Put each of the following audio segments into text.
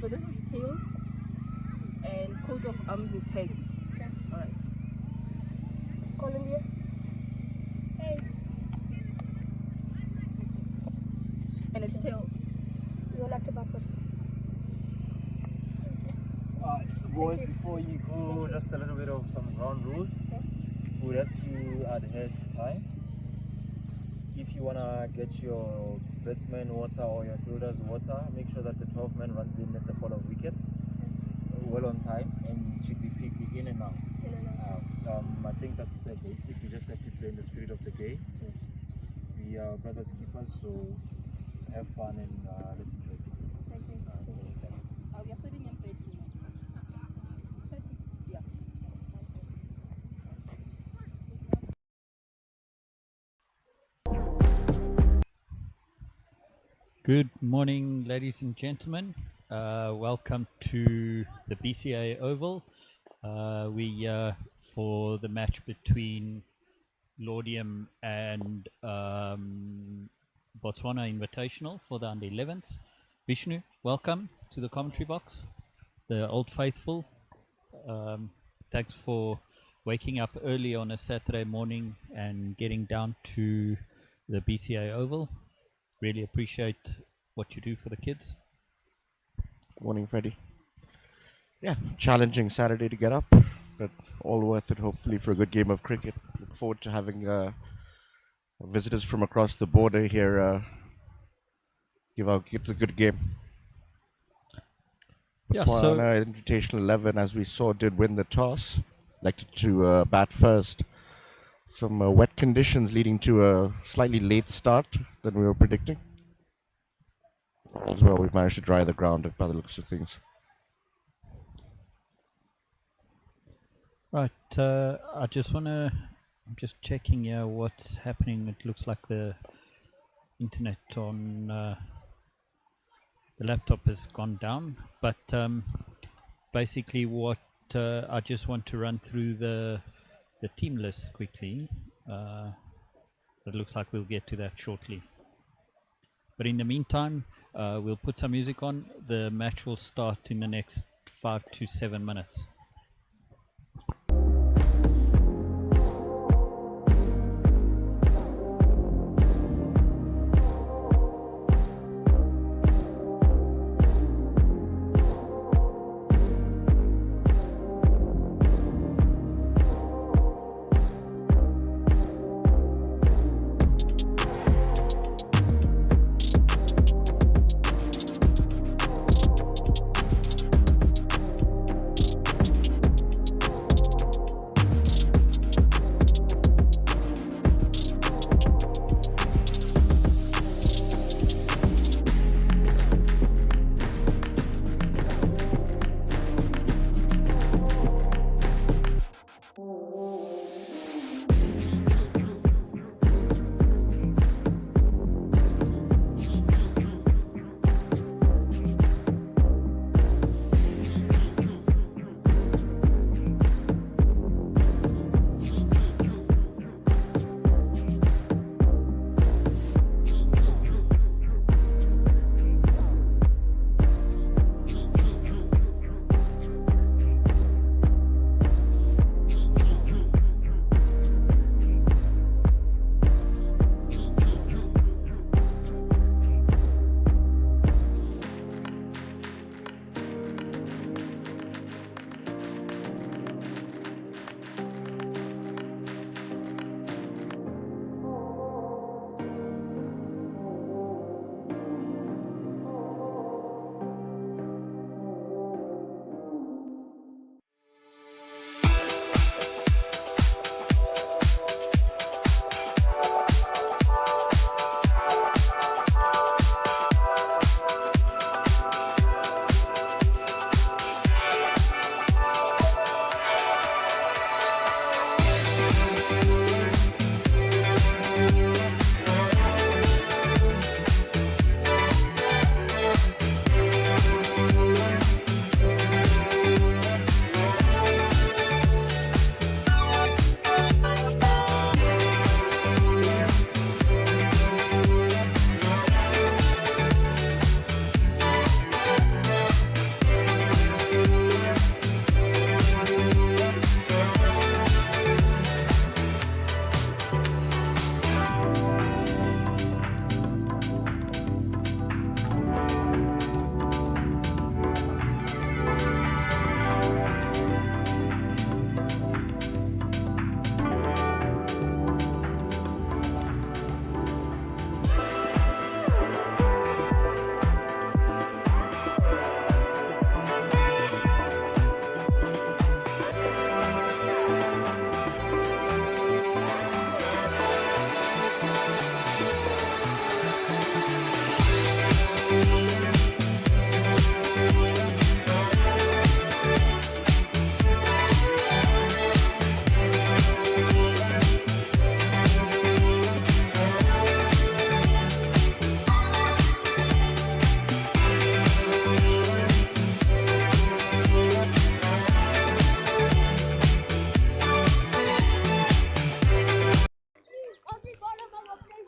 So this is tails, and coat of arms is heads. Okay. All right. Colombia. Heads. And it's tails. You would like to buy first? Boys, before you go, just a little bit of some ground rules. Okay. We have to adhere to time. If you want to get your batsman water or your fielders water, make sure that the 12th man runs in at the fall of wicket, well on time, and should be picked in and out. I think that's the basic. You just have to play in the spirit of the game. We are brothers keepers, so have fun and let's enjoy it. Thank you. We are studying in 30 minutes. 30? Yeah. Good morning, ladies and gentlemen. Welcome to the BCA Oval. We for the match between Laudium and Botswana Invitational for the under 11s. Vishnu, welcome to the commentary box. The Old Faithful. Thanks for waking up early on a Saturday morning and getting down to the BCA Oval. Really appreciate what you do for the kids. Morning, Freddie. Yeah, challenging Saturday to get up, but all worth it, hopefully, for a good game of cricket. Look forward to having visitors from across the border here give our kids a good game. Yeah, so Botswana Invitational 11, as we saw, did win the toss, elected to bat first. Some wet conditions leading to a slightly late start than we were predicting. As well, we've managed to dry the ground by the looks of things. right, I just wanna. I'm just checking here what's happening. It looks like the internet on the laptop has gone down, but basically, what I just want to run through the team list quickly. It looks like we'll get to that shortly. But in the meantime, we'll put some music on. The match will start in the next 5 to 7 minutes.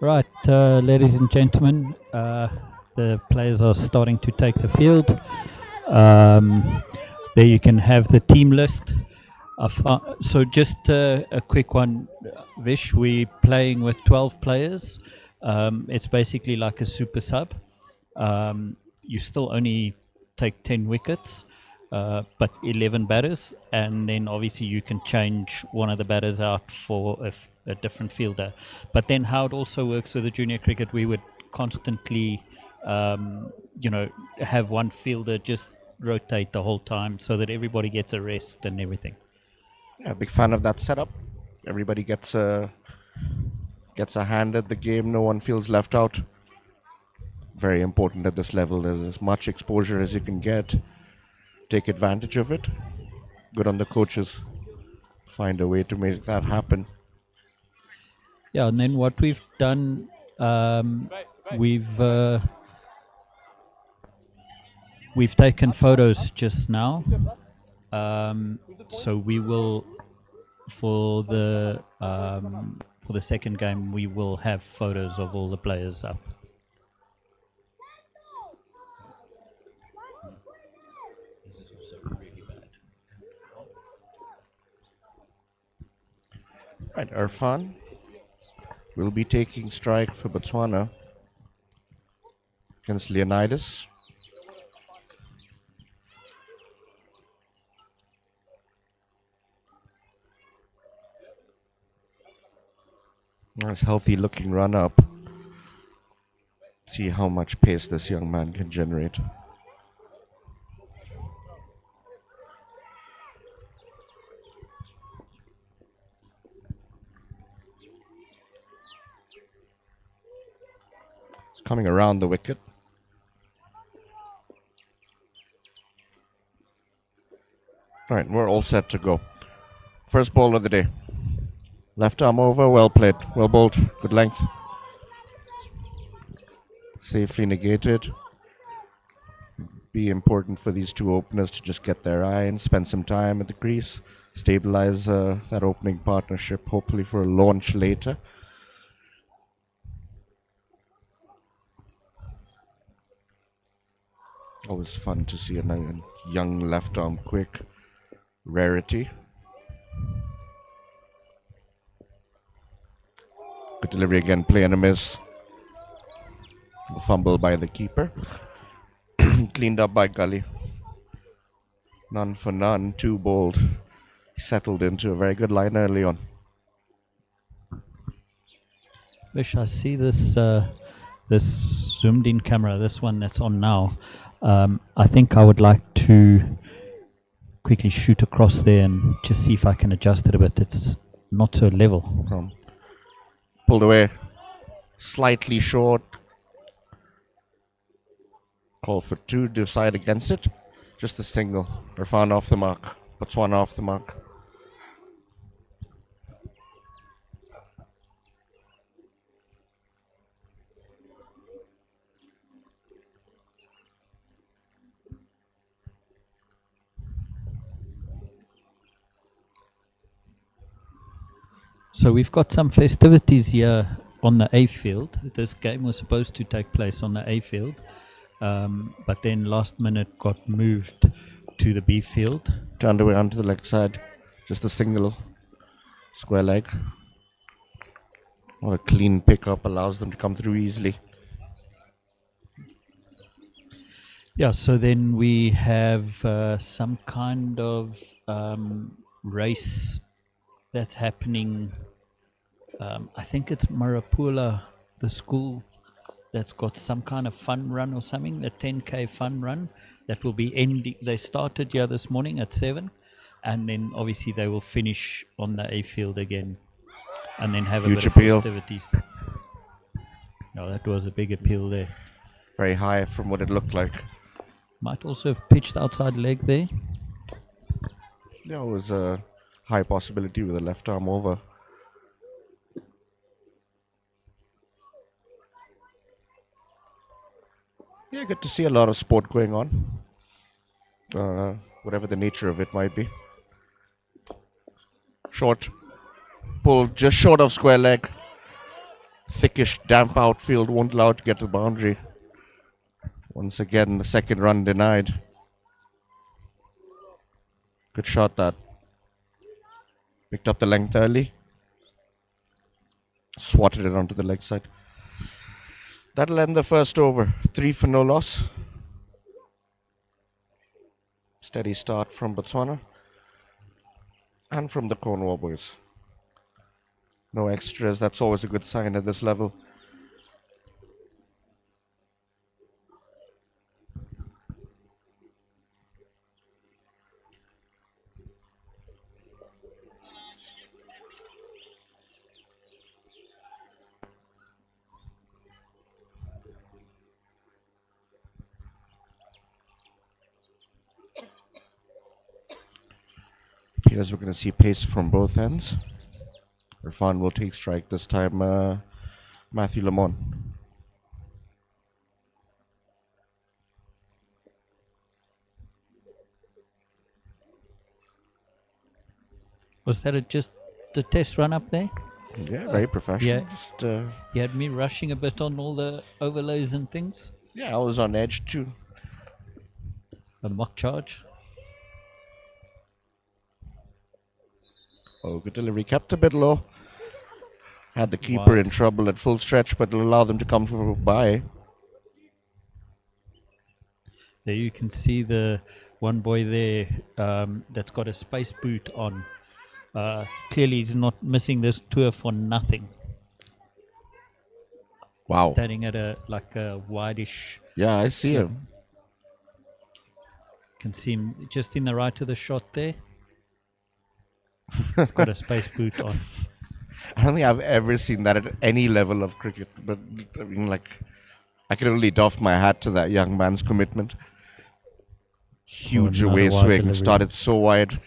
Right, ladies and gentlemen, the players are starting to take the field. There you can have the team list. So just a quick one, Vish. We're playing with 12 players. It's basically like a super sub. You still only take 10 wickets, but 11 batters, and then obviously you can change one of the batters out for a different fielder. But then how it also works with the junior cricket, we would constantly, have one fielder just rotate the whole time so that everybody gets a rest and everything. Yeah, big fan of that setup. Everybody gets a hand at the game. No one feels left out. Very important at this level. There's as much exposure as you can get. Take advantage of it. Good on the coaches. Find a way to make that happen. Yeah, and then what we've done, we've taken photos just now. So we will, for the second game, we will have photos of all the players up. Right, Irfan will be taking strike for Botswana against Leonidas. Nice healthy looking run up. See how much pace this young man can generate. It's coming around the wicket. Alright, we're all set to go. First ball of the day. Left arm over, well played, well bowled, good length. Safely negated. Be important for these two openers to just get their eye and spend some time at the crease. Stabilize that opening partnership, hopefully for a launch later. Always fun to see a young left arm quick. Rarity. Good delivery again, play and a miss. A fumble by the keeper. Cleaned up by Gully. None for none, too bold. Settled into a very good line early on. Vish, I see this zoomed in camera, this one that's on now. I think I would like to quickly shoot across there and just see if I can adjust it a bit. It's not so level. Pulled away. Slightly short. Call for two, decide against it. Just a single. Irfan off the mark. Botswana off the mark. So we've got some festivities here on the A field. This game was supposed to take place on the A field, but then last minute got moved to the B field. Turned away onto the leg side. Just a single square leg. What a clean pickup, allows them to come through easily. Yeah, so then we have some kind of race that's happening. I think it's Marapula, the school that's got some kind of fun run or something, a 10K fun run that will be ending. They started here this morning at 7, and then obviously they will finish on the A field again, and then have Huge a bit appeal. of festivities. No, that was a big appeal there. Very high from what it looked like. Might also have pitched outside leg there. Yeah, it was a high possibility with the left arm over. Yeah, good to see a lot of sport going on. Whatever the nature of it might be. Short. Pulled just short of square leg. thickish, damp outfield won't allow it to get to the boundary. Once again, the second run denied. Good shot that. Picked up the length early. Swatted it onto the leg side. That'll end the first over. 3 for no loss. Steady start from Botswana. And from the Cornwall boys. No extras. That's always a good sign at this level. As we're going to see pace from both ends. Irfan will take strike this time. Matthew Lamont. Was that just the test run up there? Yeah, very professional. Yeah. Just, You had me rushing a bit on all the overlays and things. yeah, I was on edge too. A mock charge. Oh, good delivery. Kept a bit low. Had the keeper Wide. in trouble at full stretch, but it'll allow them to come by. There you can see the one boy there that's got a space boot on. Clearly he's not missing this tour for nothing. Wow. Standing at a wideish. Yeah, I see him. Can see him just in the right of the shot there. He's got a space boot on. I don't think I've ever seen that at any level of cricket. But I mean, like, I can only doff my hat to that young man's commitment. Huge another away wide swing. delivery. Started so wide.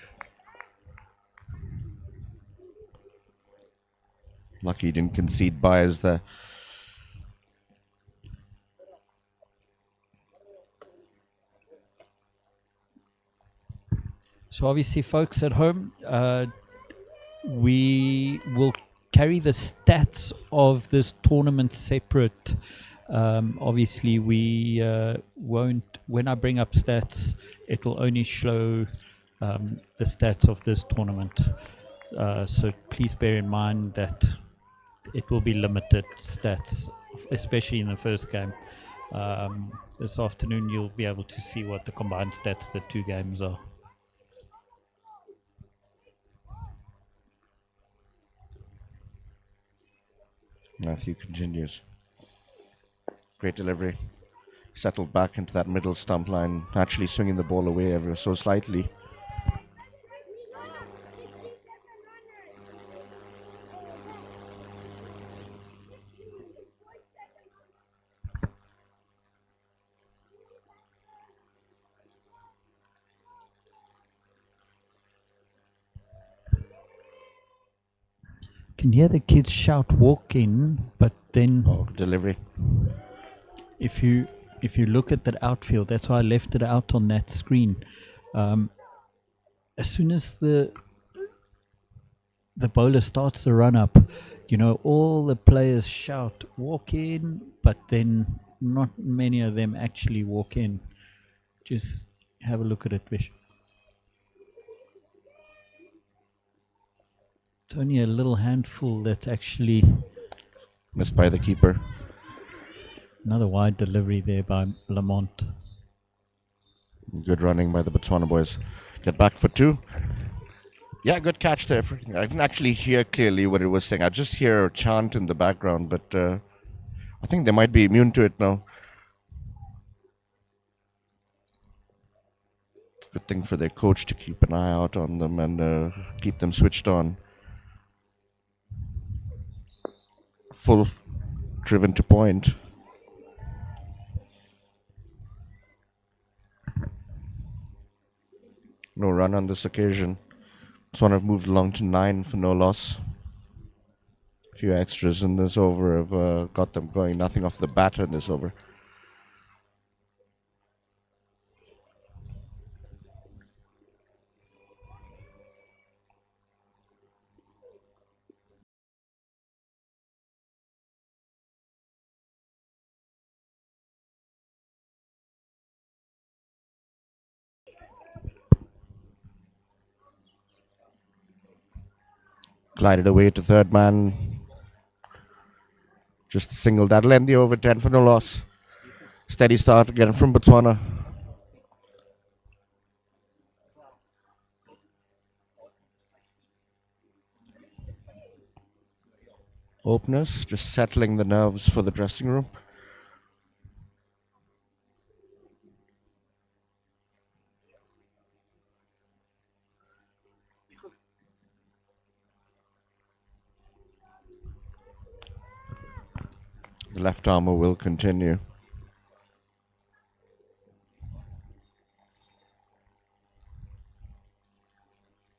Lucky he didn't concede byes there. So obviously, folks at home, we will carry the stats of this tournament separate. Obviously, we won't. When I bring up stats, it will only show the stats of this tournament. So please bear in mind that it will be limited stats, especially in the first game. This afternoon, you'll be able to see what the combined stats of the two games are. Matthew continues. Great delivery. Settled back into that middle stump line, actually swinging the ball away ever so slightly. Can hear the kids shout "walk in," but then Oh, delivery. if you look at that outfield, that's why I left it out on that screen. As soon as the bowler starts the run up, all the players shout "walk in," but then not many of them actually walk in. Just have a look at it, Vish. It's only a little handful that's actually. Missed by the keeper. Another wide delivery there by Lamont. Good running by the Botswana boys. Get back for 2. Yeah, good catch there. I didn't actually hear clearly what it was saying. I just hear a chant in the background, but I think they might be immune to it now. Good thing for their coach to keep an eye out on them and keep them switched on. Full driven to point. No run on this occasion. Botswana have moved along to 9 for no loss. A few extras in this over have got them going. Nothing off the bat in this over. Glided away to third man. Just a single. That'll end the over. 10 for no loss. Steady start again from Botswana. Openers just settling the nerves for the dressing room. The left armour will continue.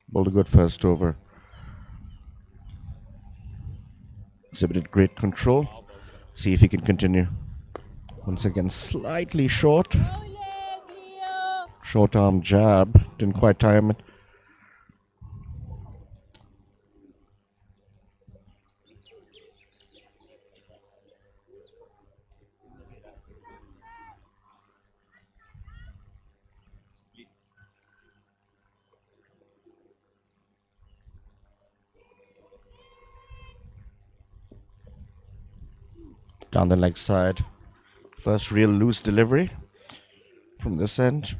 Bowled a good first over. Exhibited great control. See if he can continue. Once again, slightly short. Short arm jab. Didn't quite time it. Down the leg side. First real loose delivery from this end.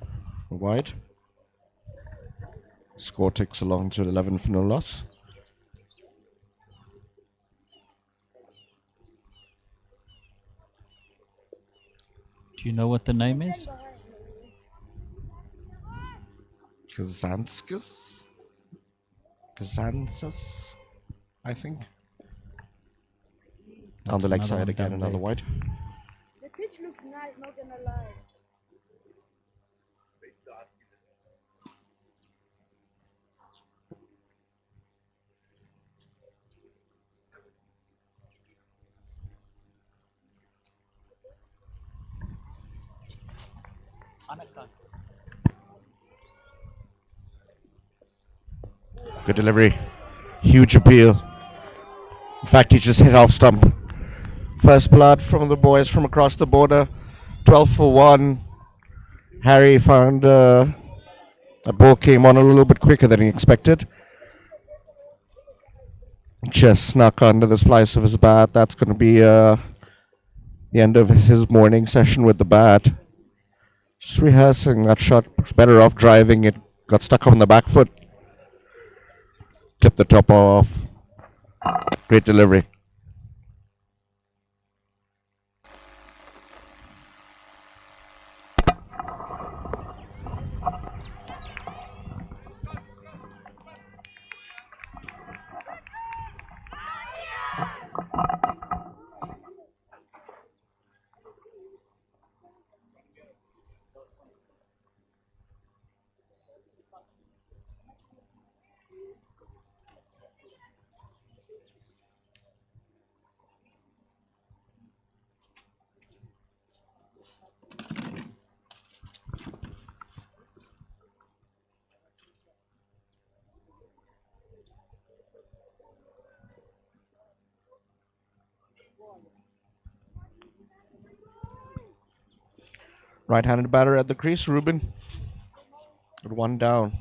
Wide. Score ticks along to 11 for no loss. Do you know what the name is? Kazansas, I think. On the leg another side one again, down another leg. wide. The pitch looks nice, not gonna lie. Good delivery. Huge appeal. In fact, he just hit off stump. First blood from the boys from across the border. 12 for 1. Harry found that ball came on a little bit quicker than he expected. Just snuck under the splice of his bat. That's going to be the end of his morning session with the bat. Just rehearsing that shot. Was better off driving it. Got stuck on the back foot. Clipped the top off. Great delivery. Right-handed batter at the crease, Ruben. With one down.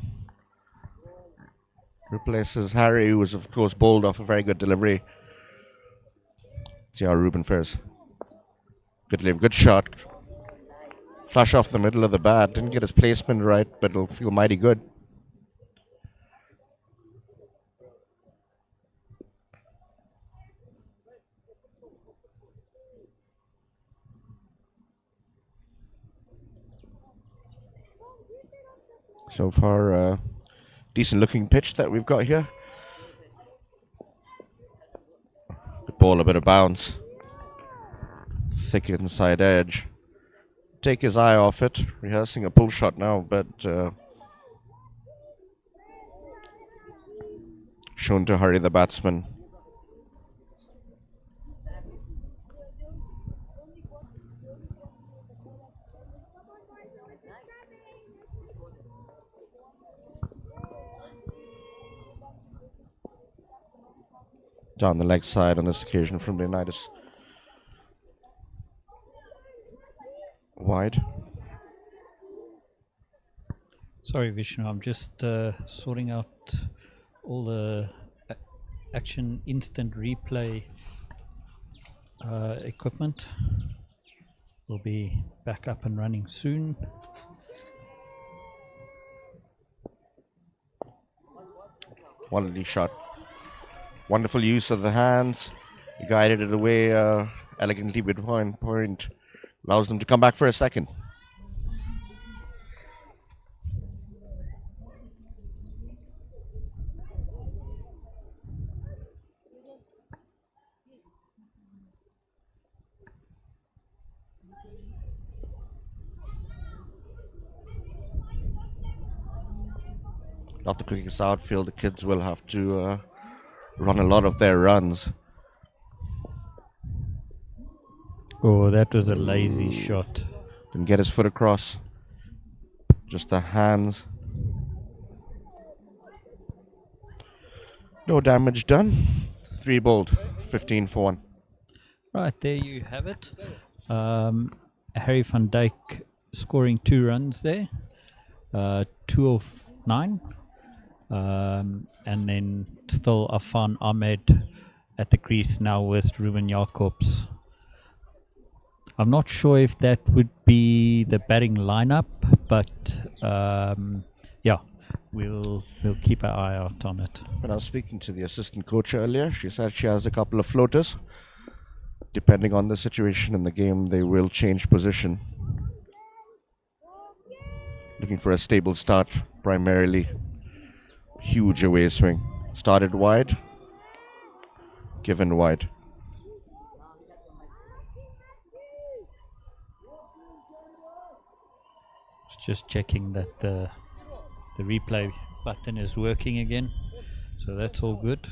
Replaces Harry, who was, of course, bowled off a very good delivery. See how Ruben fares. Good delivery, good shot. Flush off the middle of the bat. Didn't get his placement right, but it'll feel mighty good. So far, decent looking pitch that we've got here. Good ball, a bit of bounce. Thick inside edge. Take his eye off it. Rehearsing a pull shot now, but shown to hurry the batsman. Down the leg side on this occasion from Leonidas. Wide. Sorry, Vishnu, I'm just sorting out all the action instant replay equipment will be back up and running soon. Quality shot. Wonderful use of the hands. He guided it away elegantly with one point. Allows them to come back for a second. Not the quickest outfield. The kids will have to run a lot of their runs. Oh, that was a lazy shot. Didn't get his foot across. Just the hands. No damage done. 3 bowled. 15 for 1. Right, there you have it. Harry van Dijk scoring 2 runs there. 2 of 9. And then still Afan Ahmed at the crease now with Ruben Jacobs. I'm not sure if that would be the batting lineup, but yeah, we'll keep our eye out on it. When I was speaking to the assistant coach earlier, she said she has a couple of floaters. Depending on the situation in the game, they will change position. Looking for a stable start, primarily. Huge away swing. Started wide, given wide. Just checking that the replay button is working again, so that's all good.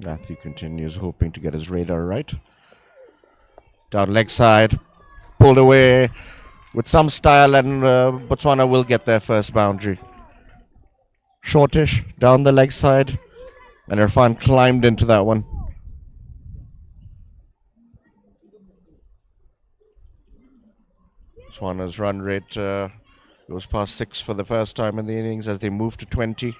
Matthew continues, hoping to get his radar right. Down leg side, pulled away with some style, and Botswana will get their first boundary. Shortish, down the leg side, and Irfan climbed into that one. Botswana's run rate goes past 6 for the first time in the innings as they move to 20.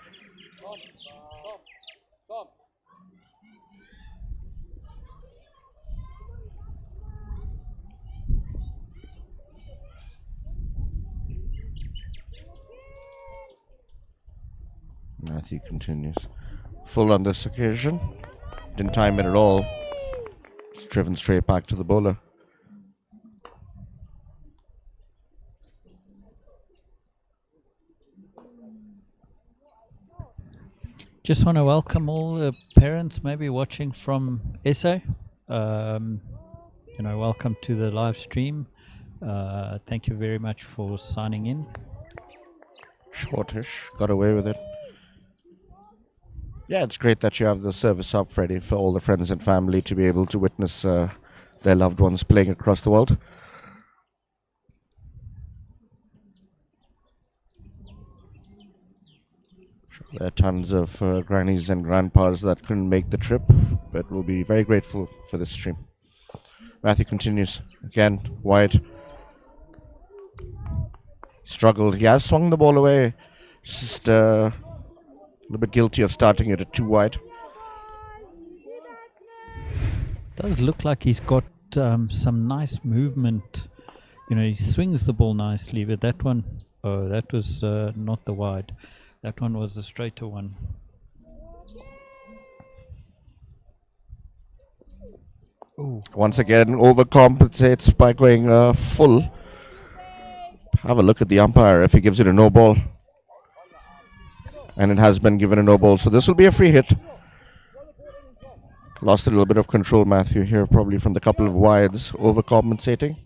Matthew continues. Full on this occasion. Didn't time it at all. It's driven straight back to the bowler. Just want to welcome all the parents maybe watching from SA. Welcome to the live stream. Thank you very much for signing in. Shortish, got away with it. Yeah, it's great that you have the service up, Freddie, for all the friends and family to be able to witness their loved ones playing across the world. Sure, there are tons of grannies and grandpas that couldn't make the trip, but will be very grateful for this stream. Matthew continues. Again, wide. Struggled. He has swung the ball away. Just a little bit guilty of starting it at 2 wide. Does look like he's got some nice movement. He swings the ball nicely, but that one, oh, that was not the wide. That one was the straighter one. Ooh. Once again, overcompensates by going full. Have a look at the umpire if he gives it a no ball. And it has been given a no ball, so this will be a free hit. Lost a little bit of control, Matthew, here, probably from the couple of wides, overcompensating.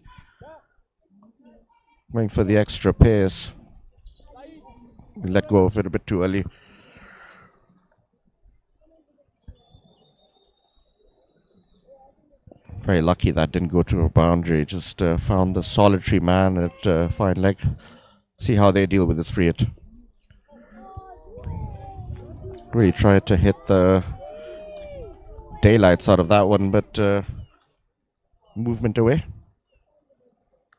Going for the extra pace. Let go of it a bit too early. Very lucky that didn't go to a boundary. Just found the solitary man at fine leg. See how they deal with this free hit. Really tried to hit the daylights out of that one, but movement away.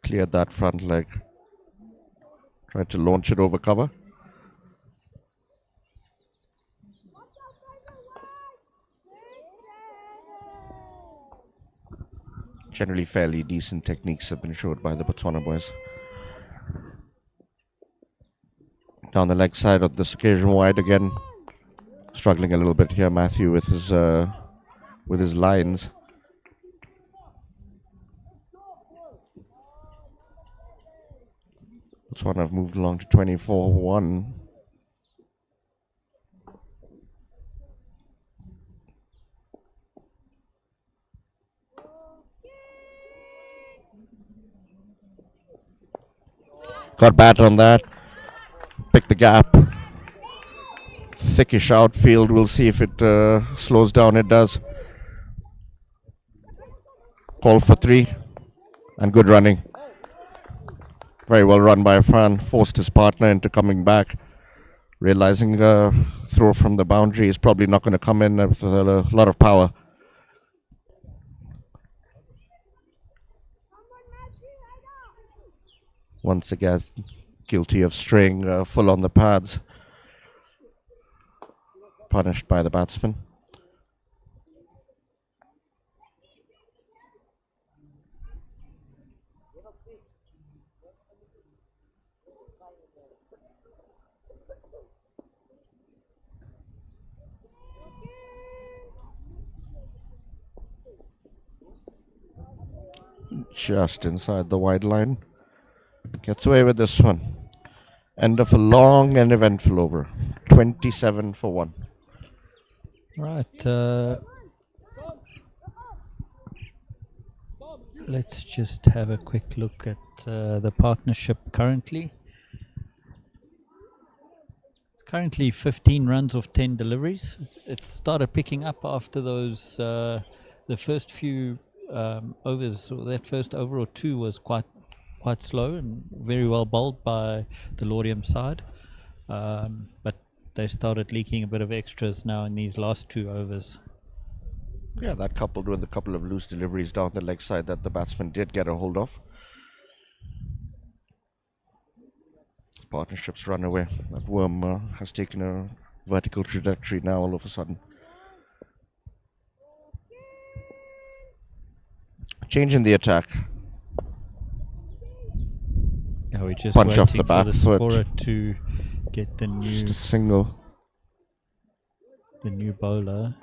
Cleared that front leg. Tried to launch it over cover. Generally fairly decent techniques have been showed by the Botswana boys. Down the leg side of this occasion, wide again. Struggling a little bit here, Matthew, with his lines. Botswana have moved along to 24-1. Got bat on that. Pick the gap. Thickish outfield. We'll see if it slows down. It does. Call for 3. And good running. Very well run by Afran. Forced his partner into coming back. Realizing a throw from the boundary is probably not going to come in with a lot of power. Once again, guilty of straying full on the pads. Punished by the batsman. Just inside the wide line. Gets away with this one. End of a long and eventful over. 27 for 1. Right. Let's just have a quick look at the partnership currently. It's currently 15 runs off 10 deliveries. It started picking up after those, the first few overs. So that first over or two was quite slow and very well bowled by the Laudium side. But they started leaking a bit of extras now in these last 2 overs. Yeah, that coupled with a couple of loose deliveries down the leg side that the batsman did get a hold of. Partnerships run away. That worm has taken a vertical trajectory now all of a sudden. Change in the attack. Yeah, we're just Punch off waiting the back for the foot. scorer to get the Just a single. new bowler.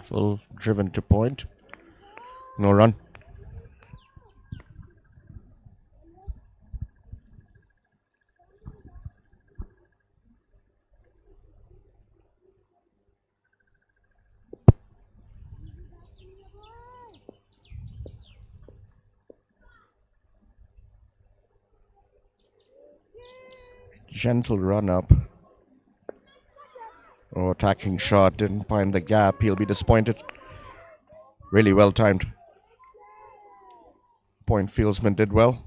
Full driven to point. No run. Gentle run up. Oh, attacking shot, didn't find the gap. He'll be disappointed. Really well timed. Point fieldsman did well.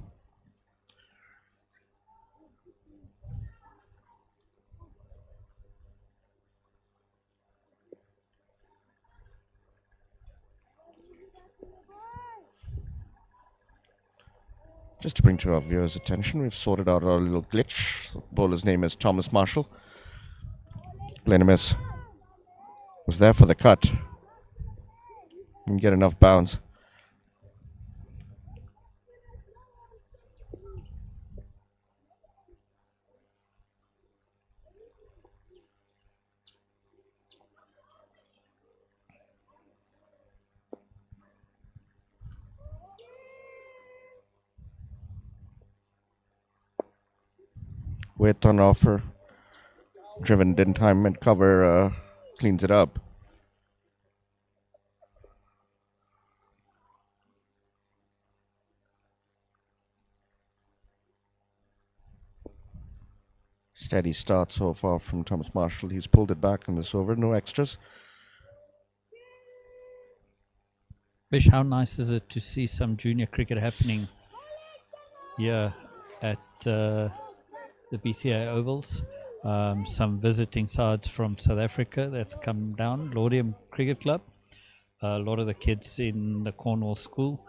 Just to bring to our viewers' attention, we've sorted out our little glitch. The bowler's name is Thomas Marshall. Playing a miss. Was there for the cut. Didn't get enough bounce. Width on offer. Driven didn't time and cover cleans it up. Steady start so far from Thomas Marshall. He's pulled it back in this over. No extras. Bish, how nice is it to see some junior cricket happening here at the BCA Ovals? Some visiting sides from South Africa that's come down. Laudium Cricket Club. A lot of the kids in the Cornwall school,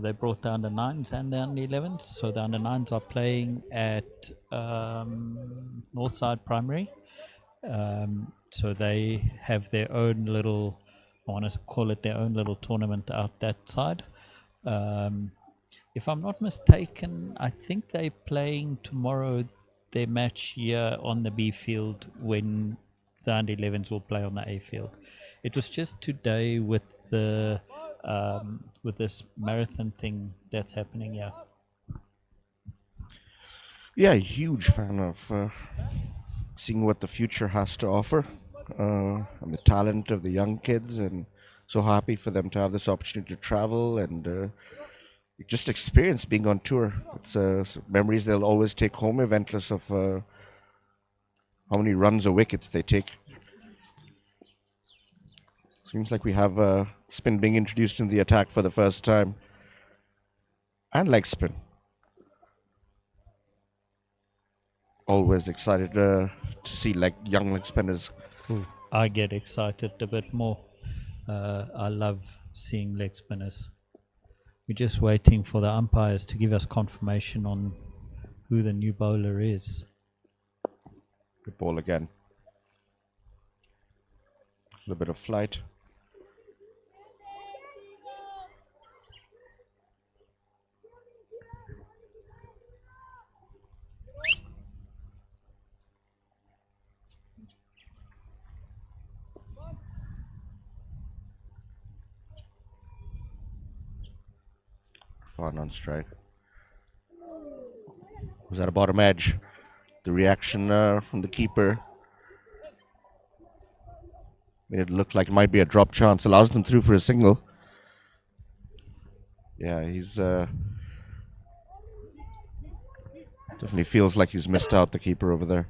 they brought the under 9s and the under 11s. So the under 9s are playing at Northside Primary. So they have their own little, I want to call it their own little tournament out that side. If I'm not mistaken, I think they're playing tomorrow their match here on the B field when the under 11s will play on the A field. It was just today with the with this marathon thing that's happening here. Yeah, huge fan of seeing what the future has to offer and the talent of the young kids, and so happy for them to have this opportunity to travel and just experience being on tour. It's memories they'll always take home, eventless of how many runs or wickets they take. Seems like we have spin being introduced in the attack for the first time. And leg spin. Always excited to see young leg spinners. I get excited a bit more. I love seeing leg spinners. We're just waiting for the umpires to give us confirmation on who the new bowler is. Good ball again. A little bit of flight. Fun on strike. Was at a bottom edge. The reaction from the keeper made it look like it might be a drop chance. Allows them through for a single. Yeah, he's definitely feels like he's missed out, the keeper over there.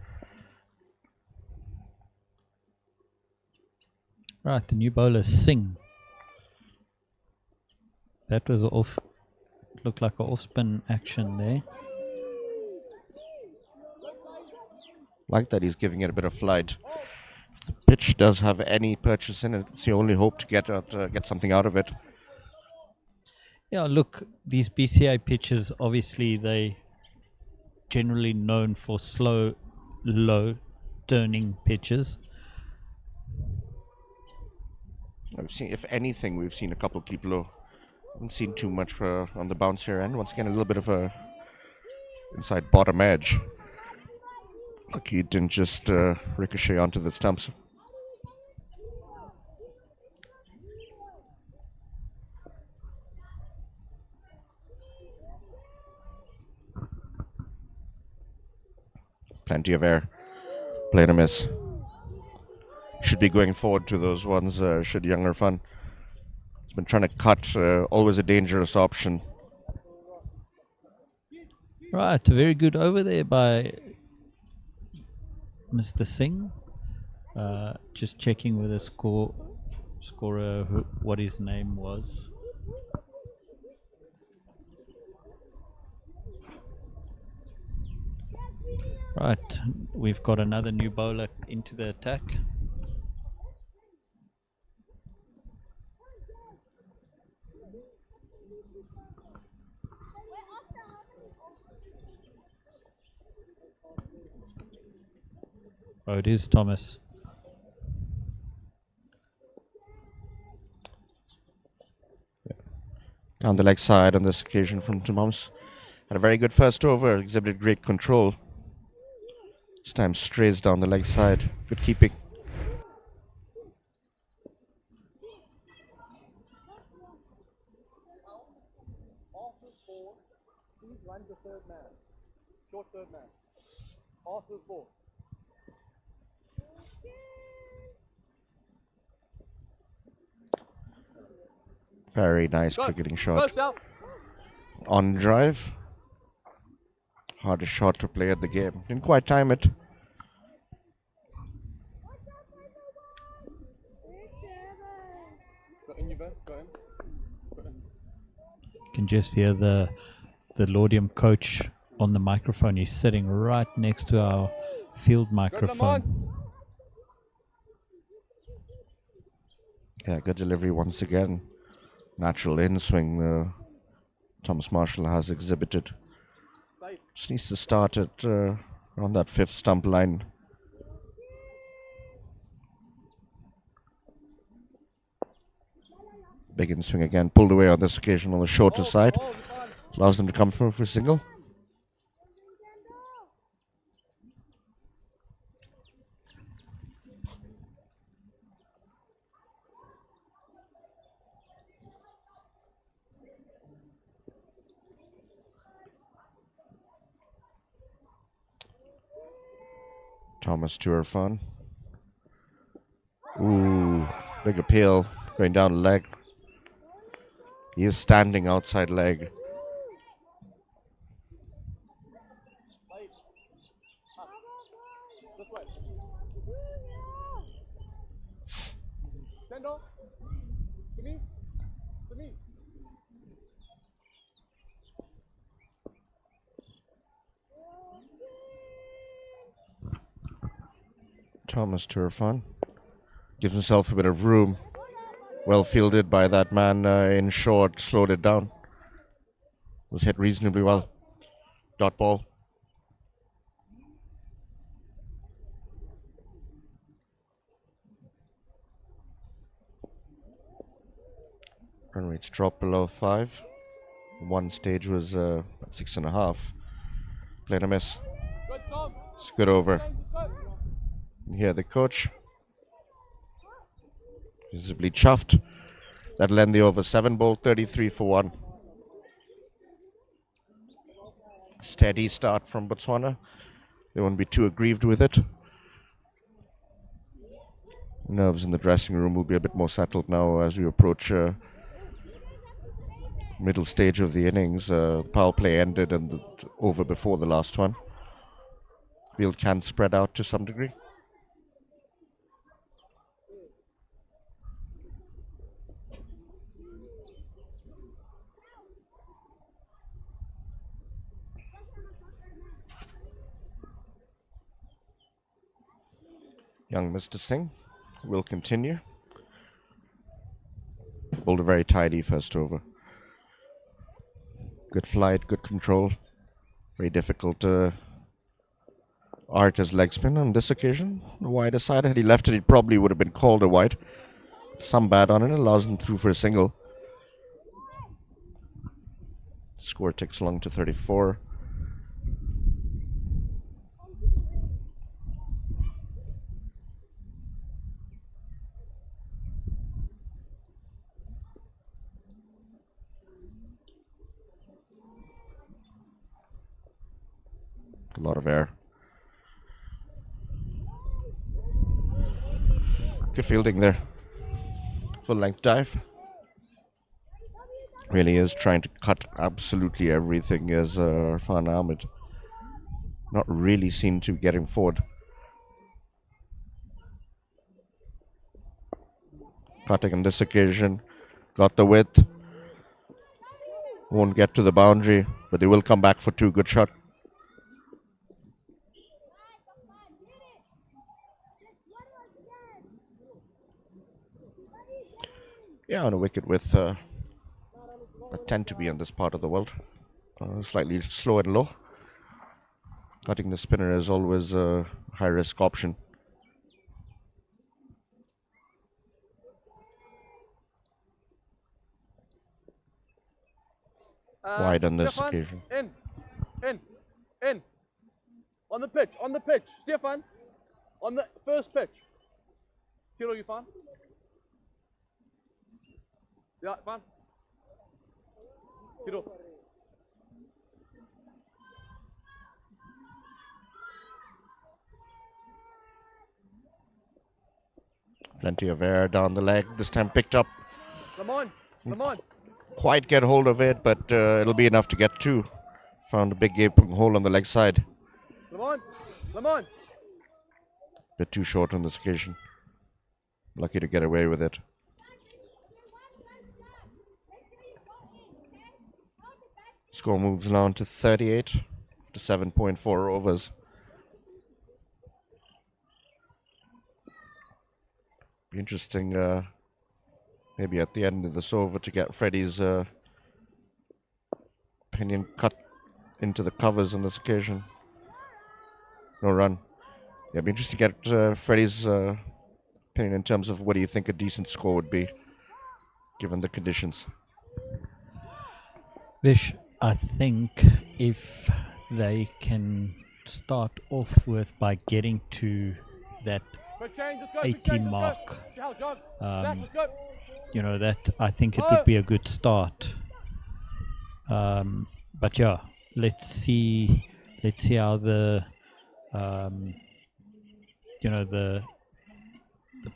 Right, the new bowler Singh. That was off. Looked like an off-spin action there. Like that he's giving it a bit of flight. If the pitch does have any purchase in it, it's the only hope to get something out of it. Yeah, look, these BCA pitches, obviously they generally known for slow, low turning pitches. I've seen, if anything, we've seen a couple keep low. Haven't seen too much on the bouncer end. Once again, a little bit of a inside bottom edge. Lucky it didn't just ricochet onto the stumps. Plenty of air. Playing a miss. Should be going forward to those ones, should Younger fun. He's been trying to cut, always a dangerous option. Right, a very good over there by Mr. Singh. Just checking with the scorer what his name was. Right, we've got another new bowler into the attack. Oh, it is Thomas. Down the leg side on this occasion from Thomas. Had a very good first over, exhibited great control. This time strays down the leg side. Good keeping. Please run the third man. Short third man. Arthur 4. Very nice cricketing shot. On drive. Hardest shot to play at the game. Didn't quite time it. You can just hear the Laudium coach on the microphone. He's sitting right next to our field microphone. Yeah, good delivery once again. Natural in swing Thomas Marshall has exhibited. Just needs to start at around that 5th stump line. Big in swing again, pulled away on this occasion on the shorter side. Allows them to come through for a single. Thomas to Irfan. Ooh, big appeal, going down leg. He is standing outside leg. Thomas to Irfan. Gives himself a bit of room. Well fielded by that man in short, slowed it down. Was hit reasonably well. Dot ball. Run rates dropped below 5. One stage was 6.5. Played a miss. It's good over. And here the coach. Visibly chuffed. That'll end the over. 7 ball, 33 for 1. Steady start from Botswana. They won't be too aggrieved with it. Nerves in the dressing room will be a bit more settled now as we approach middle stage of the innings. Power play ended and over before the last one. Field can spread out to some degree. Young Mr. Singh will continue. Bowled a very tidy first over. Good flight, good control. Very difficult art as leg spin on this occasion. The wider side, had he left it, he probably would have been called a wide. Some bad on it, allows him through for a single. Score ticks along to 34. A lot of air. Good fielding there. Full length dive. Really is trying to cut absolutely everything as Irfan Ahmed. Not really seen to getting forward. Cutting on this occasion. Got the width. Won't get to the boundary, but they will come back for 2. Good shot. Yeah, on a wicket with that tend to be in this part of the world. Slightly slow and low. Cutting the spinner is always a high-risk option. Wide on this occasion. In. On the pitch. Stefan, on the first pitch. Tilo, you fine? Yeah, fine. Tilo. Plenty of air down the leg. This time picked up. Come on. Quite get hold of it, but it'll be enough to get 2. Found a big gaping hole on the leg side. Come on. Bit too short on this occasion. Lucky to get away with it. Score moves now to 38 to 7.4 overs. Be interesting, maybe at the end of this over, to get Freddie's opinion cut into the covers on this occasion. No run. Yeah, it'd be interesting to get Freddie's opinion in terms of what do you think a decent score would be, given the conditions. Vish, I think if they can start off with by getting to that Quick change, let's go. 80 mark, Jog, jog. Left, let's go. you know, that I think it would be a good start. But yeah, let's see how the you know, the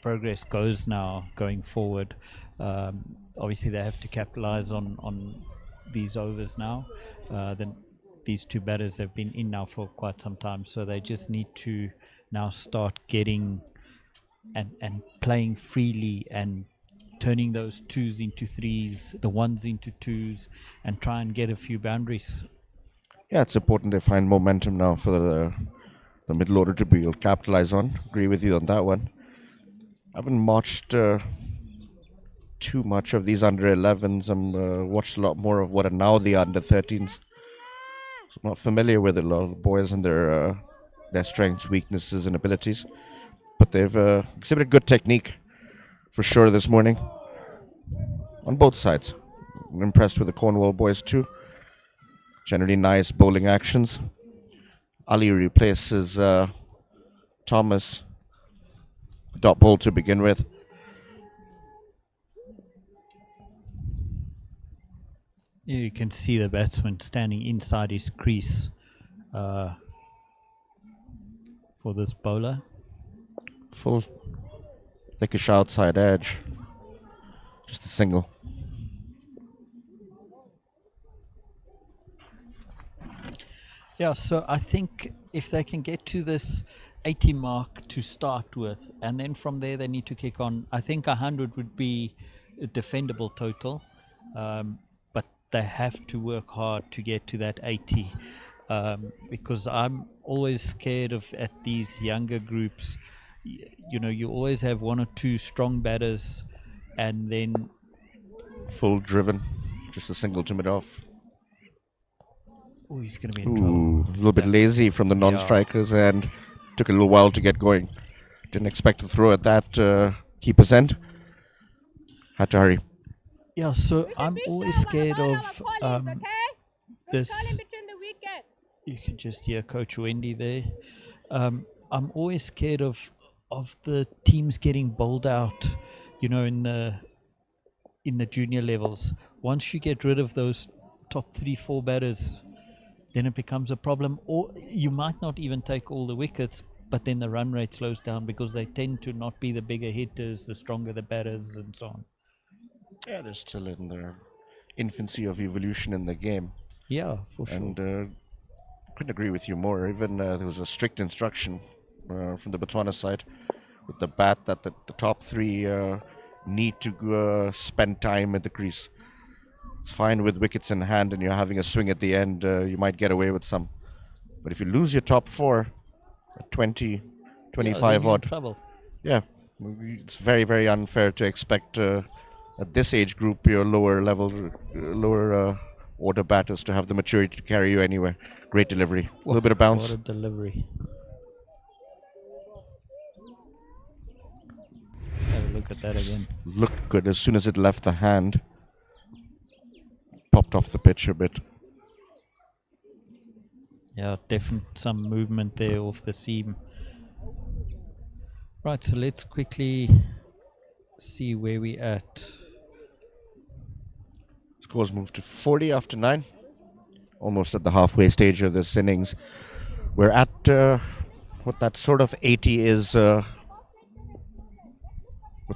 progress goes now going forward. Obviously they have to capitalize on these overs now. Then these two batters have been in now for quite some time, so they just need to now start getting and playing freely and turning those twos into threes, the ones into twos, and try and get a few boundaries. Yeah, it's important to find momentum now for the middle order to be able to capitalize on. Agree with you on that one. I haven't watched too much of these under 11s. I'm watched a lot more of what are now the under 13s. So I'm not familiar with a lot of the boys and their strengths, weaknesses, and abilities. But they've exhibited good technique for sure this morning on both sides. I'm impressed with the Cornwall boys too. Generally nice bowling actions. Ali replaces Thomas, dot ball to begin with. You can see the batsman standing inside his crease for this bowler. Full thickish outside edge. Just a single. Yeah, so I think if they can get to this 80 mark to start with, and then from there they need to kick on, I think 100 would be a defendable total, but they have to work hard to get to that 80, because I'm always scared of, at these younger groups, you know, you always have one or two strong batters and then Full driven. Just a single to mid off. oh, he's going to be in trouble. A little bit lazy from the non-strikers and took a little while to get going. Didn't expect to throw at that keeper's end. Had to hurry. Yeah, so I'm always scared of this. You can just hear Coach Wendy there. I'm always scared of the teams getting bowled out, you know, in the junior levels. Once you get rid of those top 3-4 batters, then it becomes a problem. Or you might not even take all the wickets, but then the run rate slows down because they tend to not be the bigger hitters, the stronger the batters, and so on. Yeah, they're still in their infancy of evolution in the game. Yeah, for sure. And couldn't agree with you more. Even there was a strict instruction from the Botswana side with the bat that the top three need to spend time at the crease. It's fine with wickets in hand and you're having a swing at the end, you might get away with some. But if you lose your top four at 20, 25 then you're in odd, trouble. yeah, it's very, very unfair to expect at this age group your lower level, lower order batters to have the maturity to carry you anywhere. Great delivery, a little bit of bounce. What a delivery. Have a look at that again. Looked good as soon as it left the hand. Popped off the pitch a bit. Yeah, definitely some movement there off the seam. Right, so let's quickly see where we at. Scores moved to 40 after 9. Almost at the halfway stage of this innings. We're at what that sort of 80 is what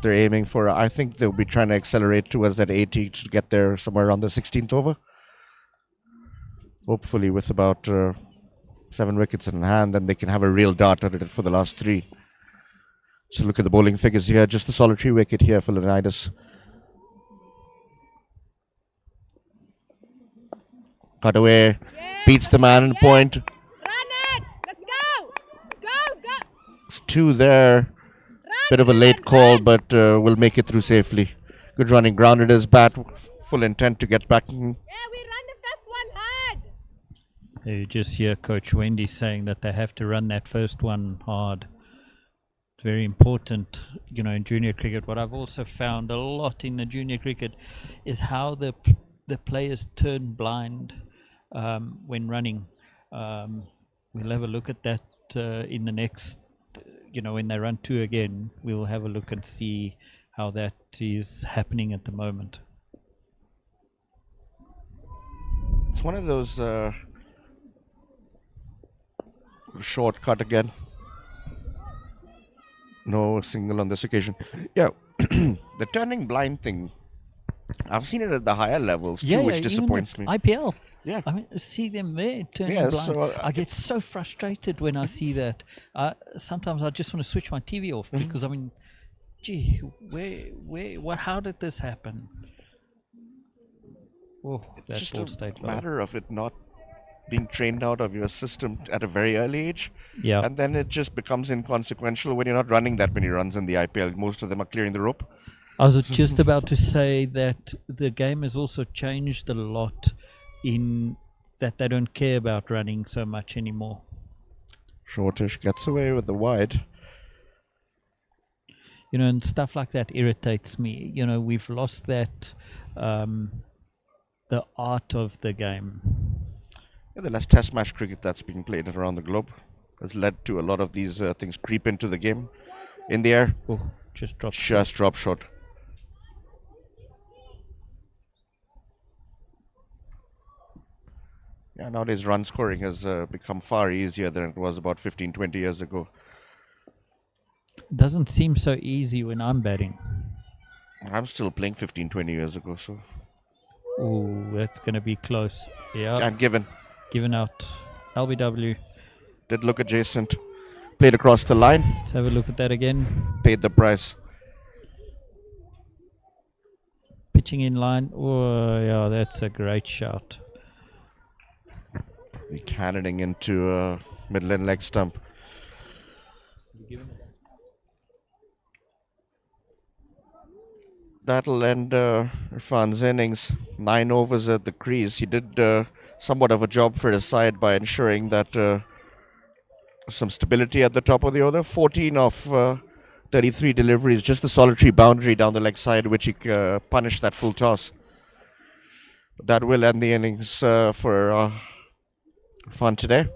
they're aiming for. I think they'll be trying to accelerate towards that 80 to get there somewhere around the 16th over. Hopefully with about 7 wickets in hand, then they can have a real dart at it for the last 3. So look at the bowling figures here. Just the solitary wicket here for Leonidas. Cut away. Beats the man in point. Run it! Let's go! Go, go! It's 2 there. Bit of a late call, but will make it through safely. Good running. Grounded his bat. Full intent to get back in. Yeah, we run the first one hard. You just hear Coach Wendy saying that they have to run that first one hard. It's very important, you know, in junior cricket. What I've also found a lot in the junior cricket is how the players turn blind when running. We'll have a look at that in the next, you know, when they run 2 again. We'll have a look and see how that is happening at the moment. It's one of those shortcut again. No single on this occasion. Yeah, the turning blind thing. I've seen it at the higher levels too, which disappoints me. IPL. Yeah. I mean, see them there turning Yeah, blind. so, I get so frustrated when I see that. Sometimes I just want to switch my TV off because I mean, gee, how did this happen? Oh, It's that just ball a stayed low. matter of it not being trained out of your system at a very early age. Yeah. And then it just becomes inconsequential when you're not running that many runs in the IPL. Most of them are clearing the rope. I was just about to say that the game has also changed a lot in that they don't care about running so much anymore. Shortish gets away with the wide. You know, and stuff like that irritates me. You know, we've lost that, the art of the game. Yeah, the less test match cricket that's being played around the globe has led to a lot of these things creep into the game. In the air, Oh, just dropped. just drop short. Yeah, nowadays run scoring has become far easier than it was about 15, 20 years ago. Doesn't seem so easy when I'm batting. I'm still playing 15, 20 years ago, so. Oh, that's going to be close. Yeah, And given. given out. LBW. Did look adjacent. Played across the line. Let's have a look at that again. Paid the price. Pitching in line. Oh, yeah, that's a great shout. Cannoning into middle and leg stump. That'll end Irfan's innings. 9 overs at the crease. He did somewhat of a job for his side by ensuring that some stability at the top of the order. 14 of 33 deliveries. Just the solitary boundary down the leg side, which he punished that full toss. That will end the innings for Irfan today.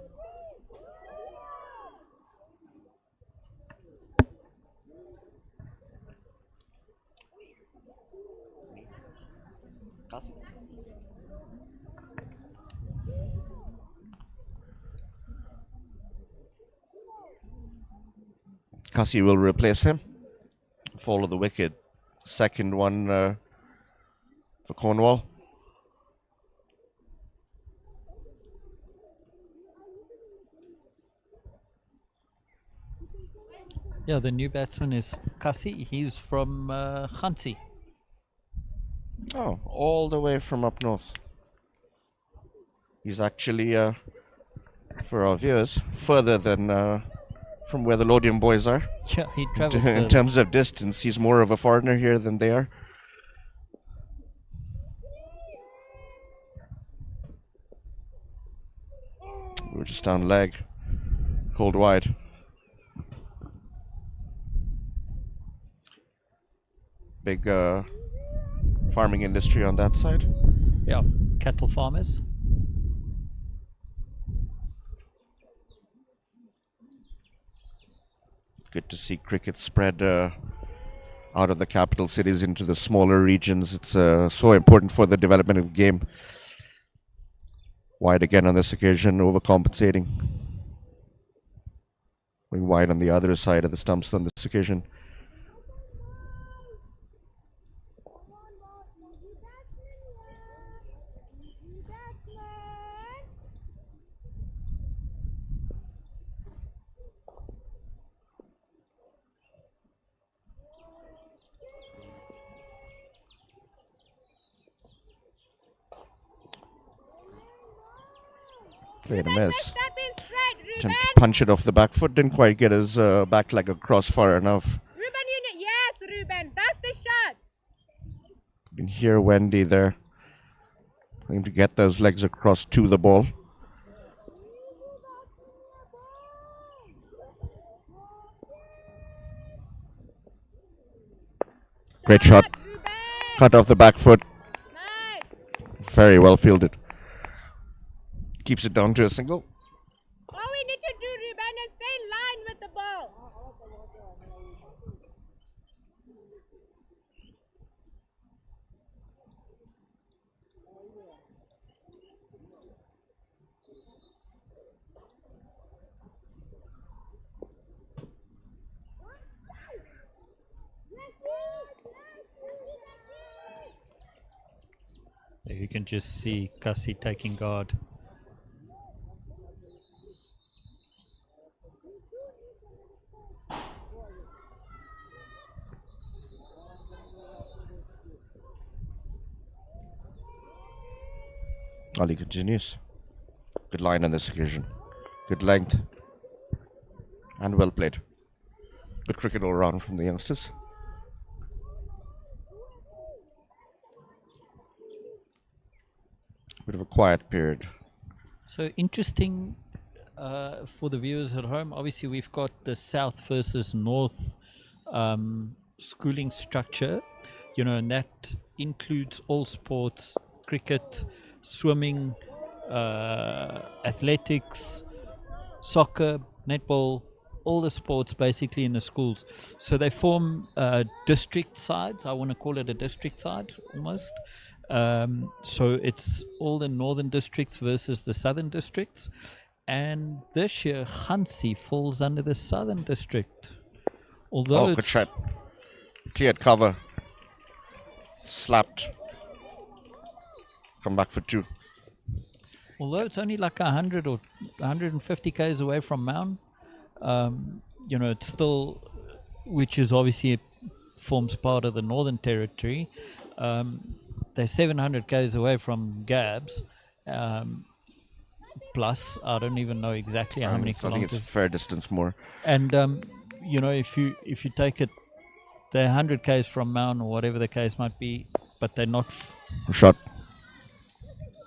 Kasi will replace him. Follow the wicket. Second one for Cornwall. Yeah, the new batsman is Kasi. He's from Khansi. Oh, all the way from up north. He's actually, for our viewers, further than from where the Laudium boys are. Yeah, he travelled In further. terms of distance, he's more of a foreigner here than they are. We're just down leg. Hold wide. Big farming industry on that side. Yeah, cattle farmers. Good to see cricket spread out of the capital cities into the smaller regions. It's so important for the development of the game. Wide again on this occasion, overcompensating. Going wide on the other side of the stumps on this occasion. Played a Ruben, miss. let's step in straight. Attempted to Ruben. punch it off the back foot. Didn't quite get his back leg across far enough. Ruben, yes, Ruben. That's the shot. You can hear Wendy there. Trying to get those legs across to the ball. Great shot. Ruben. Cut off the back foot. Nice. Very well fielded. Keeps it down to a single. All we need to do, Ruben, is stay in line with the ball. There you can just see Kasi taking guard. Ali continues. Good line on this occasion. Good length. And well played. Good cricket all round from the youngsters. Bit of a quiet period. So interesting for the viewers at home. Obviously, we've got the South versus North schooling structure, and that includes all sports: cricket, swimming, athletics, soccer, netball, all the sports basically in the schools. So they form district sides. I want to call it a district side almost. So it's all the northern districts versus the southern districts. And this year, Khansi falls under the southern district. Although good shot. Cleared cover. Slapped. Come back for two. Although it's only like 100 or 150 k's away from Maun, it's still, which is obviously forms part of the Northern Territory. They're 700 k's away from Gabs. Plus, I don't even know exactly how many I think kilometers. it's a fair distance more. And if you take it, they're 100 k's from Maun or whatever the case might be, but they're not Shot.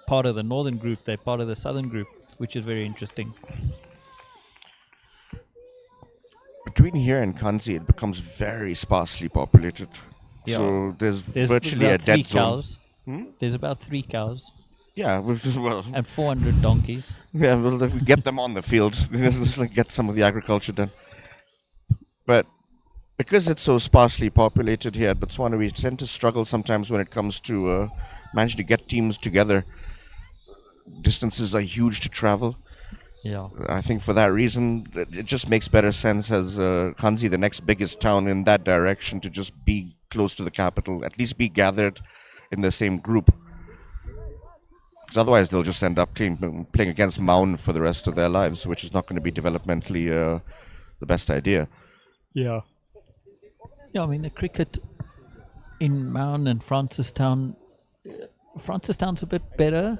part of the northern group. They're part of the southern group, which is very interesting. Between here and Kanzi, it becomes very sparsely populated. Yeah. So there's There's virtually about a dead 3 zone. cows. There's about 3 cows Yeah, well, and 400 donkeys. yeah, well, if we get them on the field, just like get some of the agriculture done. But because it's so sparsely populated here at Botswana, we tend to struggle sometimes when it comes to managing to get teams together. Distances are huge to travel. Yeah. I think for that reason, it just makes better sense as Kanzi, the next biggest town in that direction, to just be close to the capital, at least be gathered in the same group. Because otherwise they'll just end up playing against Maun for the rest of their lives, which is not going to be developmentally the best idea. Yeah. Yeah, I mean, the cricket in Maun and Francistown, Francistown's a bit better.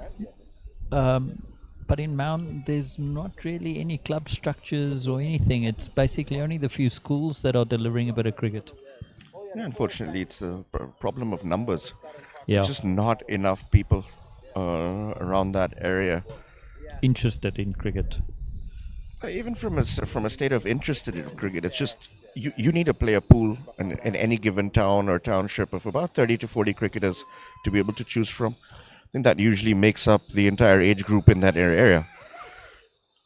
But in Maun, there's not really any club structures or anything. It's basically only the few schools that are delivering a bit of cricket. Yeah, unfortunately, it's a problem of numbers. Yeah. Just not enough people around that area. Interested in cricket. Even from a state of interested in cricket, it's just you need to play a pool in any given town or township of about 30 to 40 cricketers to be able to choose from. I think that usually makes up the entire age group in that area.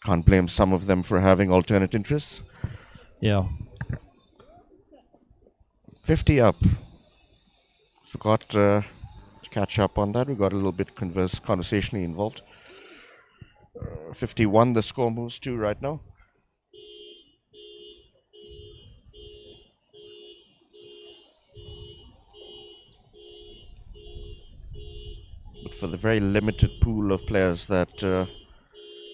Can't blame some of them for having alternate interests. Yeah. 50 up. Forgot to catch up on that. We got a little bit conversationally involved. 51 the score moves to right now. But for the very limited pool of players that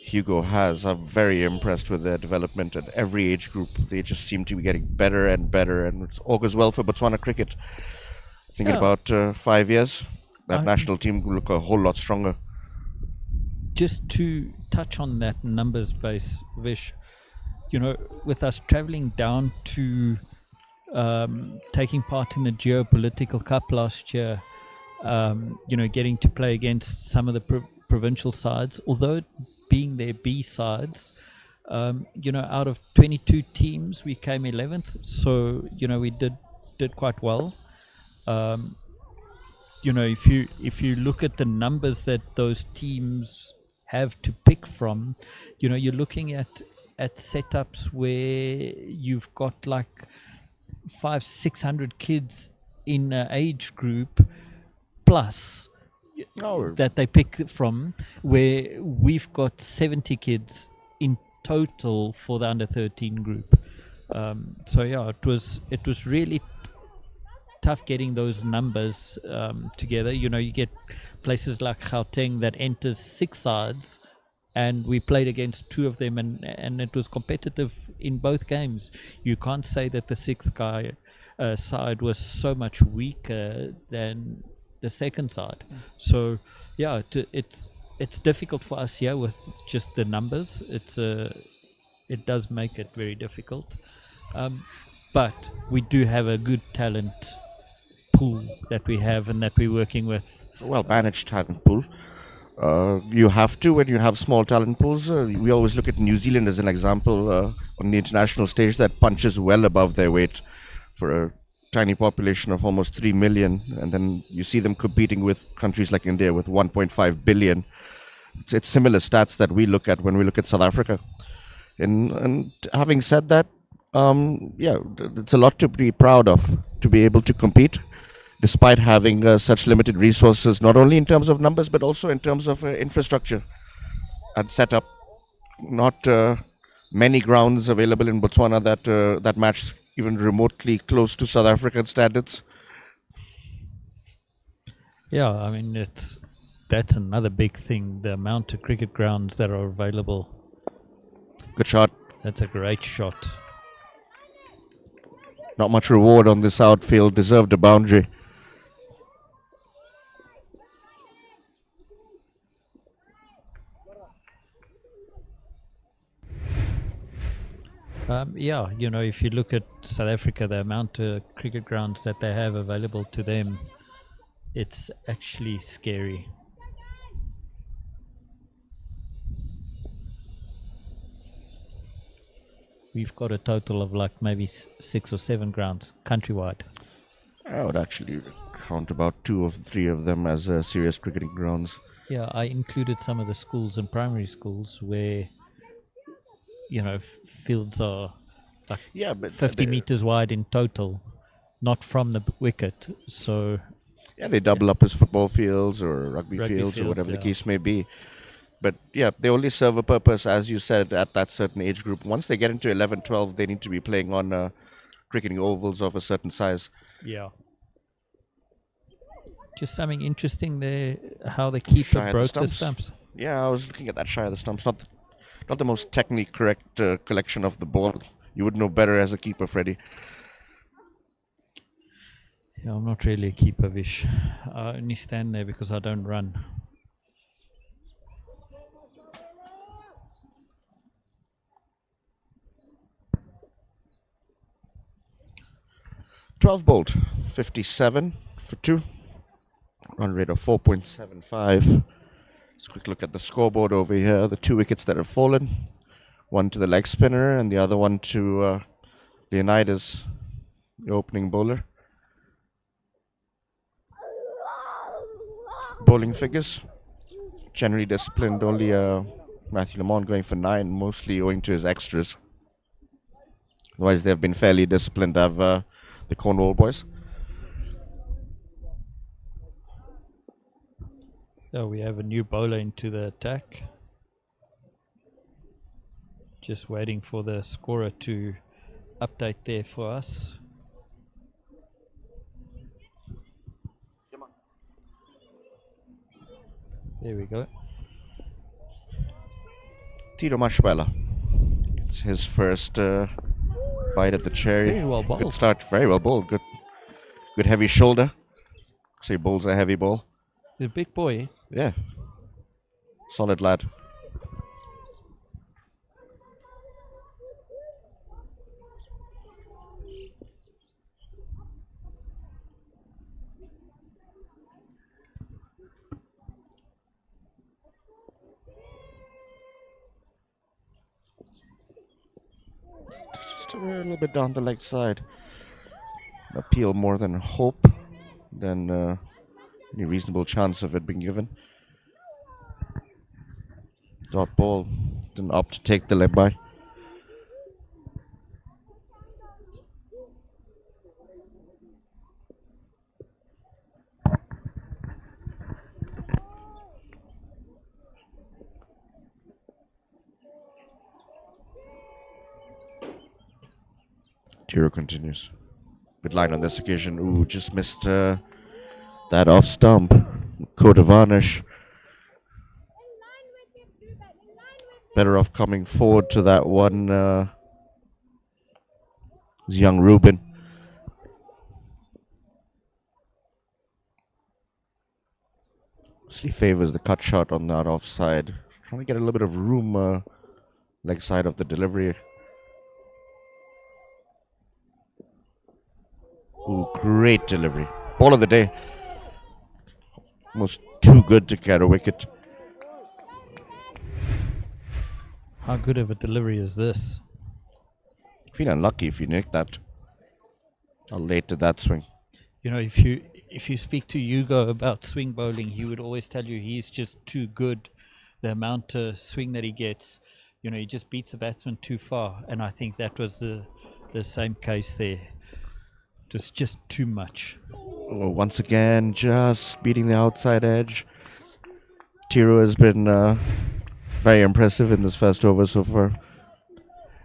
Hugo has, I'm very impressed with their development at every age group. They just seem to be getting better and better, and it augurs well for Botswana cricket. I think in about 5 years, that national team will look a whole lot stronger. just to touch on that numbers base, Vish, with us traveling down to taking part in the Geopolitical Cup last year, getting to play against some of the provincial sides, although being their B sides, out of 22 teams, we came 11th. So, we did quite well. If you look at the numbers that those teams have to pick from, you're looking at setups where you've got like 500-600 kids in an age group plus that they pick from, where we've got 70 kids in total for the under 13 group. So yeah, it was really tough getting those numbers together. You get places like Gauteng that enters 6 sides, and we played against 2 of them, and it was competitive in both games. You can't say that the 6th side was so much weaker than the second side. So yeah, it's difficult for us here with just the numbers. It does make it very difficult, but we do have a good talent pool that we have and that we're working with. Well managed talent pool. You have to when you have small talent pools. We always look at New Zealand as an example on the international stage that punches well above their weight for a tiny population of almost 3 million, and then you see them competing with countries like India with 1.5 billion. It's similar stats that we look at when we look at South Africa. And having said that, it's a lot to be proud of, to be able to compete despite having such limited resources, not only in terms of numbers but also in terms of infrastructure and setup. Not many grounds available in Botswana that match even remotely close to South African standards. Yeah, I mean, that's another big thing, the amount of cricket grounds that are available. Good shot. That's a great shot. Not much reward on this outfield, deserved a boundary. If you look at South Africa, the amount of cricket grounds that they have available to them, it's actually scary. We've got a total of like maybe 6 or 7 grounds countrywide. I would actually count about 2 or 3 of them as serious cricketing grounds. Yeah, I included some of the schools and primary schools where fields are like 50 meters wide in total, not from the wicket. So they double up as football fields or rugby fields or whatever the case may be. But they only serve a purpose, as you said, at that certain age group. Once they get into 11, 12, they need to be playing on cricketing ovals of a certain size. Yeah. Just something interesting there, how the keeper broke the stumps. Yeah, I was looking at that shy of the stumps. Not the most technically correct collection of the ball. You would know better as a keeper, Freddie. Yeah, I'm not really a keeper, Vish. I only stand there because I don't run. "12 bowled, 57 for 2, run rate of 4.75. Let's quick look at the scoreboard over here. The 2 wickets that have fallen, one to the leg spinner and the other one to Leonidas, the opening bowler. Bowling figures, generally disciplined, only Matthew Lamont going for 9, mostly owing to his extras. Otherwise they've been fairly disciplined, the Cornwall boys. So we have a new bowler into the attack. Just waiting for the scorer to update there for us. There we go. Tito Mashwela. It's his first bite at the cherry. Very well bowled. Good start. Very well bowled. Good heavy shoulder. So he bowls a heavy ball. The big boy. Yeah. Solid lad. Just a little bit down the leg side. Appeal more than hope than any reasonable chance of it being given. Dot ball. Didn't opt to take the leg by. Tiro continues. Good line on this occasion. Ooh, just missed that off stump. Coat of varnish. Better off coming forward to that one. Young Ruben. Mostly favors the cut shot on that offside. Trying to get a little bit of room leg side of the delivery. Ooh, great delivery. Ball of the day. Almost too good to get a wicket. How good of a delivery is this? Feel unlucky if you nick that. How late did that swing? You know, if you speak to Hugo about swing bowling, he would always tell you he's just too good. The amount of swing that he gets, you know, he just beats the batsman too far. And I think that was the same case there. Just too much. Oh, once again, just beating the outside edge. Tiro has been very impressive in this first over so far.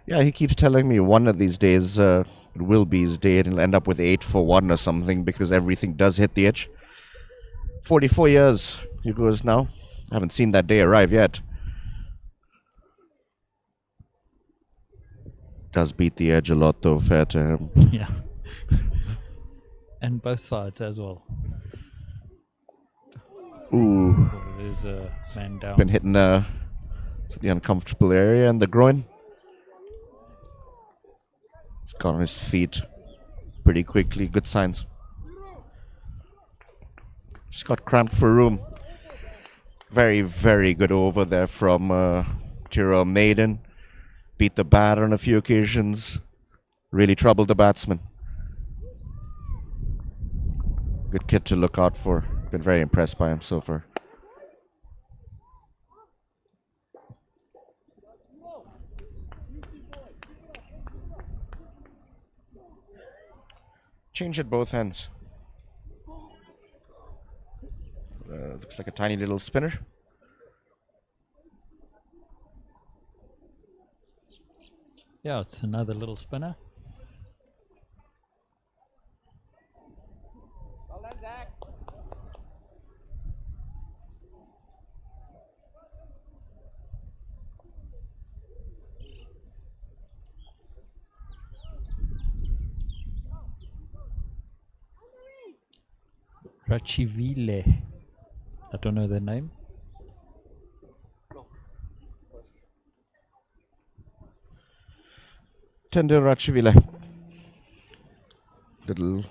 Yeah, he keeps telling me one of these days it will be his day and he'll end up with 8 for 1 or something because everything does hit the edge. 44 years he goes now. I haven't seen that day arrive yet. Does beat the edge a lot though, fair to him. Yeah. And both sides as well. Ooh. Oh, there's a man down. Been hitting the uncomfortable area and the groin. He's got on his feet pretty quickly. Good signs. Just got cramped for room. Very, very good over there from Tiro Maiden. Beat the bat on a few occasions. Really troubled the batsman. Good kid to look out for. Been very impressed by him so far. Change at both ends. Looks like a tiny little spinner. Yeah, it's another little spinner. Rachivile. I don't know their name. Tender Rachivile. Little,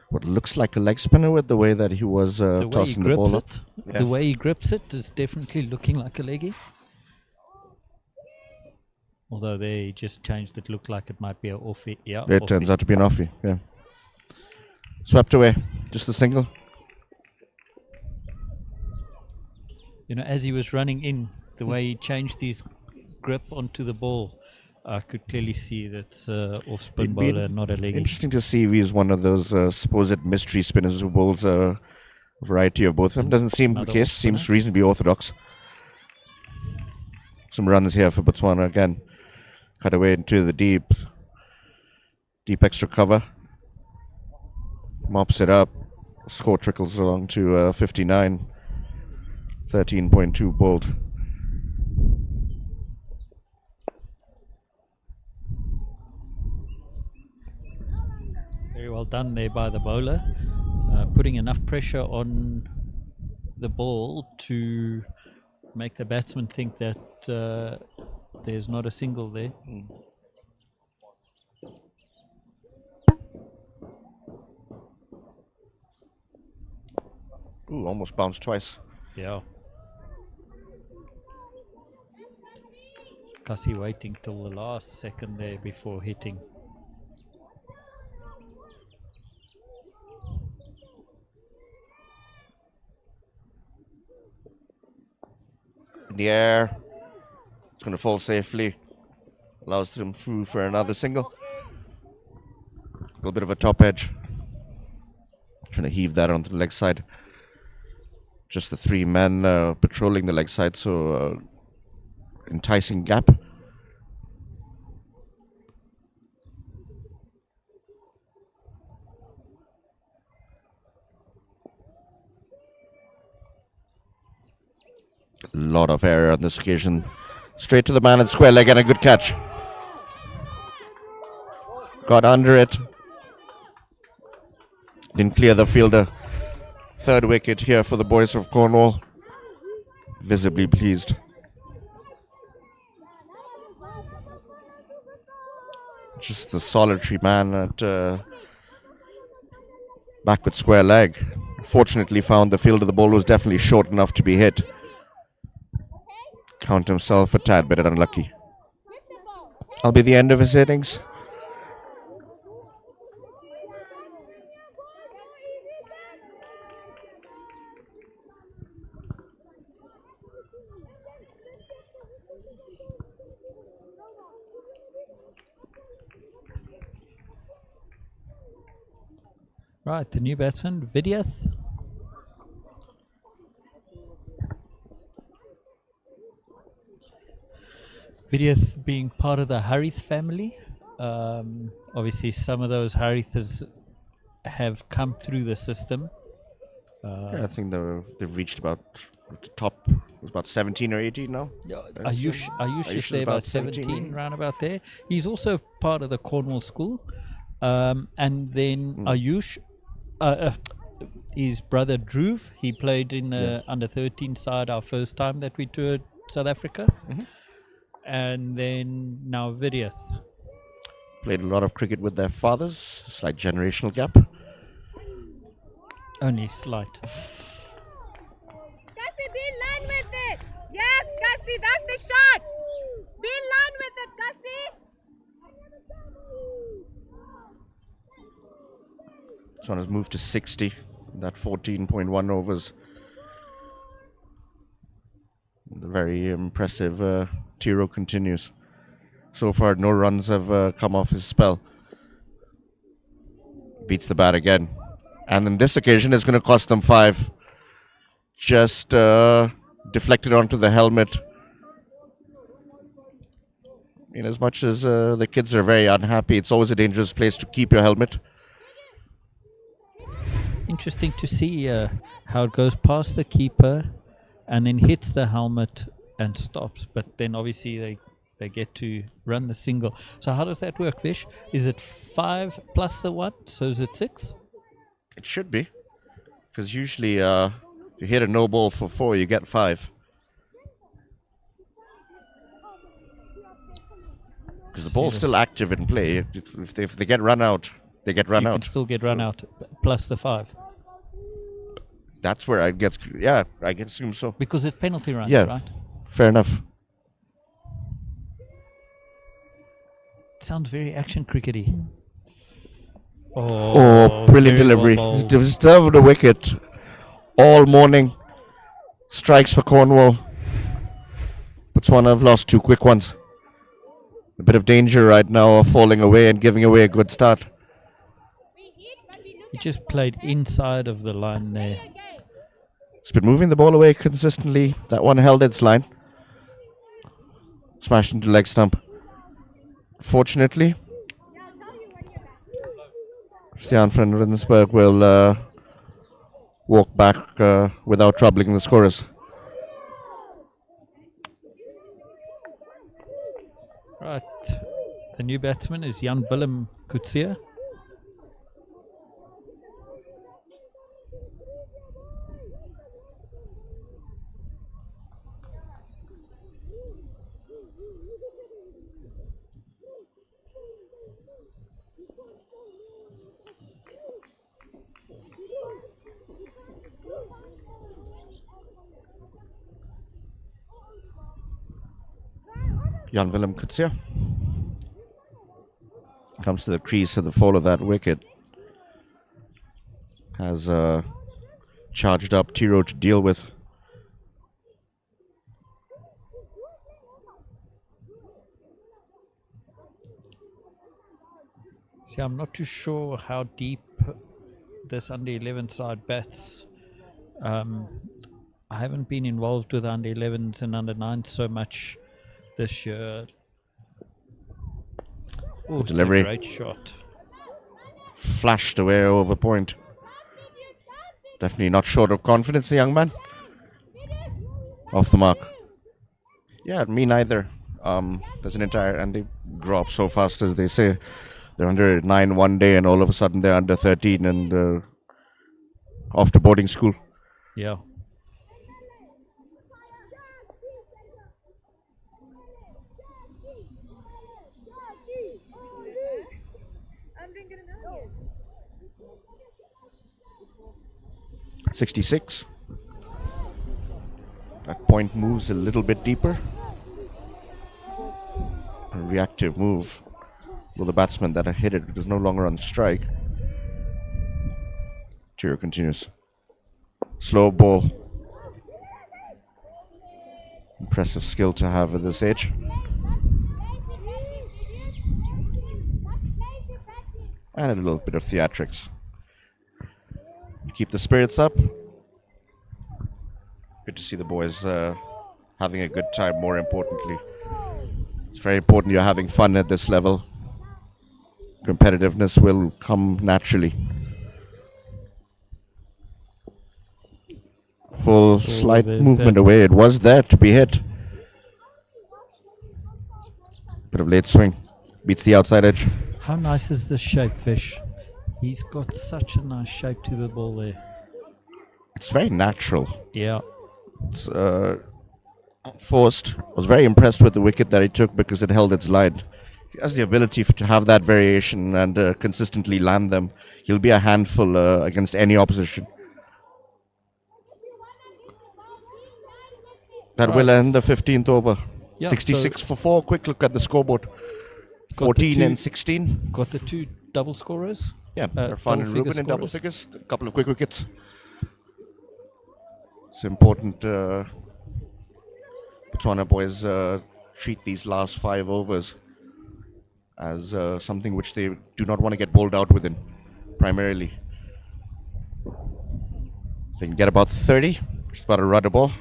what looks like a leg spinner with the way that he was tossing the ball up. Yeah. The way he grips it is definitely looking like a leggy. Although they just changed it, looked like it might be an offie. Yeah, it turns out to be an offie, yeah. Swept away, just a single. You know, as he was running in, the way he changed his grip onto the ball, I could clearly see that's off spin bowler, not a leggy. Interesting to see if he's one of those supposed mystery spinners who bowls a variety of both of them. Doesn't seem the case, seems reasonably orthodox. Some runs here for Botswana again. Cut away into the deep extra cover. Mops it up. Score trickles along to 59. 13.2 bowled. Very well done there by the bowler. Putting enough pressure on the ball to make the batsman think that there's not a single there. Ooh, almost bounced twice. Yeah. Cassie waiting till the last second there before hitting. In the air. It's going to fall safely. Allows them through for another single. A little bit of a top edge. Trying to heave that onto the leg side. Just the 3 men patrolling the leg side, so enticing gap. A lot of error on this occasion. Straight to the man at square leg and a good catch. Got under it. Didn't clear the fielder. 3rd wicket here for the boys of Cornwall. Visibly pleased. Just the solitary man at back with square leg. Fortunately found the field of the ball was definitely short enough to be hit. Count himself a tad bit unlucky. That'll be the end of his innings. Right, the new batsman, Vidyeth. Vidyeth being part of the Harith family. Obviously, some of those Hariths have come through the system. Yeah, I think they've reached about the top. It was about 17 or 18 now. Ayush is there about 17, round about there. He's also part of the Cornwall school. And then Ayush, his brother Dhruv, he played in the under 13 side our first time that we toured South Africa. And then now Vidyeth. Played a lot of cricket with their fathers. Slight generational gap. Only slight. Cassie, be in line with it. Yes, Cassie, that's the shot. Be in line with it, Cassie. This one has moved to 60. That 14.1 overs. The very impressive Tiro continues. So far, no runs have come off his spell. Beats the bat again. And on this occasion, it's going to cost them 5. Just deflected onto the helmet. In as much as the kids are very unhappy, it's always a dangerous place to keep your helmet. Interesting to see how it goes past the keeper and then hits the helmet and stops. But then obviously they get to run the single. So how does that work, Vish? Is it 5 plus the 1? So is it 6? It should be. Because usually if you hit a no ball for 4, you get 5. Because the ball's still active in play. If they get run out, they get run out. You can still get run out plus the 5. That's where I guess, yeah, I can assume so. Because it's penalty runs, Yeah, right? fair enough. Sounds very action crickety. Oh, brilliant very delivery. well He's bowled. disturbed the wicket all morning. Strikes for Cornwall. Botswana have lost 2 quick ones. A bit of danger right now of falling away and giving away a good start. He just played inside of the line there. He's been moving the ball away consistently. That one held its line. Smashed into leg stump. Fortunately, Stian van Rensburg will walk back without troubling the scorers. Right. The new batsman is Jan Willem Coetzee. Jan Willem Kutsia comes to the crease at the fall of that wicket. Has charged up Tiro to deal with. See, I'm not too sure how deep this under 11 side bats. I haven't been involved with under 11s and under 9s so much this year. Oh, delivery. It's a great shot. Flashed away over point. Definitely not short of confidence, the young man. Off the mark. Yeah, me neither. There's an entire, and they grow up so fast, as they say. They're under 9 one day, and all of a sudden they're under 13 and off to boarding school. Yeah. I'm drinking another. 66. That point moves a little bit deeper. A reactive move. Well, the batsman that hit it is no longer on strike. Tiro continues. Slow ball. Impressive skill to have at this age. And a little bit of theatrics. Keep the spirits up. Good to see the boys having a good time, more importantly. It's very important you're having fun at this level. Competitiveness will come naturally. Full slight movement away. It was there to be hit. Bit of late swing. Beats the outside edge. How nice is this shape, Fish? He's got such a nice shape to the ball there. It's very natural. Yeah. It's forced. I was very impressed with the wicket that he took because it held its line. He has the ability to have that variation and consistently land them. He'll be a handful against any opposition. That will end the 15th over. Yeah, 66 so for 4. Quick look at the scoreboard. Got 14 the and 16. Got the 2 double scorers. Yeah, Irfan and double-figure Ruben in double scorers. figures. A couple of quick wickets. It's important Botswana boys treat these last 5 overs as something which they do not want to get bowled out within, primarily. They can get about 30, just about a rudder ball.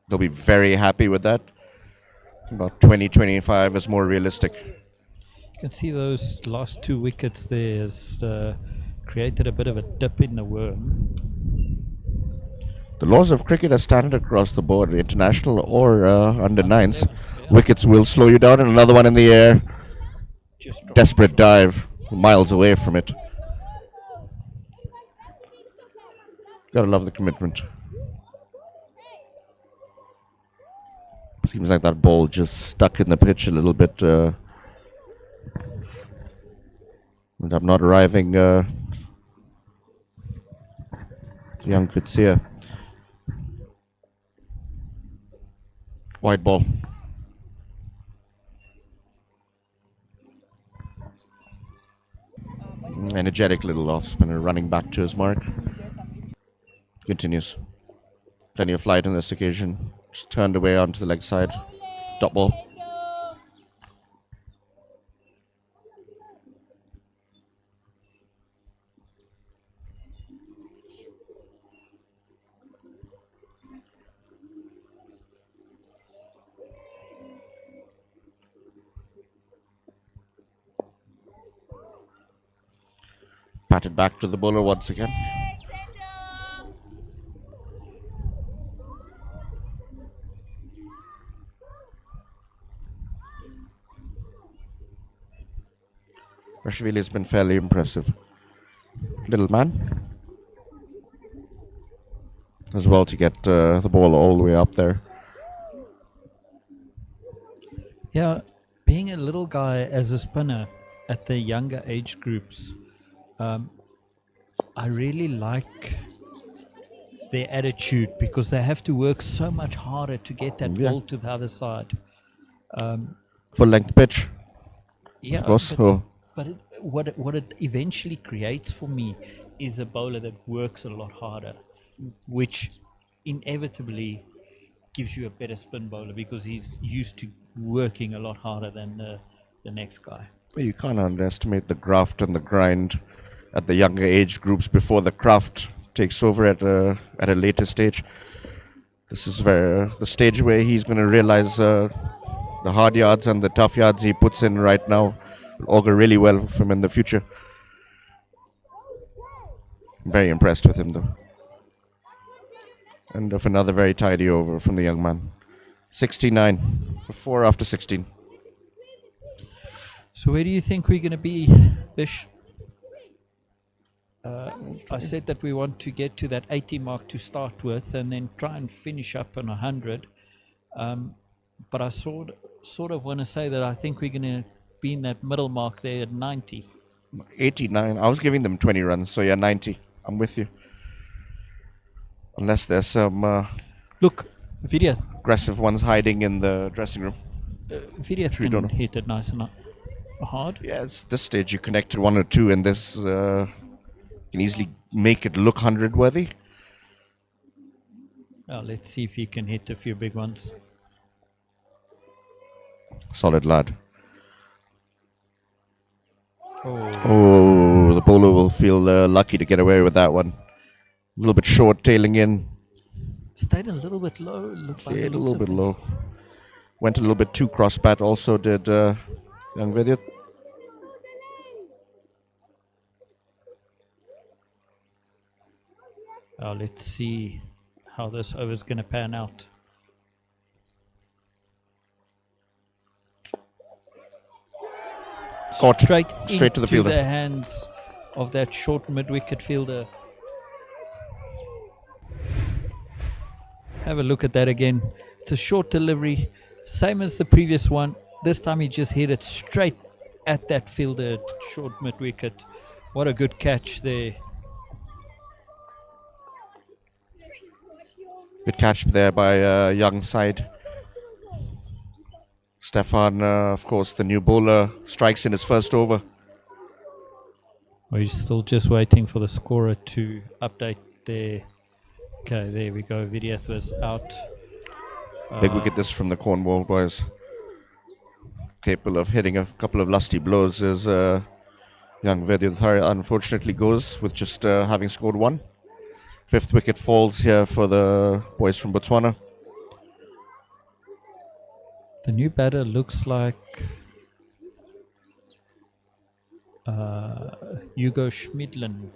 They'll be very happy with that. About 20, 25 is more realistic. You can see those last 2 wickets there has created a bit of a dip in the worm. The laws of cricket are standard across the board, international or under 9s. Wickets will slow you down, and another one in the air. Desperate dive, miles away from it. Gotta love the commitment. Seems like that ball just stuck in the pitch a little bit. And I'm not arriving. Young Kutsia. Wide ball. Energetic little off spinner running back to his mark. Continues. Plenty of flight on this occasion. Just turned away onto the leg side. Dot ball. Patted back to the bowler once again. Rashvili has been fairly impressive. Little man. As well to get the ball all the way up there. Yeah, being a little guy as a spinner at the younger age groups, I really like their attitude because they have to work so much harder to get that ball to the other side. Full length pitch, Yeah, of course. but what it eventually creates for me is a bowler that works a lot harder, which inevitably gives you a better spin bowler because he's used to working a lot harder than the next guy. Well, you can't underestimate the graft and the grind at the younger age groups before the craft takes over at a later stage. This is where the stage where he's going to realize the hard yards and the tough yards he puts in right now will augur really well for him in the future. Very impressed with him though. And of another very tidy over from the young man. 69 for 4 after 16. So where do you think we're going to be, Bish? I said that we want to get to that 80 mark to start with and then try and finish up on 100. But I sort of want to say that I think we're going to be in that middle mark there at 90. 89. I was giving them 20 runs, so yeah, 90. I'm with you. Unless there's some Look, Vidyat aggressive ones hiding in the dressing room. We don't can know. hit it nice and hard. Yeah, it's this stage you connected 1 or 2 and this can easily make it look 100 worthy. Let's see if he can hit a few big ones. Solid lad. Oh, Oh, the bowler will feel lucky to get away with that one. A little bit short, tailing in. stayed a little bit low. Looked like Yeah, a it looks little of bit things. low. Went a little bit too cross bat also did young Vidyat. Let's see how this over is going to pan out. Caught. Straight To the into fielder. the hands of that short mid-wicket fielder. Have a look at that again. It's a short delivery, same as the previous one. This time he just hit it straight at that fielder, short mid-wicket. What a good catch there. Good catch there by young side. Stefan, of course, the new bowler, strikes in his first over. We're still just waiting for the scorer to update there. Okay, there we go. Vidyat was out. Big wicket this from the Cornwall boys. Capable of hitting a couple of lusty blows as young Vidyat unfortunately goes with just having scored 1. 5th wicket falls here for the boys from Botswana. The new batter looks like Hugo Schmidlin.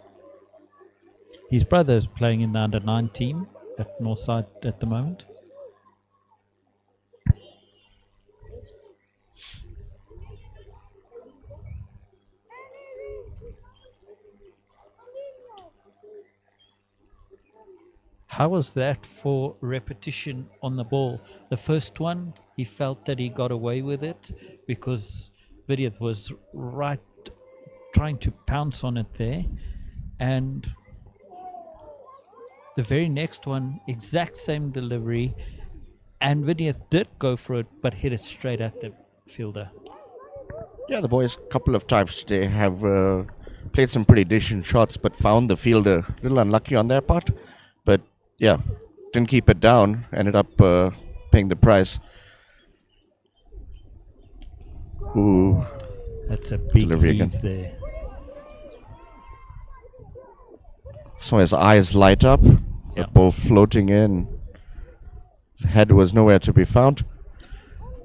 His brother is playing in the under-9 team at Northside at the moment. How was that for repetition on the ball? The first one, he felt that he got away with it because Vidyat was right trying to pounce on it there. And the very next one, exact same delivery, and Vidyat did go for it but hit it straight at the fielder. Yeah, the boys a couple of times today have played some pretty decent shots but found the fielder a little unlucky on their part. But yeah, didn't keep it down, ended up paying the price. Ooh, That's a big Delivery heave again. there. so his eyes light up, Yeah. the ball floating in. His head was nowhere to be found.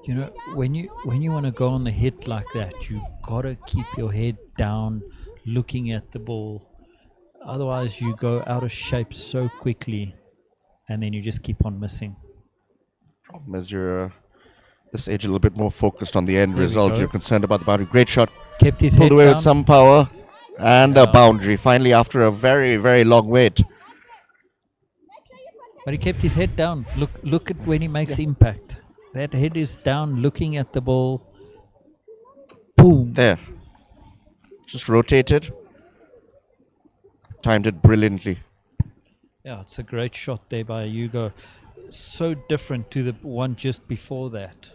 You know, when you want to go on the hit like that, you gotta keep your head down, looking at the ball. Otherwise, you go out of shape so quickly, and then you just keep on missing. Problem is you're this age a little bit more focused on the end There we result. go. You're concerned about the boundary. Great shot. Kept his Pulled head away down. with some power. And Yeah. a boundary. Finally, after a very, very long wait. But he kept his head down. Look at when he makes impact. That head is down, looking at the ball. Boom. There. Just rotated. Timed it brilliantly. Yeah, it's a great shot there by Hugo. So different to the one just before that.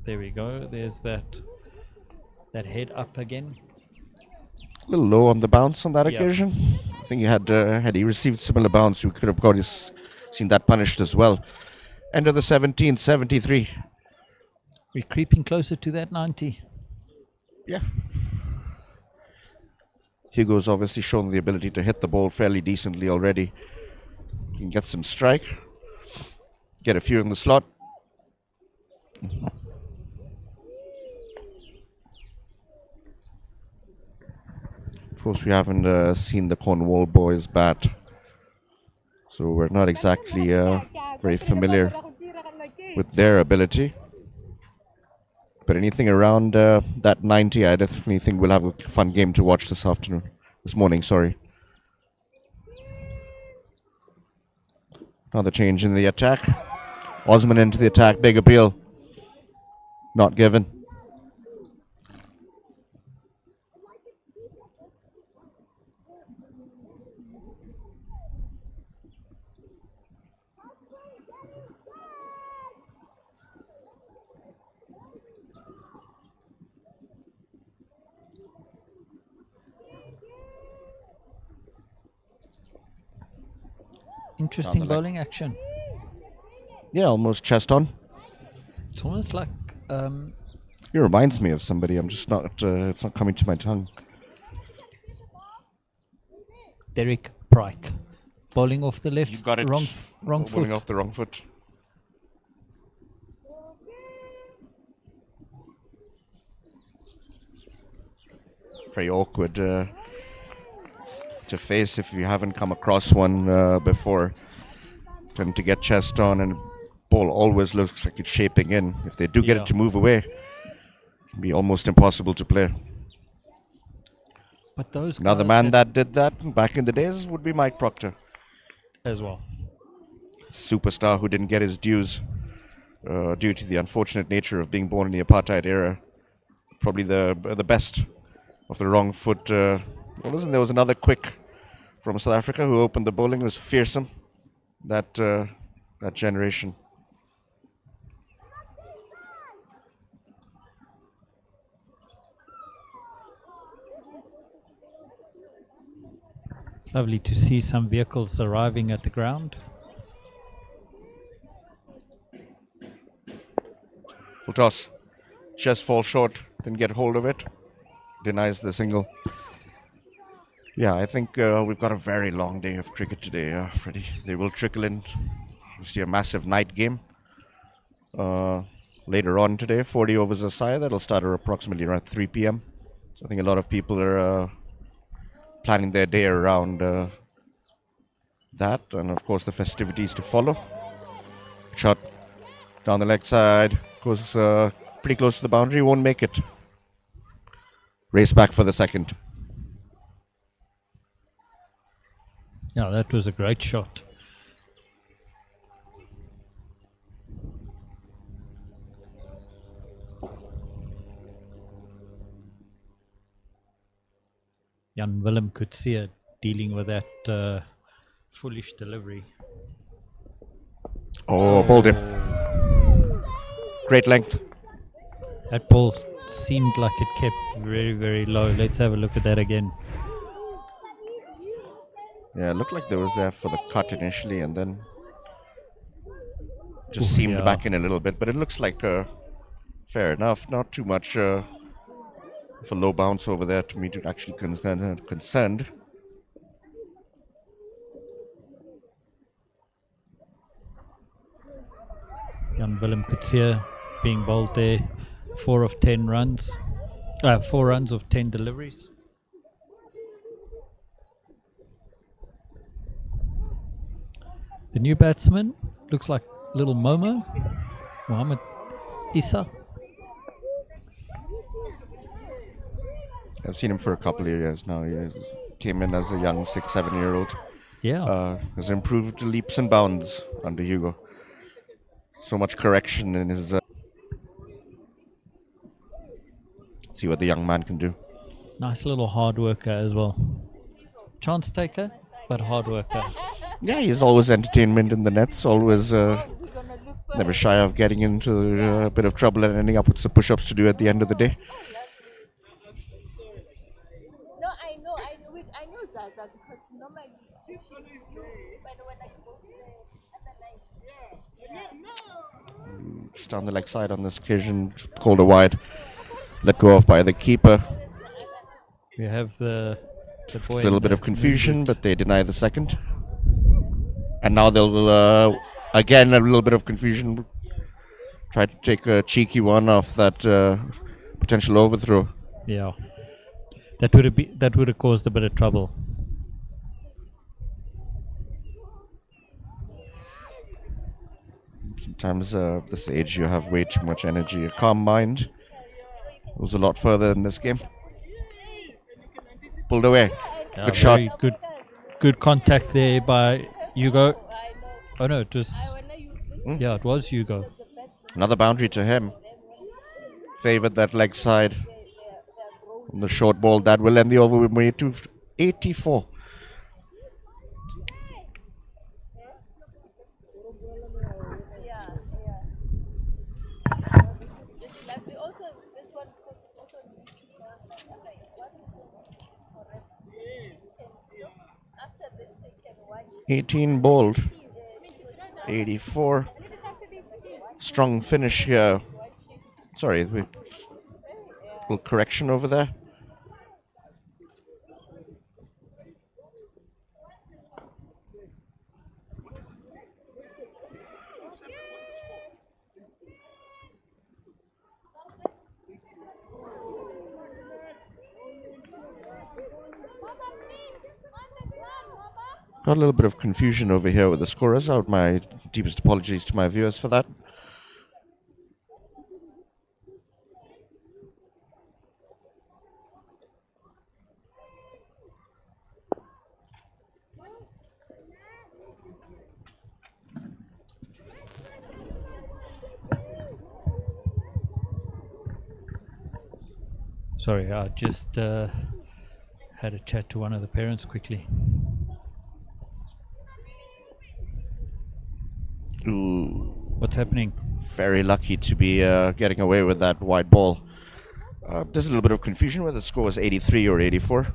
There we go. There's that head up again. A little low on the bounce on that Yeah. occasion. I think he had he received similar bounce, we could have got seen that punished as well. End of the 17th, 73. We're creeping closer to that 90. Yeah. Hugo's obviously shown the ability to hit the ball fairly decently already. He can get some strike, get a few in the slot. Of course, we haven't seen the Cornwall boys bat, so we're not exactly very familiar with their ability. But anything around that 90, I definitely think we'll have a fun game to watch this morning, sorry. Another change in the attack. Osman into the attack, big appeal. Not given. Interesting bowling action. Yeah, almost chest on. It's almost like He reminds me of somebody. I'm just not. It's not coming to my tongue. Derek Pryke bowling off the left. You got it. Wrong Bowling foot. off the wrong foot. Very awkward to face if you haven't come across one before. Tend to get chest on, and ball always looks like it's shaping in. If they do get Yeah. it to move away, it can be almost impossible to play. But those Another guys man that did that back in the days would be Mike Proctor. as well. Superstar who didn't get his dues due to the unfortunate nature of being born in the apartheid era. Probably the best of the wrong foot. There was another quick from South Africa who opened the bowling. It was fearsome. That generation. Lovely to see some vehicles arriving at the ground. Full toss. Chest falls short. Didn't get hold of it. Denies the single. Yeah, I think we've got a very long day of cricket today, Freddie. They will trickle in. Obviously a massive night game. Later on today, 40 overs aside. That'll start at approximately around 3 p.m. So I think a lot of people are planning their day around that. And of course the festivities to follow. Shot down the leg side. Goes pretty close to the boundary. Won't make it. Race back for the second. Yeah, that was a great shot. Jan Willem could see it dealing with that foolish delivery. Oh, bowled him. Great length. That ball seemed like it kept very, very low. Let's have a look at that again. Yeah, it looked like there was there for the cut initially and then just seemed yeah. back in a little bit. But it looks like fair enough. Not too much of a low bounce over there to me to actually concerned. Jan Willem Coetzee being bowled there. 4 of 10 runs. 4 runs of 10 deliveries. The new batsman looks like little Momo, Mohammed Issa. I've seen him for a couple of years now. He came in as a young 6-7-year-old. Yeah. Has improved leaps and bounds under Hugo. So much correction in his... see what the young man can do. Nice little hard worker as well. Chance taker, but hard worker. Yeah, he's always entertainment in the nets, always never shy of getting into a bit of trouble and ending up with some push-ups to do at the end of the day. No, I know Zaza because normally she is you, but when I go to the other night. Just down the leg side on this occasion, called a wide. Let go of by the keeper. We have the boy. A little bit of confusion, but they deny the second. And now they'll, again, a little bit of confusion. Try to take a cheeky one off that potential overthrow. Yeah. That would have caused a bit of trouble. Sometimes at this age you have way too much energy. A calm mind goes a lot further in this game. Pulled away. Yeah, Good shot. very good contact there by Hugo. Oh no, it was. Yeah, it was Hugo. Another boundary to him. Favored that leg side. On the short ball, that will end the over with way to 84. This one because it's also new to after this they can watch 18 bowled. 84. Strong finish here. Sorry, little correction over there. Got a little bit of confusion over here with the scorers. Out my deepest apologies to my viewers for that. Sorry, I just had a chat to one of the parents quickly. Ooh, What's happening? very lucky to be getting away with that wide ball. There's a little bit of confusion whether the score was 83 or 84.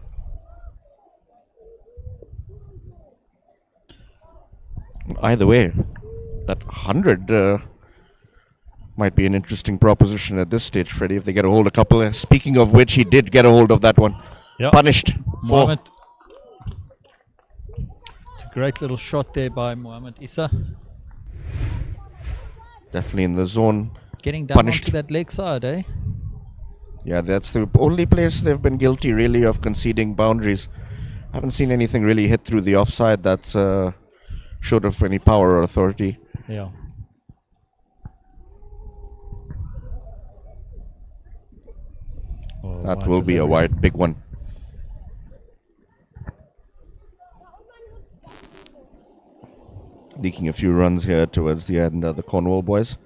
Either way, that 100 might be an interesting proposition at this stage, Freddie, if they get a hold of a couple. Speaking of which, he did get a hold of that one. Yep. Punished. For Mohammed. It's a great little shot there by Mohammed Issa. definitely in the zone. Getting down Punished. onto that leg side, eh? Yeah, that's the only place they've been guilty, really, of conceding boundaries. Haven't seen anything really hit through the offside that's short of any power or authority. Yeah. Oh, That wide will be a delivery. wide, big one. Leaking a few runs here towards the end of the Cornwall boys.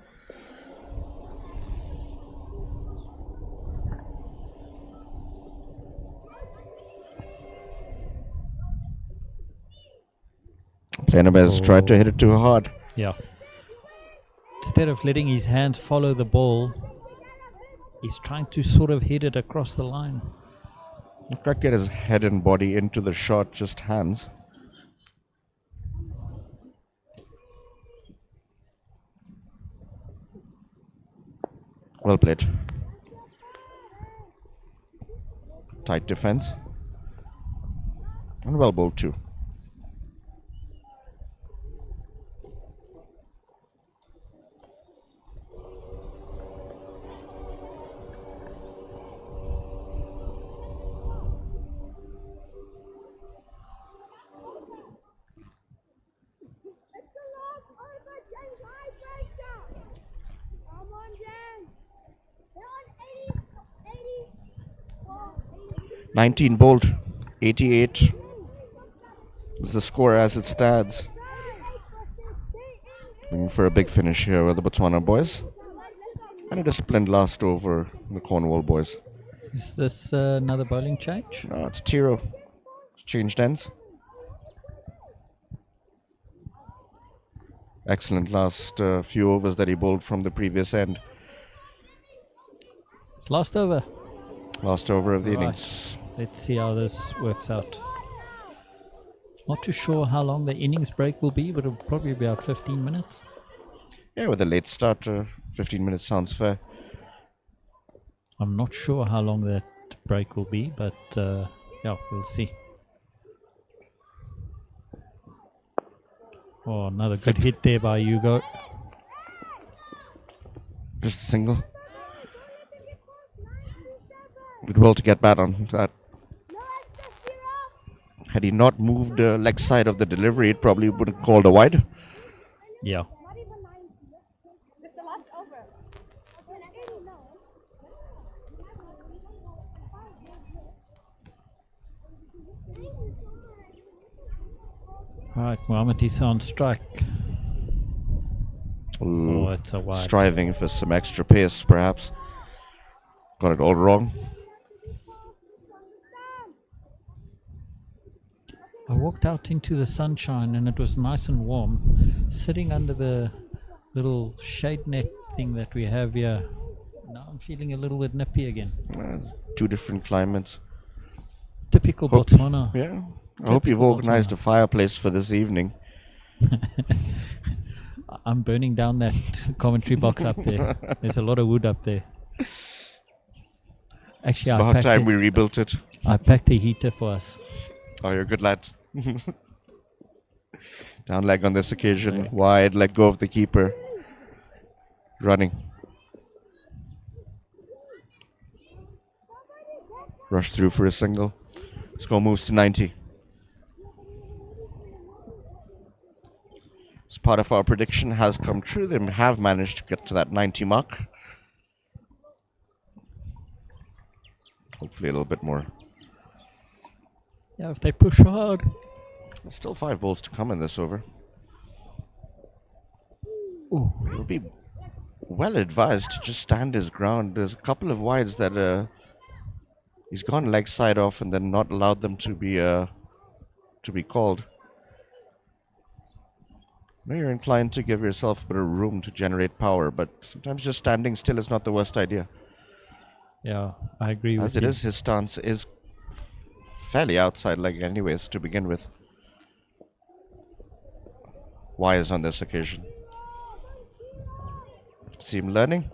Plenabez tried to hit it too hard. Yeah. Instead of letting his hands follow the ball, he's trying to sort of hit it across the line. He can't get his head and body into the shot, just hands. Well played. Tight defense. And well bowled too. Come on, Jen. They're on 80. 19 bowled, 88 is the score as it stands. Looking for a big finish here with the Botswana boys. And a disciplined last over the Cornwall boys. Is this another bowling change? No, it's Tiro. Changed ends. Excellent last few overs that he bowled from the previous end. Last over. Last over of the Right. innings. Let's see how this works out. Not too sure how long the innings break will be, but it'll probably be about 15 minutes. Yeah, with a late start, 15 minutes sounds fair. I'm not sure how long that break will be, but yeah, we'll see. Oh, another good hit there by Hugo. Just a single. Did well to get bat on that. Had he not moved the leg side of the delivery, it probably would have called a wide. Yeah. Right, Mohamed Issa on strike. Ooh, Oh, it's a wide. striving for some extra pace, perhaps. Got it all wrong. I walked out into the sunshine and it was nice and warm. Sitting under the little shade net thing that we have here. Now I'm feeling a little bit nippy again. Two different climates. Typical Hope- Botswana. Yeah. I hope you've Typical organized a fireplace for this evening. I'm burning down that commentary box up there. There's a lot of wood up there. Actually, About time we rebuilt it. I packed a heater for us. Oh, you're a good lad. Down leg on this occasion. Wide, let go of the keeper. Running. Rush through for a single. Score moves to 90. As part of our prediction has come true. They have managed to get to that 90 mark. Hopefully a little bit more. Yeah, if they push hard. There's still 5 balls to come in this over. Ooh. He'll be well advised to just stand his ground. There's a couple of wides that he's gone leg side off and then not allowed them to be called. Now you're inclined to give yourself a bit of room to generate power, but sometimes just standing still is not the worst idea. Yeah, I agree with As you. it is, his stance is fairly outside leg anyways to begin with. Wise on this occasion. See him learning.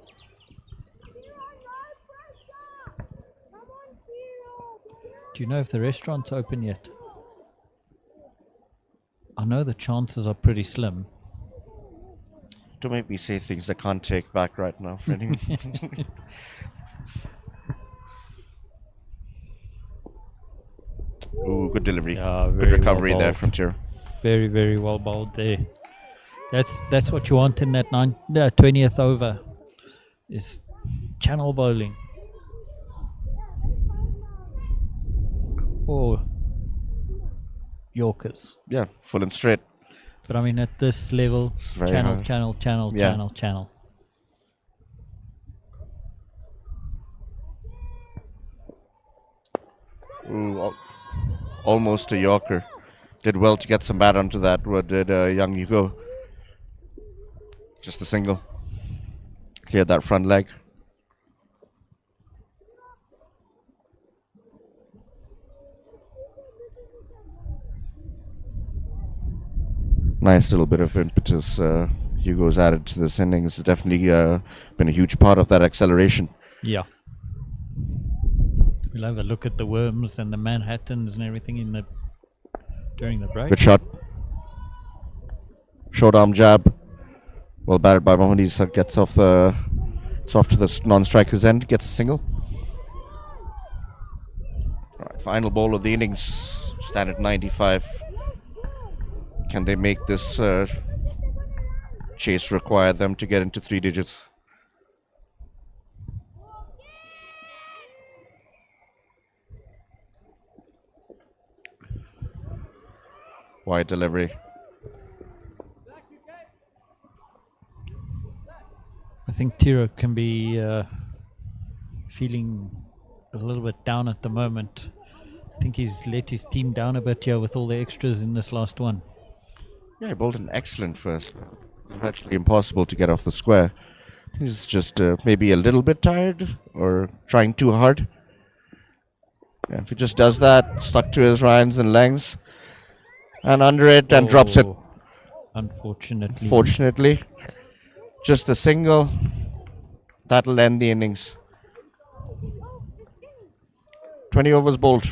Do you know if the restaurant's open yet? I know the chances are pretty slim. Don't make me say things I can't take back right now, Freddie. Ooh, good delivery. Yeah, Good very well recovery there bowled. from Tiro. Very, very well bowled there. That's what you want in that 20th over. Is channel bowling. Or Yorkers. Yeah, full and straight. But I mean at this level, It's very channel, hard. channel, channel, Yeah. channel, channel. Ooh, almost a Yorker. Did well to get some bat onto that. What did young Hugo? Just a single. Cleared that front leg. Nice little bit of impetus Hugo's added to this innings. It's definitely been a huge part of that acceleration. Yeah. We'll have a look at the worms and the Manhattans and everything during the break. Good shot. Short arm jab. Well batted by Mohamed. Gets off to the non-striker's end. Gets a single. Alright, final ball of the innings. Stand at 95. Can they make this chase require them to get into 3 digits? Wide delivery. I think Tiro can be feeling a little bit down at the moment. I think he's let his team down a bit here with all the extras in this last one. Yeah, he bowled an excellent first. virtually impossible to get off the square. I think he's just maybe a little bit tired or trying too hard. Yeah, if he just does that, stuck to his Ryans and lengths, and under it and drops it. Unfortunately. Fortunately, just a single. That'll end the innings. 20 overs bowled.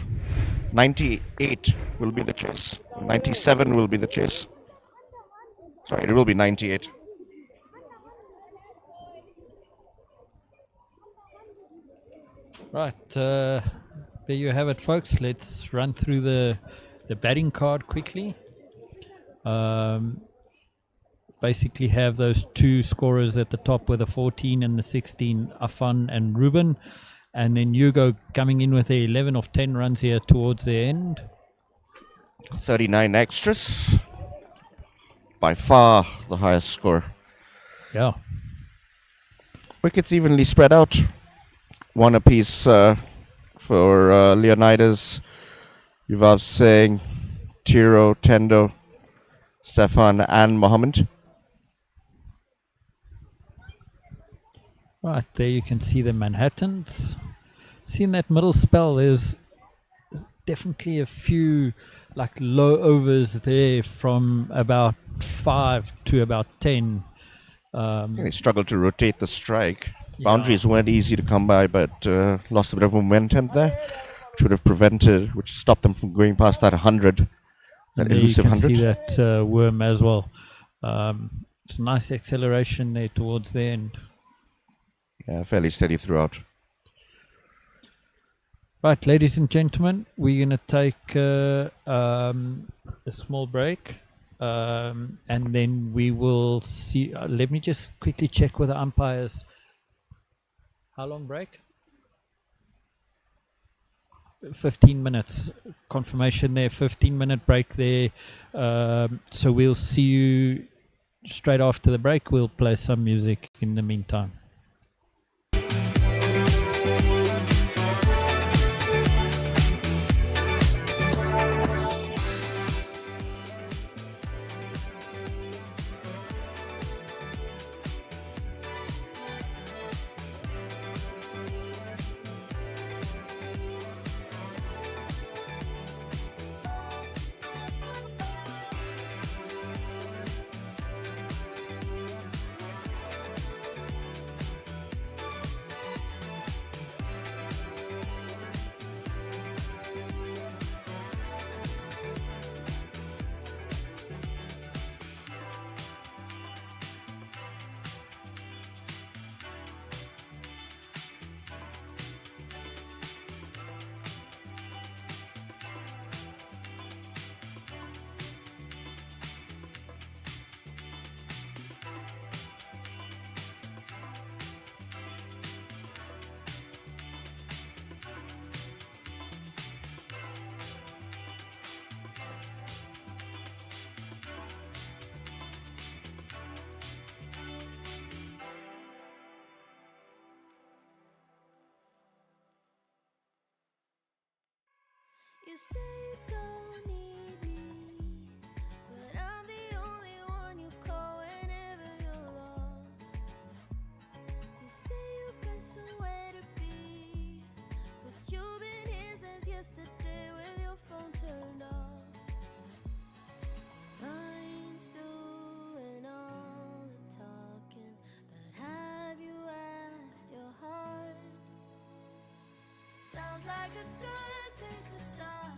98 will be the chase. 97 will be the chase. Sorry, it will be 98. Right, there you have it, folks. Let's run through the batting card quickly. Basically have those two scorers at the top with the 14 and the 16, Afan and Ruben. And then Hugo coming in with a 11 of 10 runs here towards the end. 39 extras. By far the highest score. Yeah. Wickets evenly spread out. One apiece for Leonidas, Yuvav Singh, Tiro, Tendo, Stefan and Mohammed. Right, there you can see the Manhattans. See in that middle spell, there's definitely a few like low overs there from about 5 to about 10. They struggled to rotate the strike. Boundaries weren't easy to come by, but lost a bit of momentum there, which would have prevented, which stopped them from going past that 100, that elusive 100. You can see that worm as well. It's a nice acceleration there towards the end. Yeah, fairly steady throughout. Right, ladies and gentlemen, we're going to take a small break, and then we will see. Let me just quickly check with the umpires. How long break? 15 minutes. Confirmation there, 15-minute break there. So we'll see you straight after the break. We'll play some music in the meantime. You say you don't need me, but I'm the only one you call whenever you're lost. You say you got somewhere to be, but you've been here since yesterday with your phone turned off. Mind's doing all the talking, but have you asked your heart? Sounds like a good place to start.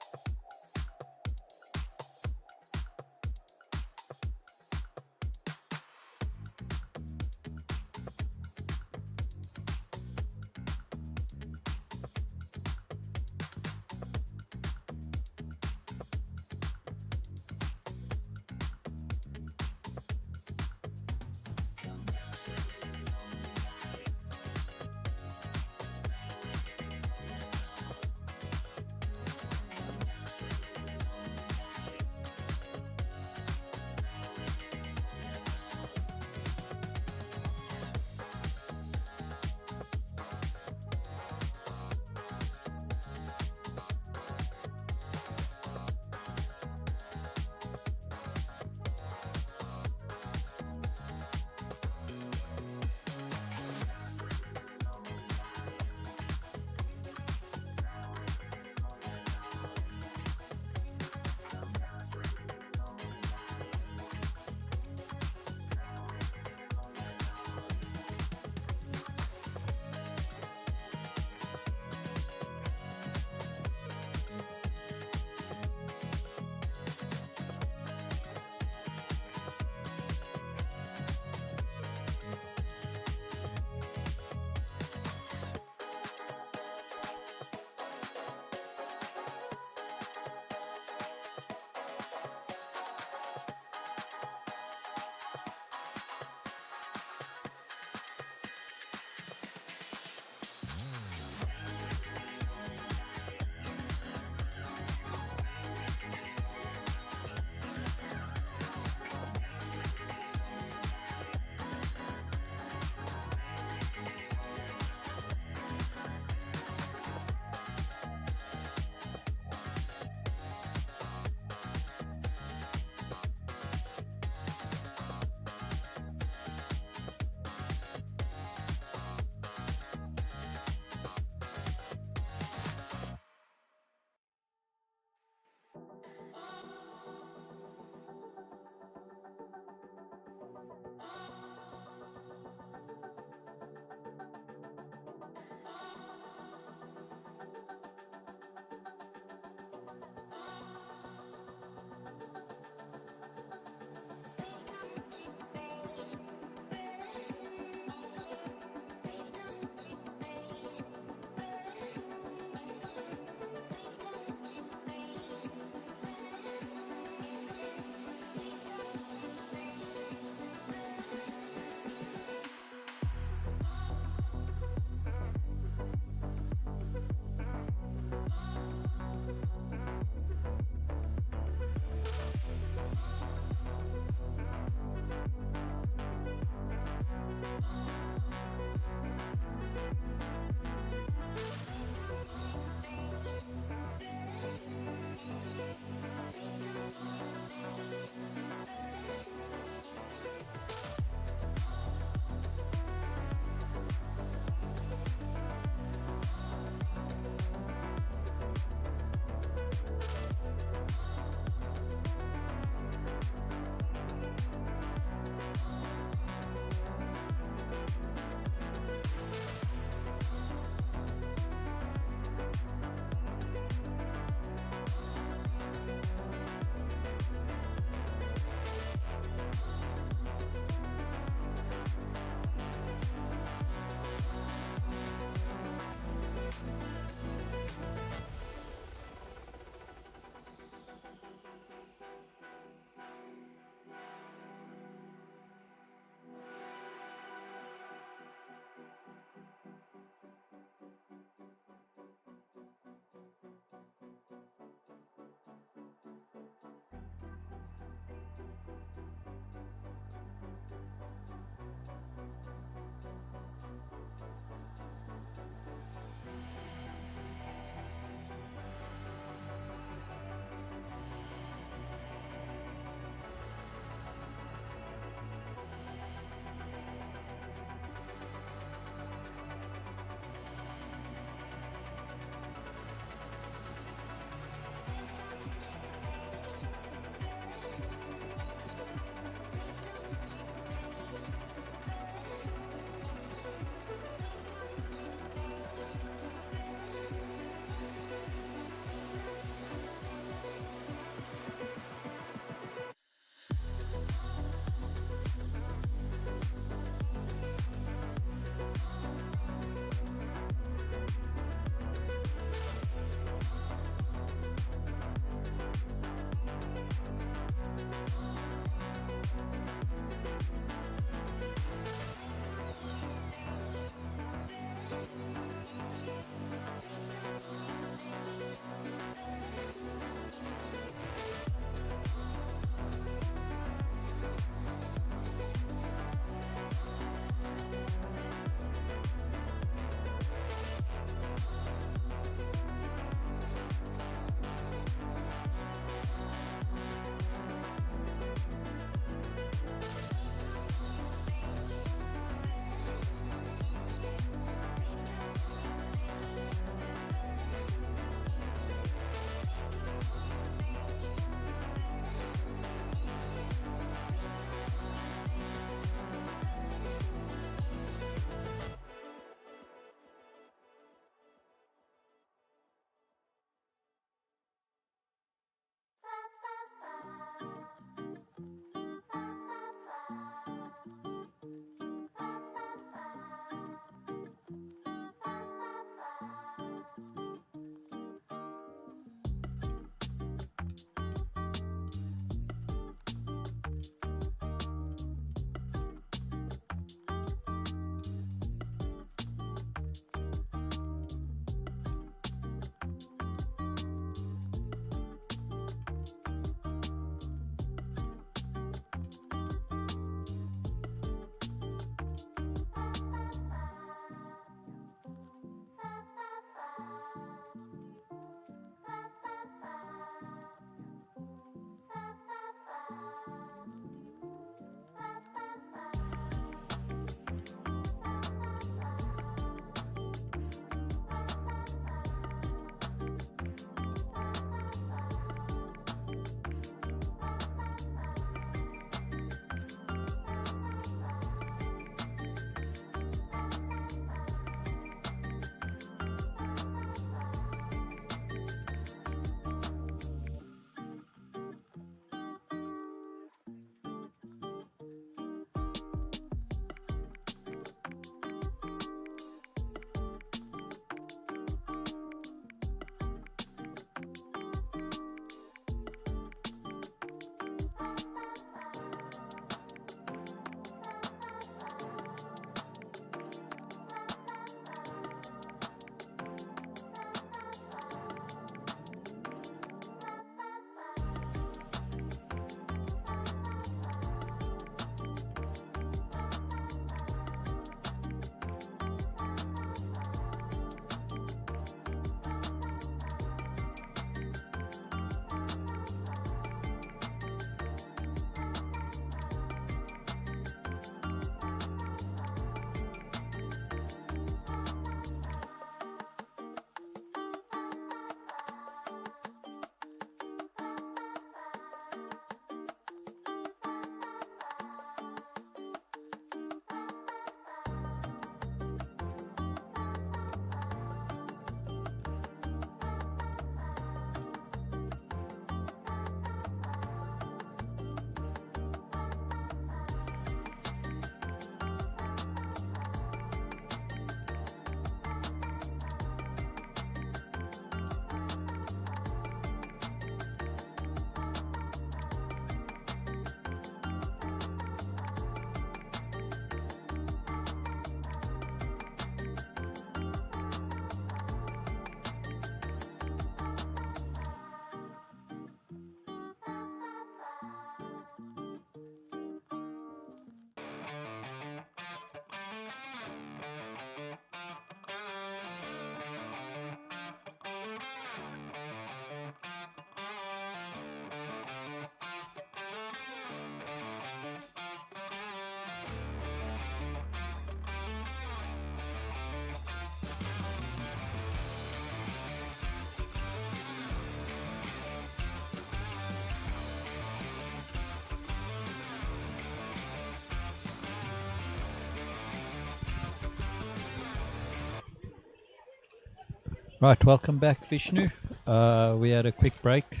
Right, welcome back, Vishnu. We had a quick break.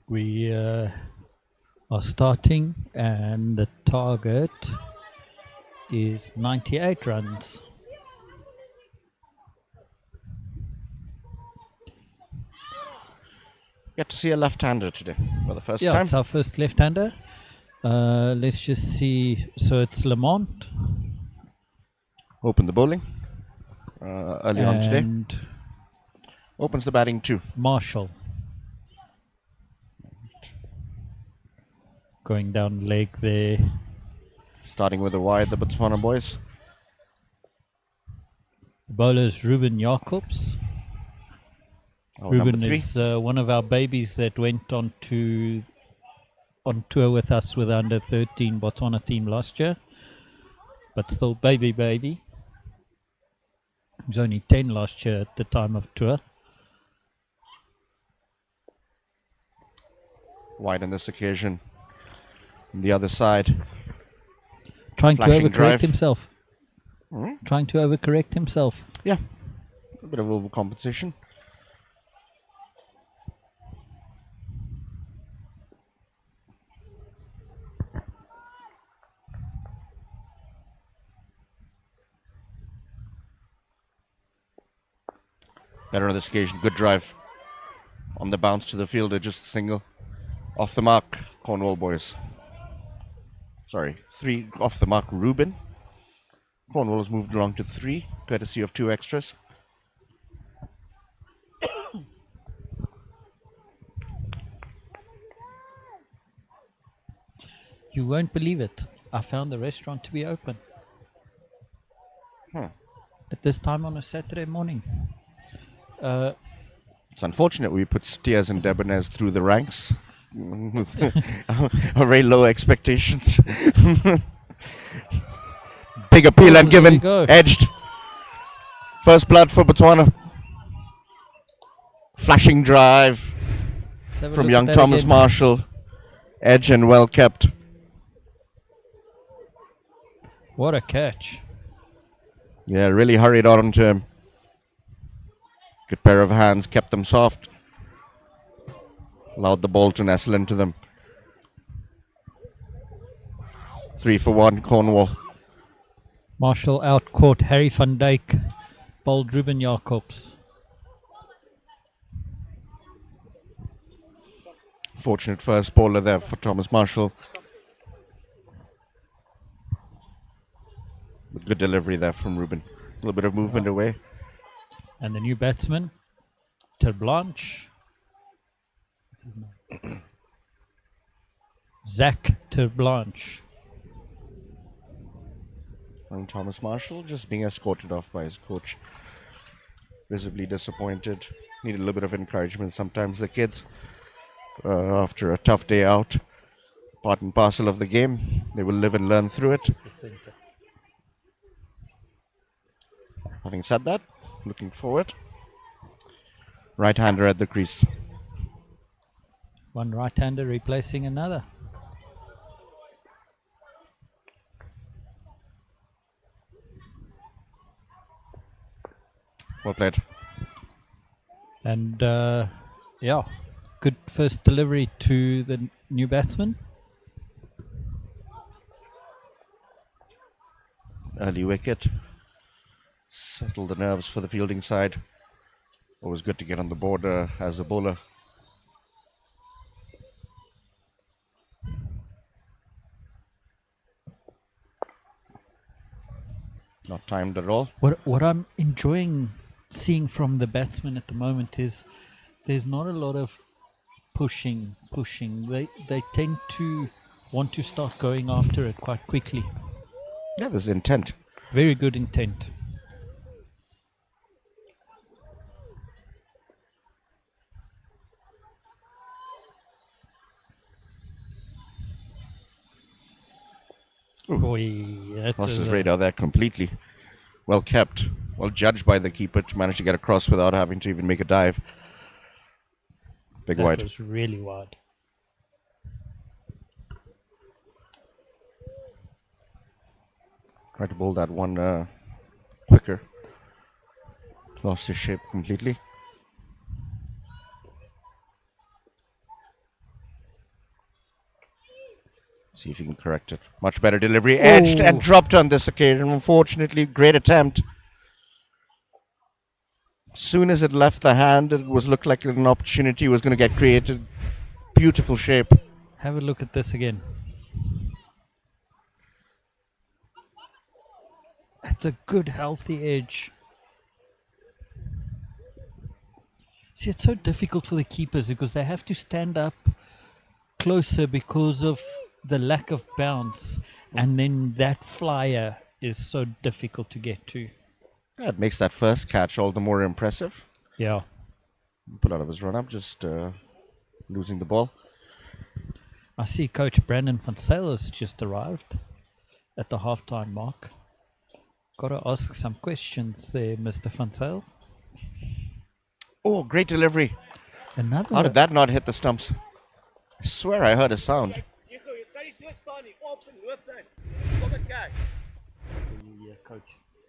We are starting, and the target is 98 runs. Get to see a left-hander today for the first Yeah, time. it's our first left-hander. Let's just see. So it's Lamont. Open the bowling early on today. And Opens the batting too. Marshall. Going down leg there. Starting with the wide, the Botswana boys. The bowler is Ruben Jacobs. Oh, number Ruben 3. is one of our babies that went on tour with us with the under 13 Botswana team last year, but still baby. He was only 10 last year at the time of tour. Wide on this occasion. On the other side. Trying to Flashing overcorrect drive. himself. Hmm? Trying to overcorrect himself. Yeah. A bit of overcompensation. Better on this occasion. Good drive. On the bounce to the fielder, just a single. Off the mark, Cornwall boys. Sorry, 3 off the mark, Ruben. Cornwall has moved along to 3, courtesy of 2 extras. You won't believe it. I found the restaurant to be open. At this time on a Saturday morning. It's unfortunate we put Steers and Debonair through the ranks. With very low expectations. Big appeal and there we given. go. Edged. First blood for Botswana. Flashing drive Let's have a from look young at that Thomas again. Marshall. Edge and well kept. What a catch. Yeah, really hurried on to him. Good pair of hands, kept them soft. Allowed the ball to nestle into them. 3 for 1, Cornwall. Marshall out caught Harry van Dijk. Bowled Ruben Jacobs. Fortunate first bowler there for Thomas Marshall. Good delivery there from Ruben. A little bit of movement away. And the new batsman, Terblanche. Zach Terblanche. And Thomas Marshall just being escorted off by his coach. Visibly disappointed. Need a little bit of encouragement. Sometimes the kids, after a tough day out, part and parcel of the game, they will live and learn through it. Having said that, looking forward. Right-hander at the crease. One right-hander replacing another. Well played. And yeah, good first delivery to the new batsman. Early wicket. Settle the nerves for the fielding side. Always good to get on the board as a bowler. Not timed at all. What I'm enjoying seeing from the batsmen at the moment is there's not a lot of pushing. They tend to want to start going after it quite quickly. Yeah, there's intent. Very good intent. Lost his radar there completely. Well kept. Well judged by the keeper to manage to get across without having to even make a dive. Big That wide. was really wide. Tried to bowl that one quicker. Lost his shape completely. See if he can correct it. Much better delivery. Edged and dropped on this occasion. Unfortunately, great attempt. Soon as it left the hand, it was looked like an opportunity was going to get created. Beautiful shape. Have a look at this again. That's a good, healthy edge. See, it's so difficult for the keepers because they have to stand up closer because of the lack of bounce, and then that flyer is so difficult to get to. Yeah, it makes that first catch all the more impressive. Yeah. Pull out of his run-up, just losing the ball. I see Coach Brandon van Sail has just arrived at the halftime mark. Got to ask some questions there, Mr. van Sail. Oh, great delivery. Another. How did that not hit the stumps? I swear I heard a sound.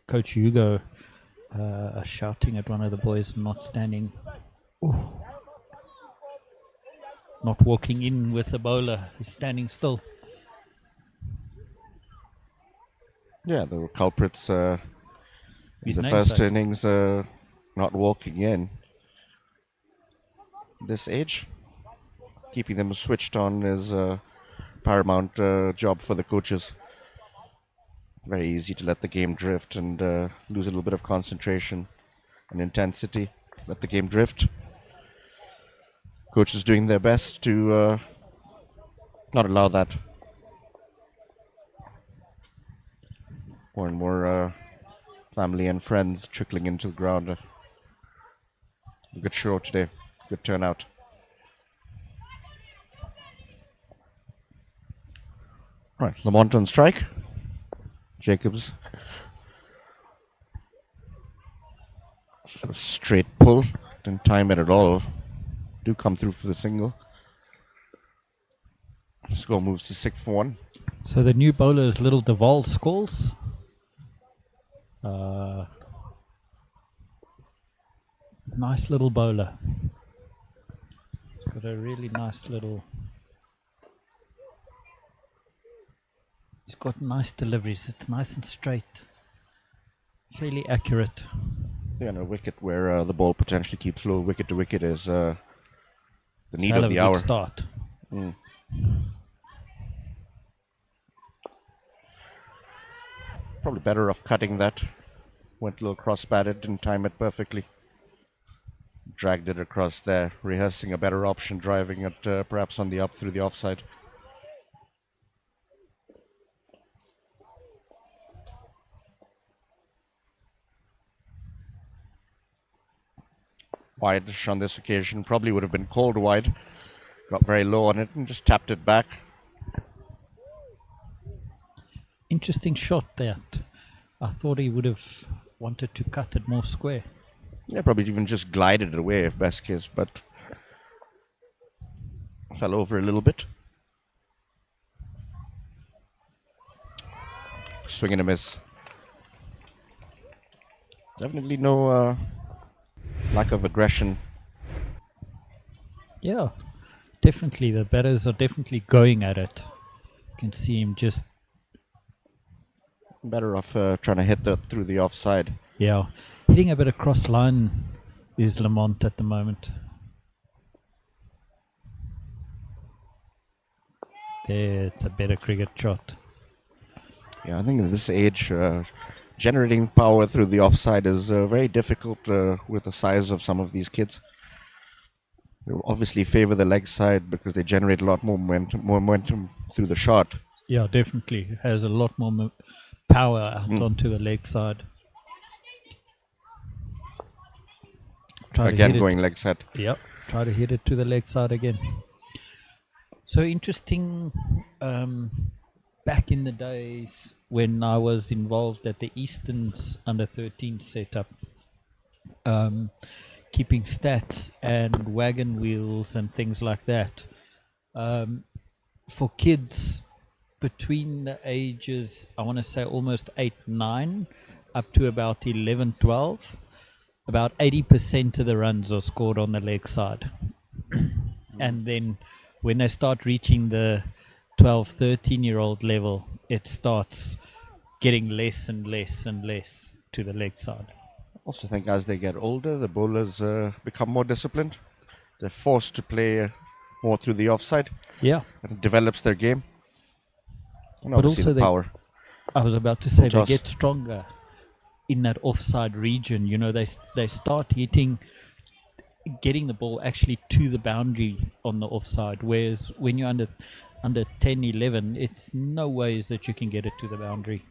Coach Hugo shouting at one of the boys not standing. Ooh. Not walking in with the bowler. He's standing still. Yeah, there were culprits in His the namesake. first innings not walking in. This age, keeping them switched on is a paramount job for the coaches. Very easy to let the game drift and lose a little bit of concentration and intensity. Let the game drift. Coaches doing their best to not allow that. More and more family and friends trickling into the ground. Good show today. Good turnout. Right, Lamont on strike. Jacobs. Sort of straight pull. Didn't time it at all. Do come through for the single. Score moves to 6-1. So the new bowler is Little Deval Scholes. Nice little bowler. He's got a really nice little... He's got nice deliveries. It's nice and straight. Fairly accurate. Yeah, and a wicket where the ball potentially keeps low. Wicket to wicket is the need Hell of a the good hour. start. Probably better off cutting that. Went a little cross-batted, didn't time it perfectly. Dragged it across there, rehearsing a better option, driving it perhaps on the up through the offside. Wide-ish on this occasion, probably would have been called wide. Got very low on it and just tapped it back. Interesting shot that. I thought he would have wanted to cut it more square. Yeah, probably even just glided it away if best case, but fell over a little bit. Swing and a miss. Definitely no lack of aggression. Yeah, definitely. The batters are definitely going at it. You can see him just... Better off trying to hit that through the offside. Yeah, hitting a bit across line is Lamont at the moment. There, it's a better cricket shot. Yeah, I think at this age, generating power through the offside is very difficult with the size of some of these kids. They obviously favor the leg side because they generate a lot more momentum through the shot. Yeah, definitely. Has a lot more power out onto the leg side. Again, going leg side. Yep, try to hit it to the leg side again. So interesting, back in the days when I was involved at the Easton's under-13 setup, keeping stats and wagon wheels and things like that. For kids, between the ages, I want to say almost 8, 9, up to about 11, 12, about 80% of the runs are scored on the leg side. And then when they start reaching the 12, 13-year-old level, it starts getting less and less and less to the leg side. Also think as they get older, the bowlers become more disciplined. They're forced to play more through the offside. Yeah. And it develops their game. And But obviously also the power. I was about to say they Toss. get stronger in that offside region. You know, they start getting the ball actually to the boundary on the offside. Whereas when you're under 10, 11, it's no ways that you can get it to the boundary.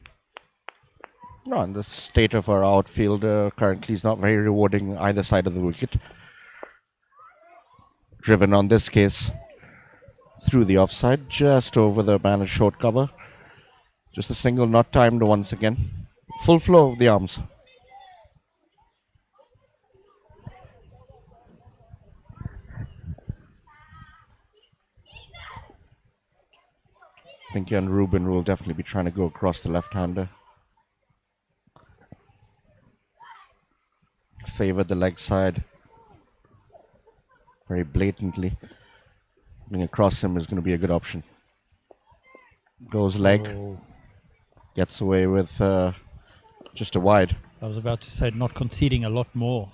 No, and the state of our outfield currently is not very rewarding either side of the wicket. Driven on this case through the offside, just over the man of short cover. Just a single, not timed once again. Full flow of the arms. I think Jan Rubin will definitely be trying to go across the left-hander. Favor the leg side very blatantly. Going across him is going to be a good option. Goes leg. Oh, Gets away with just a wide. I was about to say not conceding a lot more.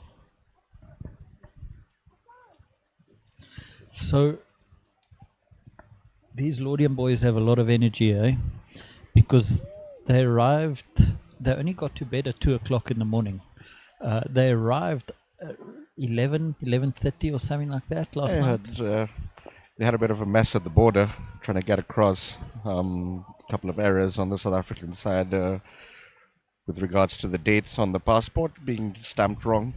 So these Laudium boys have a lot of energy, eh? Because they only got to bed at 2 o'clock in the morning. They arrived 11:30 or something like that last night. They had a bit of a mess at the border trying to get across. A couple of errors on the South African side with regards to the dates on the passport being stamped wrong.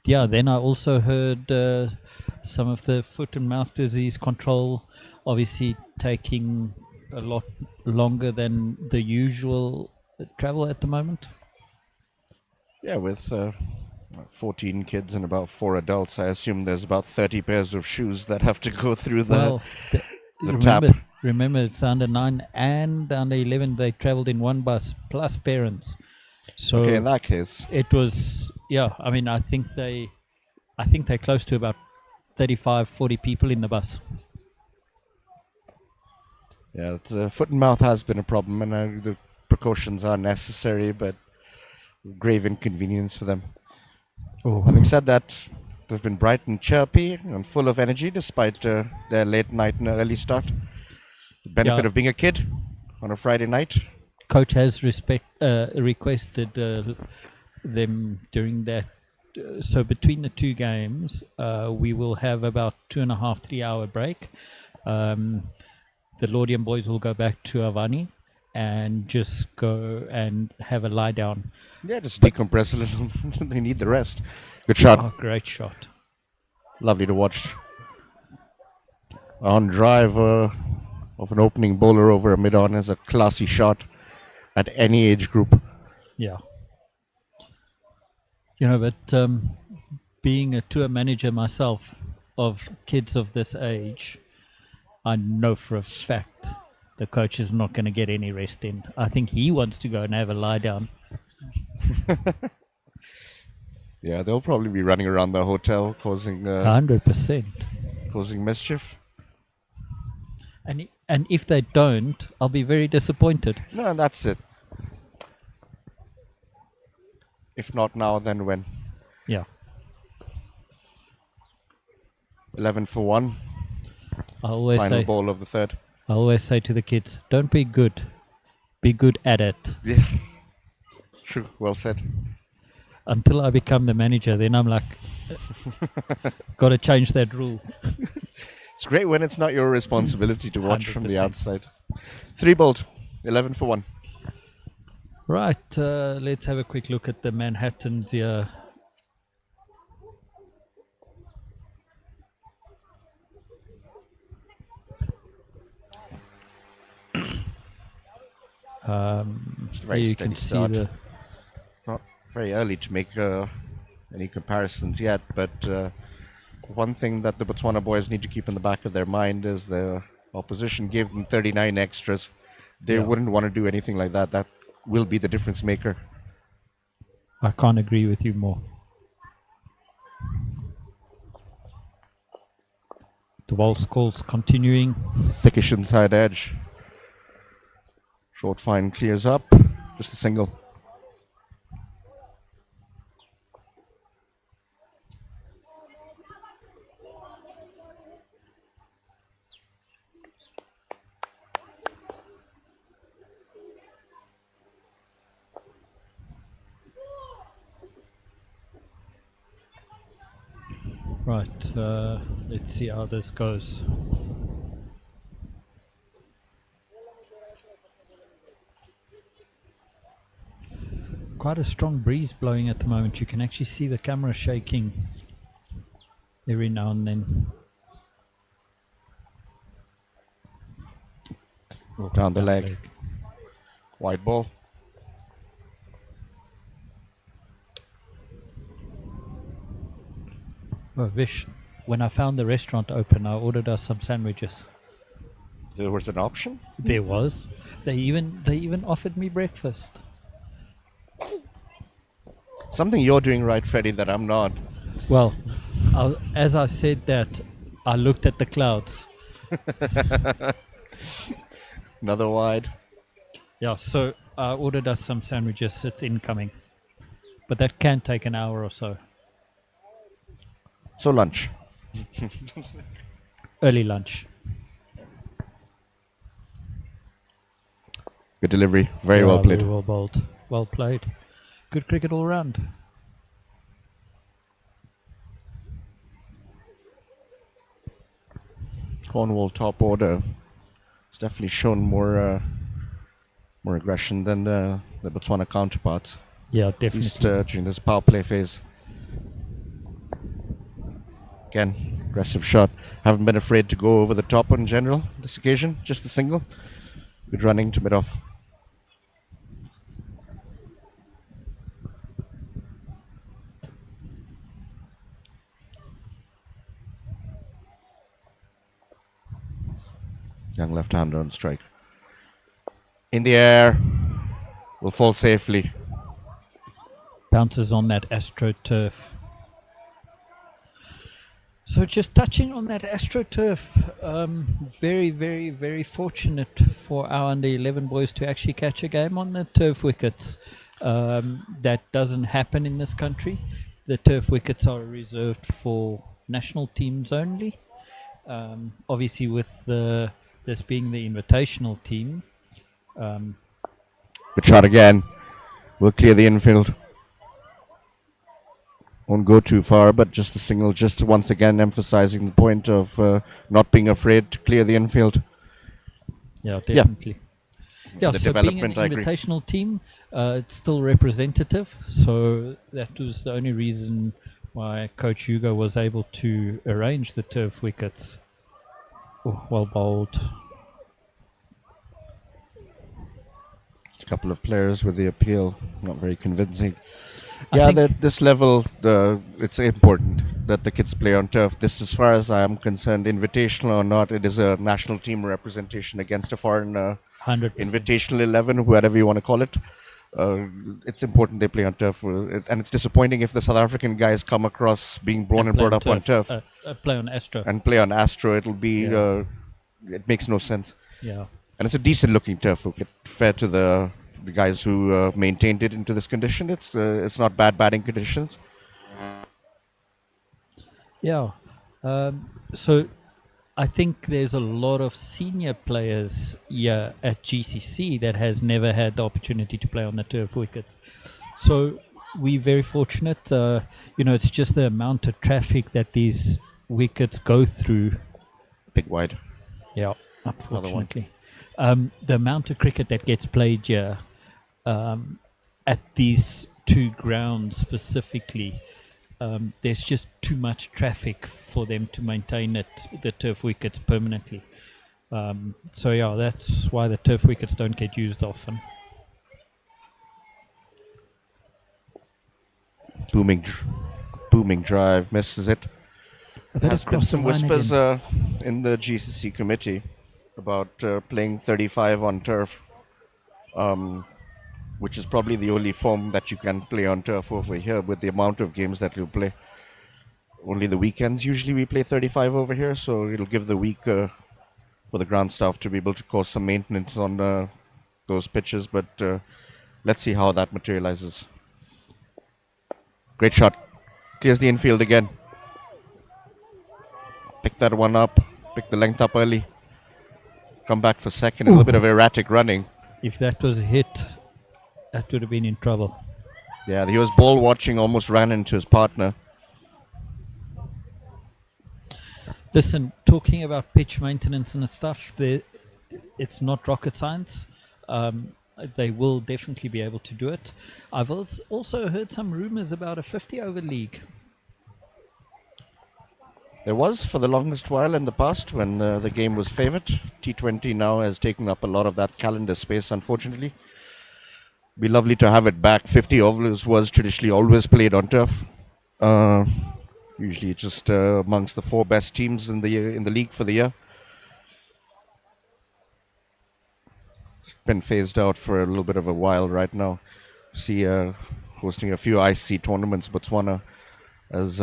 Yeah, then I also heard some of the foot and mouth disease control obviously taking a lot longer than the usual travel at the moment. Yeah, with 14 kids and about 4 adults, I assume there's about 30 pairs of shoes that have to go through the tap. Remember, it's under 9 and under 11. They traveled in one bus plus parents. So okay, in that case, it was, yeah. I mean, I think they're close to about 35, 40 people in the bus. yeah, it's, foot and mouth has been a problem, and the precautions are necessary, but grave inconvenience for them. Oh. Having said that, they've been bright and chirpy and full of energy despite their late night and early start. The benefit of being a kid on a Friday night. Coach has requested them during that. So between the two games, we will have about 2.5, 3 hour break. The Laudium boys will go back to Avani and just go and have a lie down. Yeah, just decompress a little. They need the rest. Good shot. Oh, great shot. Lovely to watch. On drive of an opening bowler over a mid-on is a classy shot at any age group. Yeah. You know, but being a tour manager myself of kids of this age, I know for a fact the coach is not going to get any rest in. I think he wants to go and have a lie down. Yeah, they'll probably be running around the hotel causing 100%. causing mischief. And if they don't, I'll be very disappointed. No, that's it. If not now, then when? Yeah. 11 for 1. Final ball of the third. I always say to the kids, don't be good. Be good at it. Yeah. True. Well said. Until I become the manager, then I'm like, got to change that rule. It's great when it's not your responsibility to watch from the 100%. outside. 3 bowled. 11 for 1. Right, let's have a quick look at the Manhattans here. It's a very you steady can see start. the Not very early to make any comparisons yet, but one thing that the Botswana boys need to keep in the back of their mind is the opposition gave them 39 extras they wouldn't want to do anything like that. That will be the difference maker. I can't agree with you more. The Waltz calls continuing. Thickish inside edge. Short fine clears up. Just a single. Right, let's see how this goes. Quite a strong breeze blowing at the moment. You can actually see the camera shaking every now and then. Down the leg. Wide ball. Well, Vish, when I found the restaurant open, I ordered us some sandwiches. There was an option? There was. They even offered me breakfast. Something you're doing right, Freddie, that I'm not. Well, as I said that, I looked at the clouds. Another wide. Yeah, so I ordered us some sandwiches. It's incoming. But that can take an hour or so. So lunch. Early lunch. Good delivery. Very well played. Very well bowled. Well played. Good cricket all round. Cornwall top order. It's definitely shown more aggression than the Botswana counterparts. Yeah, At definitely. least during this power play phase. Again, aggressive shot. Haven't been afraid to go over the top in general this occasion. Just a single. Good running to mid-off. Young left-hander on strike. In the air. Will fall safely. Bounces on that AstroTurf. So just touching on that AstroTurf, very, very, very fortunate for our under-11 boys to actually catch a game on the turf wickets. That doesn't happen in this country. The turf wickets are reserved for national teams only. Obviously with this being the invitational team. Good shot again. Will clear the infield. Won't go too far, but just a single, just once again emphasizing the point of not being afraid to clear the infield. Yeah, definitely. Yeah, the so being an development, I agree. invitational team, it's still representative. So that was the only reason why Coach Hugo was able to arrange the turf wickets. Oh, well bowled. Just a couple of players with the appeal, not very convincing. I Yeah, think- at this level, it's important that the kids play on turf. This, as far as I am concerned, invitational or not, it is a national team representation against a foreign 100%. invitational 11, whatever you want to call it. It's important they play on turf. And it's disappointing if the South African guys come across being born and play brought up on turf play on Astro. and play on Astro. It'll be, Yeah. it makes no sense. Yeah. And it's a decent looking turf wicket, fair to the guys who maintained it into this condition. It's not bad batting conditions. Yeah. So I think there's a lot of senior players here at GCC that has never had the opportunity to play on the turf wickets. So we're very fortunate. It's just the amount of traffic that these wickets go through. Big wide. Yeah, unfortunately. The amount of cricket that gets played here at these two grounds specifically, there's just too much traffic for them to maintain the turf wickets permanently. So yeah, that's why the turf wickets don't get used often. Booming drive, misses it. But Has it's been crossed some the line whispers again. in the GCC committee about playing 35 on turf. which is probably the only form that you can play on turf over here with the amount of games that you play. Only the weekends usually we play 35 over here, so it'll give the week for the ground staff to be able to cause some maintenance on those pitches, but let's see how that materializes. Great shot. Clears the infield again. Pick that one up. Pick the length up early. Come back for second. A little bit of erratic running. If that was a hit, that would have been in trouble. Yeah, he was ball watching, almost ran into his partner. Listen, talking about pitch maintenance and stuff, it's not rocket science. They will definitely be able to do it. I've also heard some rumors about a 50-over league. There was for the longest while in the past when the game was favored. T20 now has taken up a lot of that calendar space, unfortunately. Be lovely to have it back. 50 overs was traditionally always played on turf. Usually just amongst the 4 best teams in the league for the year. It's been phased out for a little bit of a while right now. See, hosting a few IC tournaments. Botswana has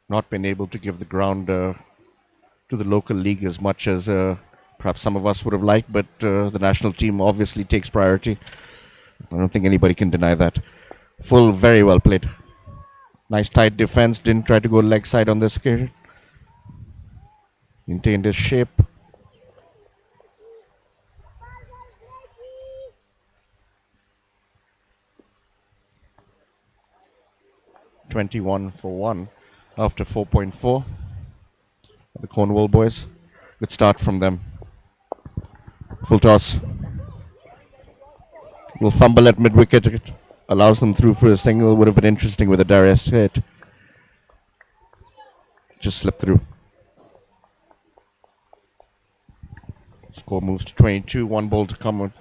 not been able to give the ground to the local league as much as perhaps some of us would have liked, but the national team obviously takes priority. I don't think anybody can deny that. Full, very well played. Nice tight defense, didn't try to go leg side on this occasion. Maintained his shape. (21 for 1) after 4.4. The Cornwall boys. Good start from them. Full toss. Will fumble at mid-wicket. It allows them through for a single. Would have been interesting with a Darius hit. Just slipped through. Score moves to 22. 1 ball to come on.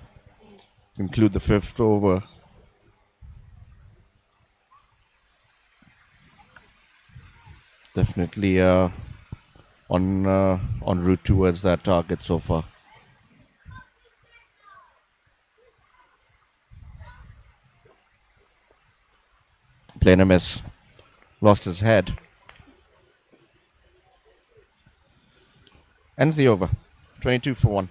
Conclude the 5th over. Definitely on route towards that target so far. Playing a miss. Lost his head. Ends the over. 22 for 1.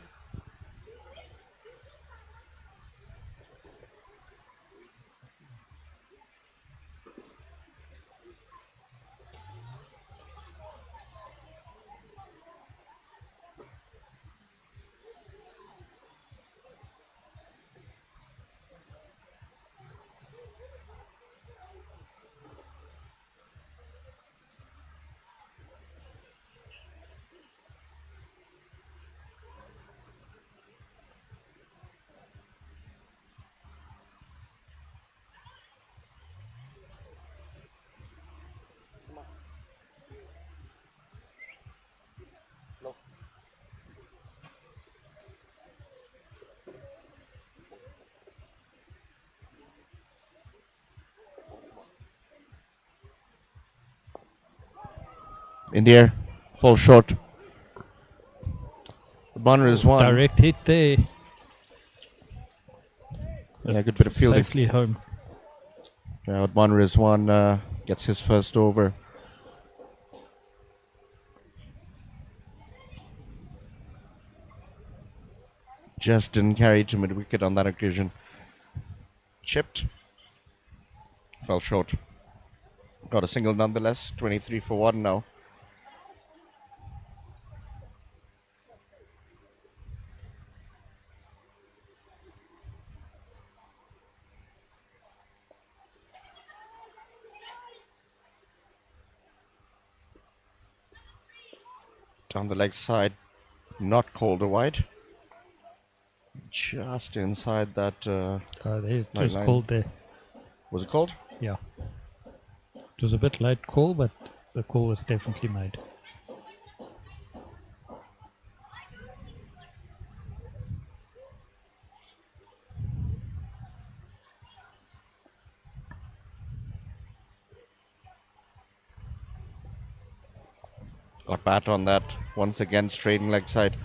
In the air, falls short. The bunner is one. Direct hit there. Yeah, good bit of fielding. Safely home. Yeah, bunner is one. Gets his first over. Just didn't carry to mid wicket on that occasion. Chipped. Fell short. Got a single nonetheless. 23 for 1 now. Down the leg side, not called a wide. Just inside that. It was called there. Was it called? Yeah. It was a bit late call, but the call was definitely made. Got bat on that. Once again, straight leg side.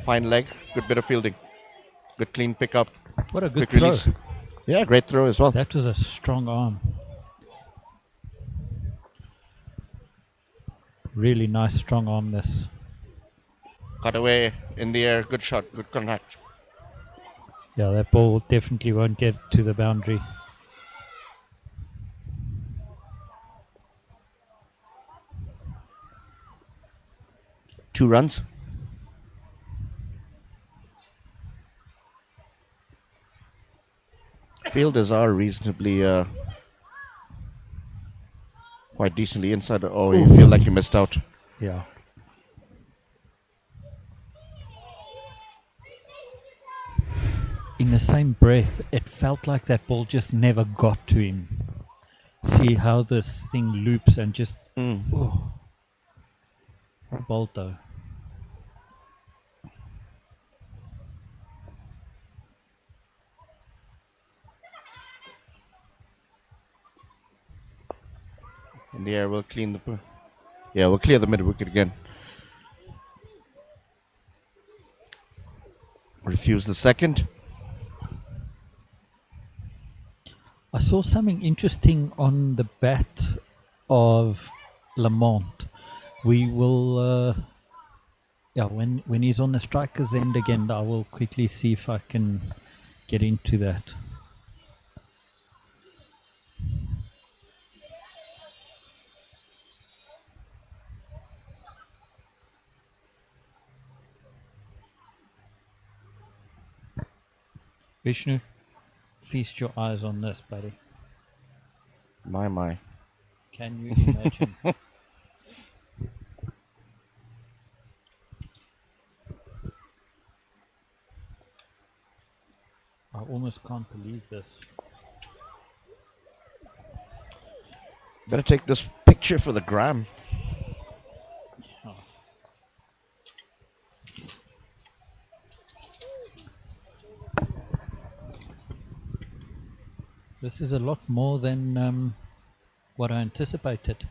Fine leg. Good bit of fielding. Good clean pickup. What a good Quick throw. release. Yeah, great throw as well. That was a strong arm. Really nice strong arm this. Cut away in the air. Good shot. Good contact. Yeah, that ball definitely won't get to the boundary. Two runs. Fielders are reasonably quite decently inside. Oh, you feel like you missed out. Yeah. In the same breath, it felt like that ball just never got to him. See how this thing loops and just... Oh. Bolt though. In the air, we'll clean the... Yeah, we'll clear the mid wicket again. Refuse the second. I saw something interesting on the bat of Lamont. We will, yeah, when he's on the striker's end again, I will quickly see if I can get into that. Vishnu, feast your eyes on this, buddy. My. Can you imagine? I almost can't believe this. Better take this picture for the gram. Oh. This is a lot more than what I anticipated.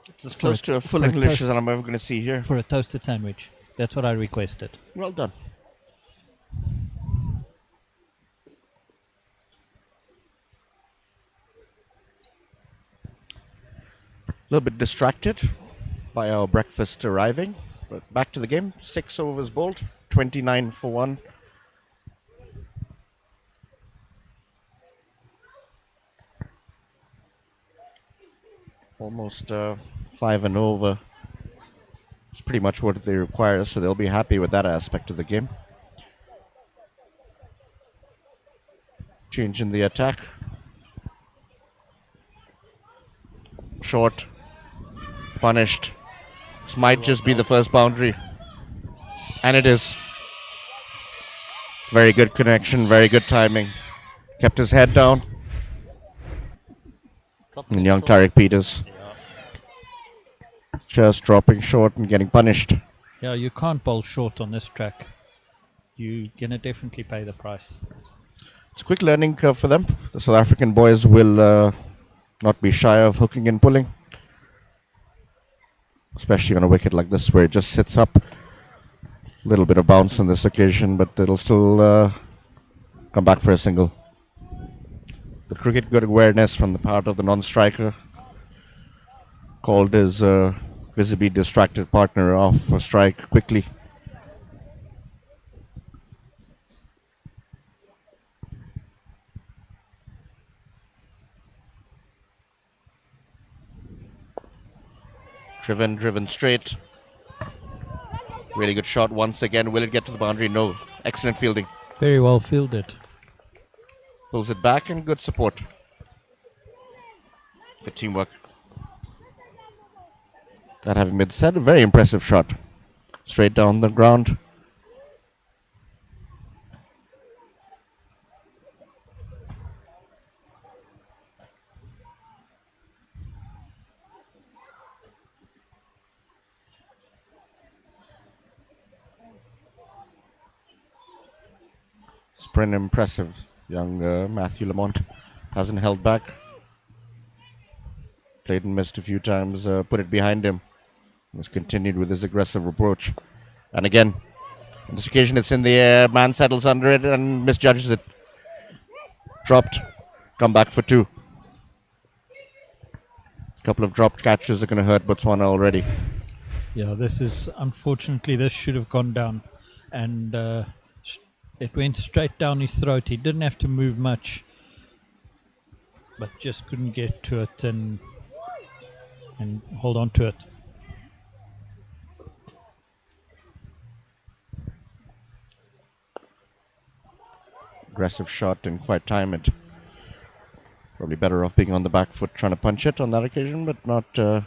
It's as close to a full English as I'm ever going to see here. For a toasted sandwich. That's what I requested. Well done. A little bit distracted by our breakfast arriving. But back to the game. 6 overs bowled. 29 for 1. Almost 5 and over. It's pretty much what they require, so they'll be happy with that aspect of the game. Change in the attack. Short. Punished. This might just be the first boundary. And it is. Very good connection, very good timing. Kept his head down. And young Tariq Peters. Just dropping short and getting punished. Yeah, you can't bowl short on this track. You're going to definitely pay the price. It's a quick learning curve for them. The South African boys will not be shy of hooking and pulling. Especially on a wicket like this where it just sits up. A little bit of bounce on this occasion, but it'll still come back for a single. The cricket good awareness from the part of the non-striker. Called his visibly distracted partner off for strike quickly. Driven straight. Really good shot once again. Will it get to the boundary? No. Excellent fielding. Very well fielded. Pulls it back and good support. Good teamwork. That having been said, a very impressive shot. Straight down the ground. Sprint impressive. Young Matthew Lamont hasn't held back. Played and missed a few times, put it behind him. Has continued with his aggressive approach. And again, On this occasion, it's in the air. Man settles under it and misjudges it. Dropped. Come back for 2. Couple of dropped catches are going to hurt Botswana already. Yeah, this is unfortunately this should have gone down, and it went straight down his throat. He didn't have to move much, but just couldn't get to it and hold on to it. Aggressive shot, didn't quite time it. Probably better off being on the back foot trying to punch it on that occasion, but not to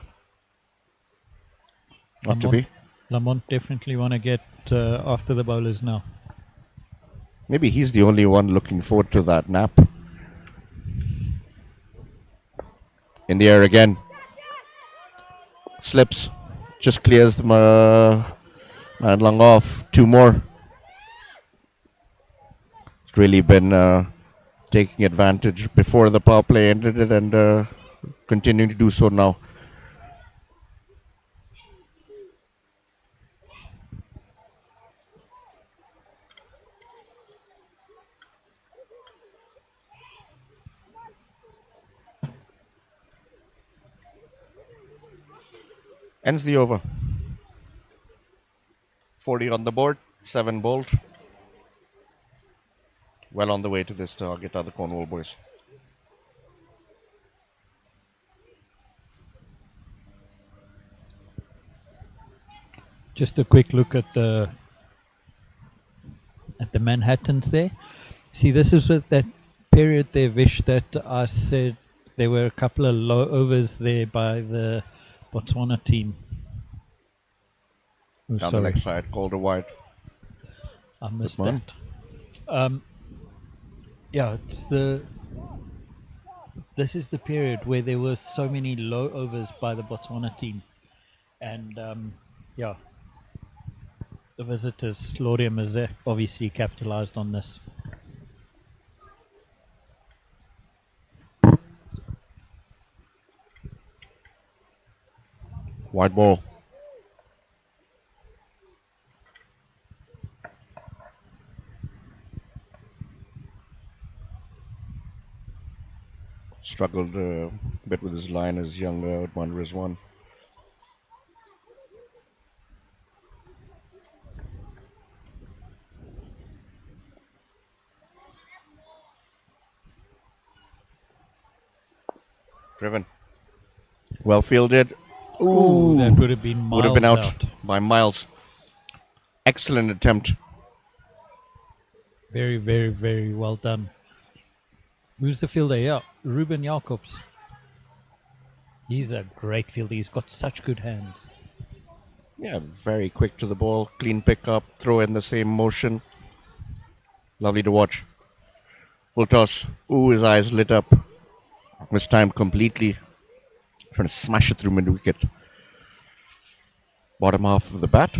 be. Lamont definitely want to get after the bowlers now. Maybe he's the only one looking forward to that nap. In the air again. Slips. Just clears the man long off. 2 more. It's really been taking advantage before the power play ended it and continuing to do so now. Ends the over. 40 on the board, 7 bowled. Well on the way to this target are the Cornwall boys. Just a quick look at the Manhattans there. See, this is what that period there, Vish, that I said there were a couple of low overs there by the Botswana team. Oh, Down the leg side, called a wide. I missed that. Yeah, this is the period where there were so many low overs by the Botswana team, and yeah, the visitors, Laudium has obviously capitalized on this. Wide ball. Struggled a bit with his line as young Udman Rizwan. Driven. Well fielded. Ooh, that would have been miles would have been out by miles. Excellent attempt. Very, very, very well done. Who's the fielder? Yeah, Ruben Jacobs. He's a great fielder. He's got such good hands. Yeah, very quick to the ball. Clean pick up. Throw in the same motion. Lovely to watch. Full toss. Ooh, his eyes lit up. Mistimed completely. Trying to smash it through mid-wicket. Bottom half of the bat.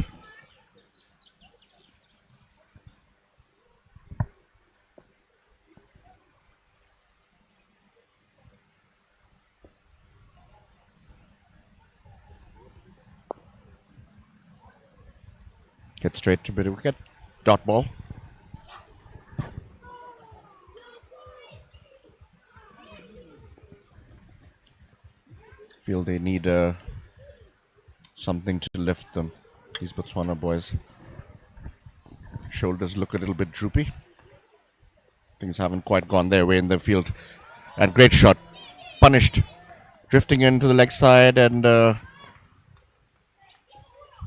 Get straight to mid-wicket. Dot ball. Feel they need something to lift them, these Botswana boys. Shoulders look a little bit droopy. Things haven't quite gone their way in the field. And great shot. Punished. Drifting into the leg side and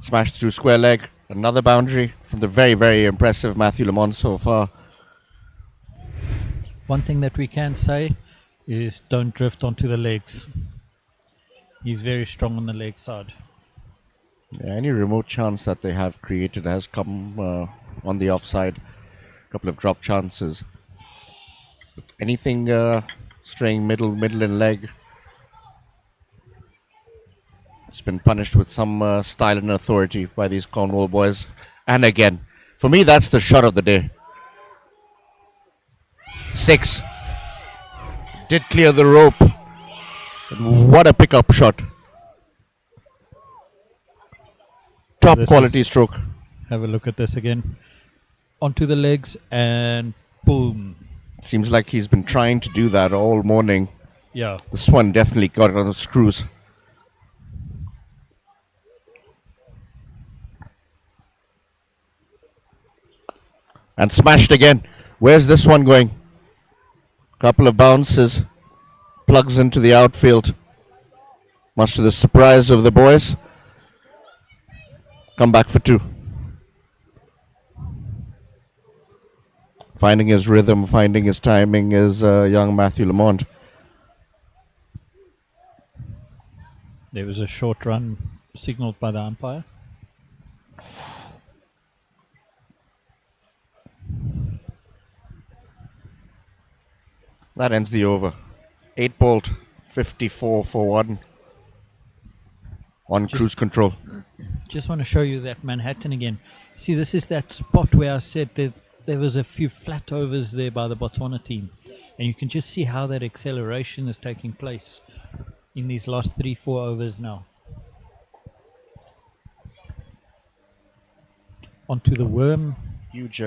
smashed through square leg. Another boundary from the very, very impressive Matthew Lamont so far. One thing that we can say is don't drift onto the legs. He's very strong on the leg side. Yeah, any remote chance that they have created has come on the offside. A couple of drop chances. But anything straying middle and leg, it's been punished with some style and authority by these Cornwall boys. And again, for me, that's the shot of the day. 6. Did clear the rope. What a pickup shot. Top quality stroke. Have a look at this again. onto the legs, and boom. Seems like he's been trying to do that all morning. Yeah. This one definitely got it on the screws. And smashed again. Where's this one going? Couple of bounces. Plugs into the outfield. Much to the surprise of the boys. Come back for two. Finding his rhythm, finding his timing is young Matthew Lamont. There was a short run signaled by the umpire. That ends the over. 8 balled, 54 for 1. On cruise control. Just want to show you that Manhattan again. See, this is that spot where I said that there was a few flat overs there by the Botswana team. And you can just see how that acceleration is taking place in these last 3-4 overs now. Onto the worm. Huge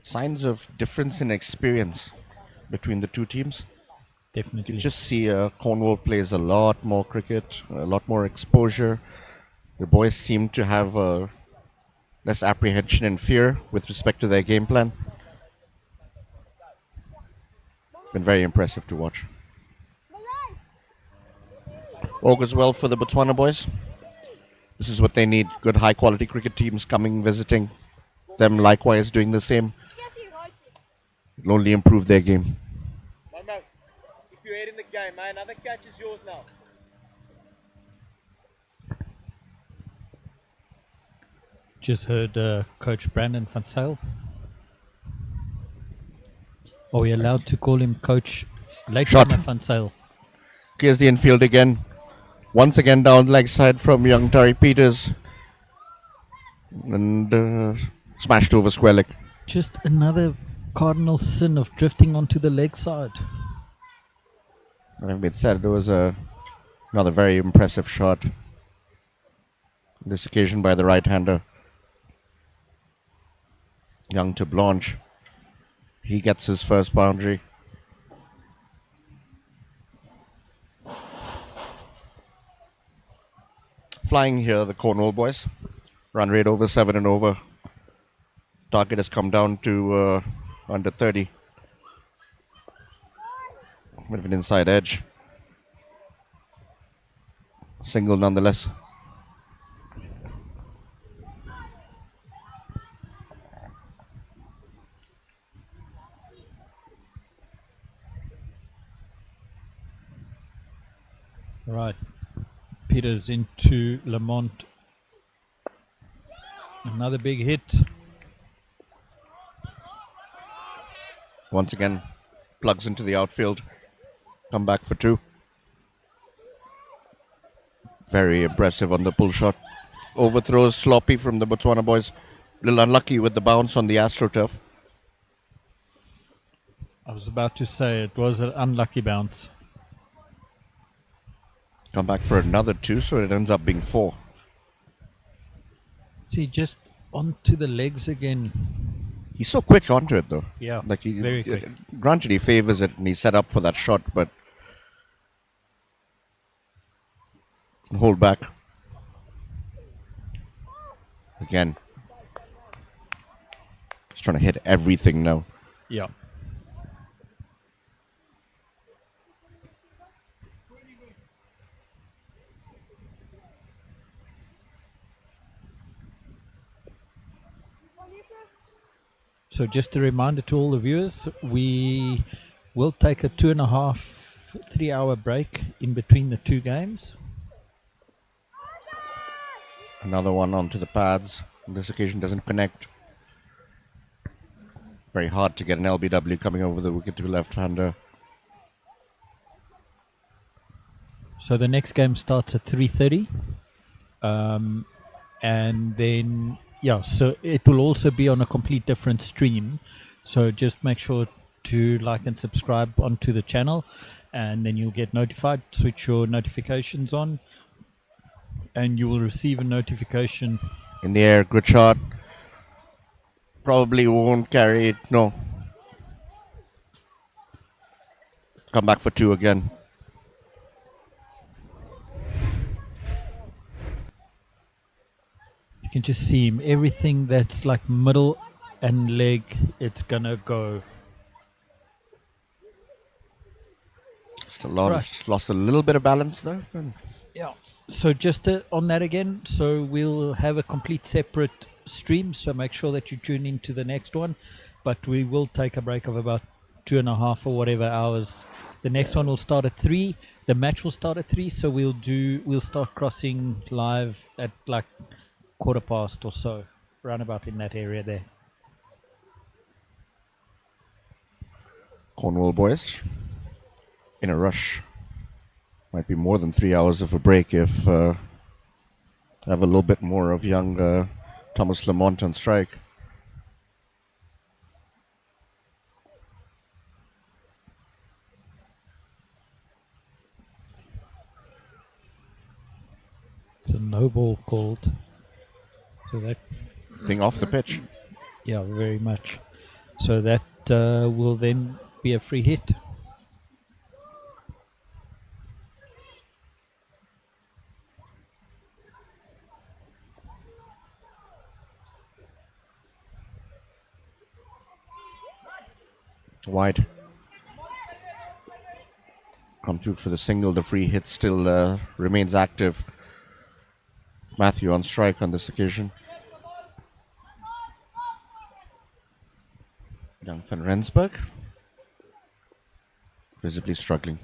signs of difference in experience between the two teams. You Definitely. can just see Cornwall plays a lot more cricket, a lot more exposure. The boys seem to have less apprehension and fear with respect to their game plan. Been very impressive to watch. Augurs well for the Botswana boys. This is what they need. Good high quality cricket teams coming, visiting. Them likewise doing the same. It'll only improve their game. Momo, keep your head in the game, man. Another catch is yours now. Just heard Coach Brandon van Zyl. Are we allowed to call him Coach Shot. Latecomer van Zyl? Here's the infield again. Once again down leg side from young Tari Peters. And smashed over square leg. Just another cardinal sin of drifting onto the leg side. Like we said, it was another very impressive shot. This occasion by the right-hander. Young to Blanche. He gets his first boundary. Flying here, the Cornwall boys. Run rate over 7 and over. Target has come down to under 30. Bit of an inside edge. Single nonetheless. Right. Peters into Lamont. Another big hit. Once again, plugs into the outfield. Come back for 2. Very impressive on the pull shot. Overthrows sloppy from the Botswana boys. Little unlucky with the bounce on the AstroTurf. I was about to say it was an unlucky bounce. Come back for another 2, so it ends up being 4. See, just onto the legs again. He's so quick onto it, though. Yeah, Like he, very quick. Granted, he favors it and he's set up for that shot, but hold back. Again. He's trying to hit everything now. Yeah. So just a reminder to all the viewers, we will take a 2.5, 3 hour break in between the 2 games. Another one onto the pads. This occasion doesn't connect. Very hard to get an LBW coming over the wicket to a left-hander. So the next game starts at 3:30. And then, yeah, so it will also be on a complete different stream. So just make sure to like and subscribe onto the channel, and then you'll get notified. Switch your notifications on, and you will receive a notification. In the air, good shot. Probably won't carry it. No. Come back for 2 again. You can just see him. Everything that's like middle and leg, it's gonna go. Just a lot. Right. Lost a little bit of balance there. Yeah. So just on that again, so we'll have a complete separate stream. So make sure that you tune into the next one, but we will take a break of about 2.5 or whatever hours. The next one will start at 3. The match will start at 3. So we'll start crossing live at like 1:15 or so, roundabout in that area there. Cornwall boys in a rush. Might be more than 3 hours of a break if have a little bit more of young Thomas Lamont on strike. It's a no ball called. So that, Being off the pitch. yeah, very much. So that will then be a free hit. Wide. Come through for the single. The free hit still remains active. Matthew on strike on this occasion. Young van Rensburg. Visibly struggling.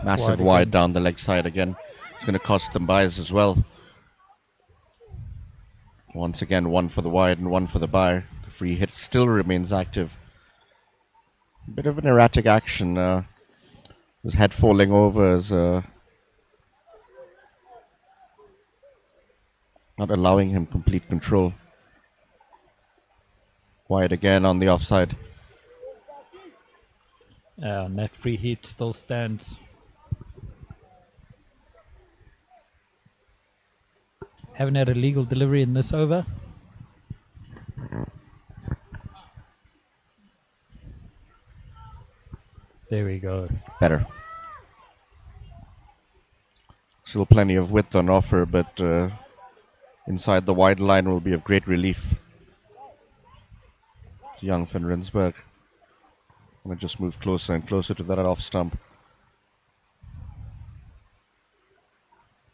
Massive wide down the leg side again. It's going to cost them buys as well. Once again, one for the wide and one for the buy. The free hit still remains active. Bit of an erratic action. His head falling over is not allowing him complete control. Wide again on the offside. And that free hit still stands. Haven't had a legal delivery in this over. There we go. Better. Still plenty of width on offer, but inside the wide line will be of great relief. Young van Rensburg. I'm going to just move closer and closer to that off stump.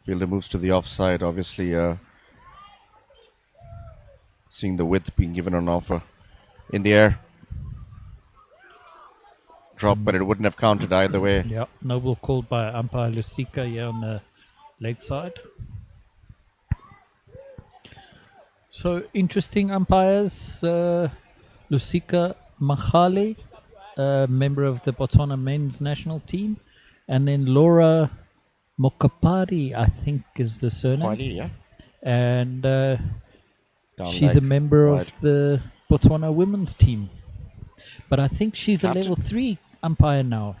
Fielder moves to the offside, obviously seeing the width being given on offer. In the air. Drop, but it wouldn't have counted either way. Yeah, noble called by umpire Lusika here on the leg side. So interesting umpires. Lusika Machale, member of the Botswana men's national team, and then Laura Mokapari, I think is the surname. Quality, yeah. And Down she's a leg, member wide. of the Botswana women's team. But I think she's Captain. a level 3 umpire now.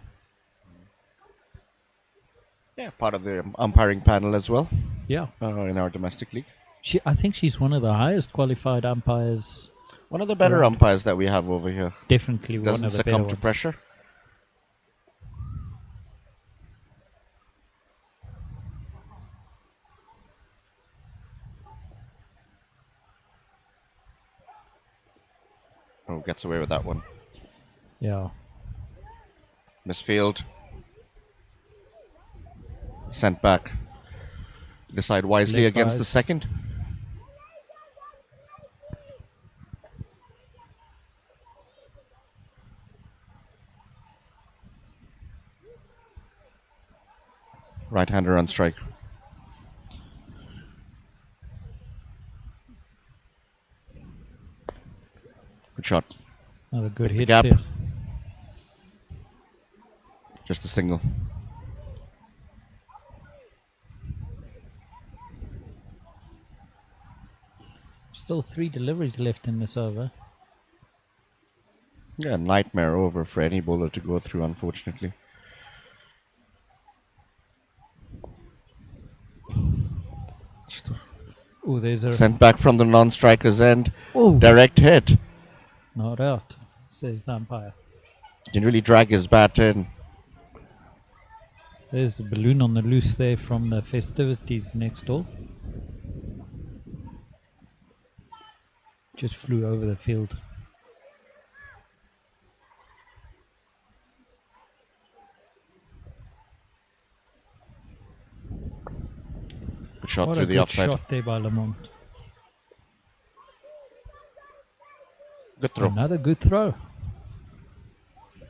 Yeah, part of the umpiring panel as well Yeah. in our domestic league. I think she's one of the highest qualified umpires. One of the better umpires that we have over here. Definitely one Doesn't of the better succumb to ones. pressure. Oh, gets away with that one. Yeah. Misfield. Sent back. Decide wisely Leg against buys. the second. Right-hander on strike. Good shot. Another good Hit the hit gap. there. Just a single. Still 3 deliveries left in this over. Yeah, nightmare over for any bowler to go through, unfortunately. Oh, there's a Sent back from the non-striker's end. oh, Direct hit. not out, says the umpire. Didn't really drag his bat in. There's the balloon on the loose there from the festivities next door. Just flew over the field. Good shot What through a the good offside. shot there by Lamont. Good throw. Another good throw.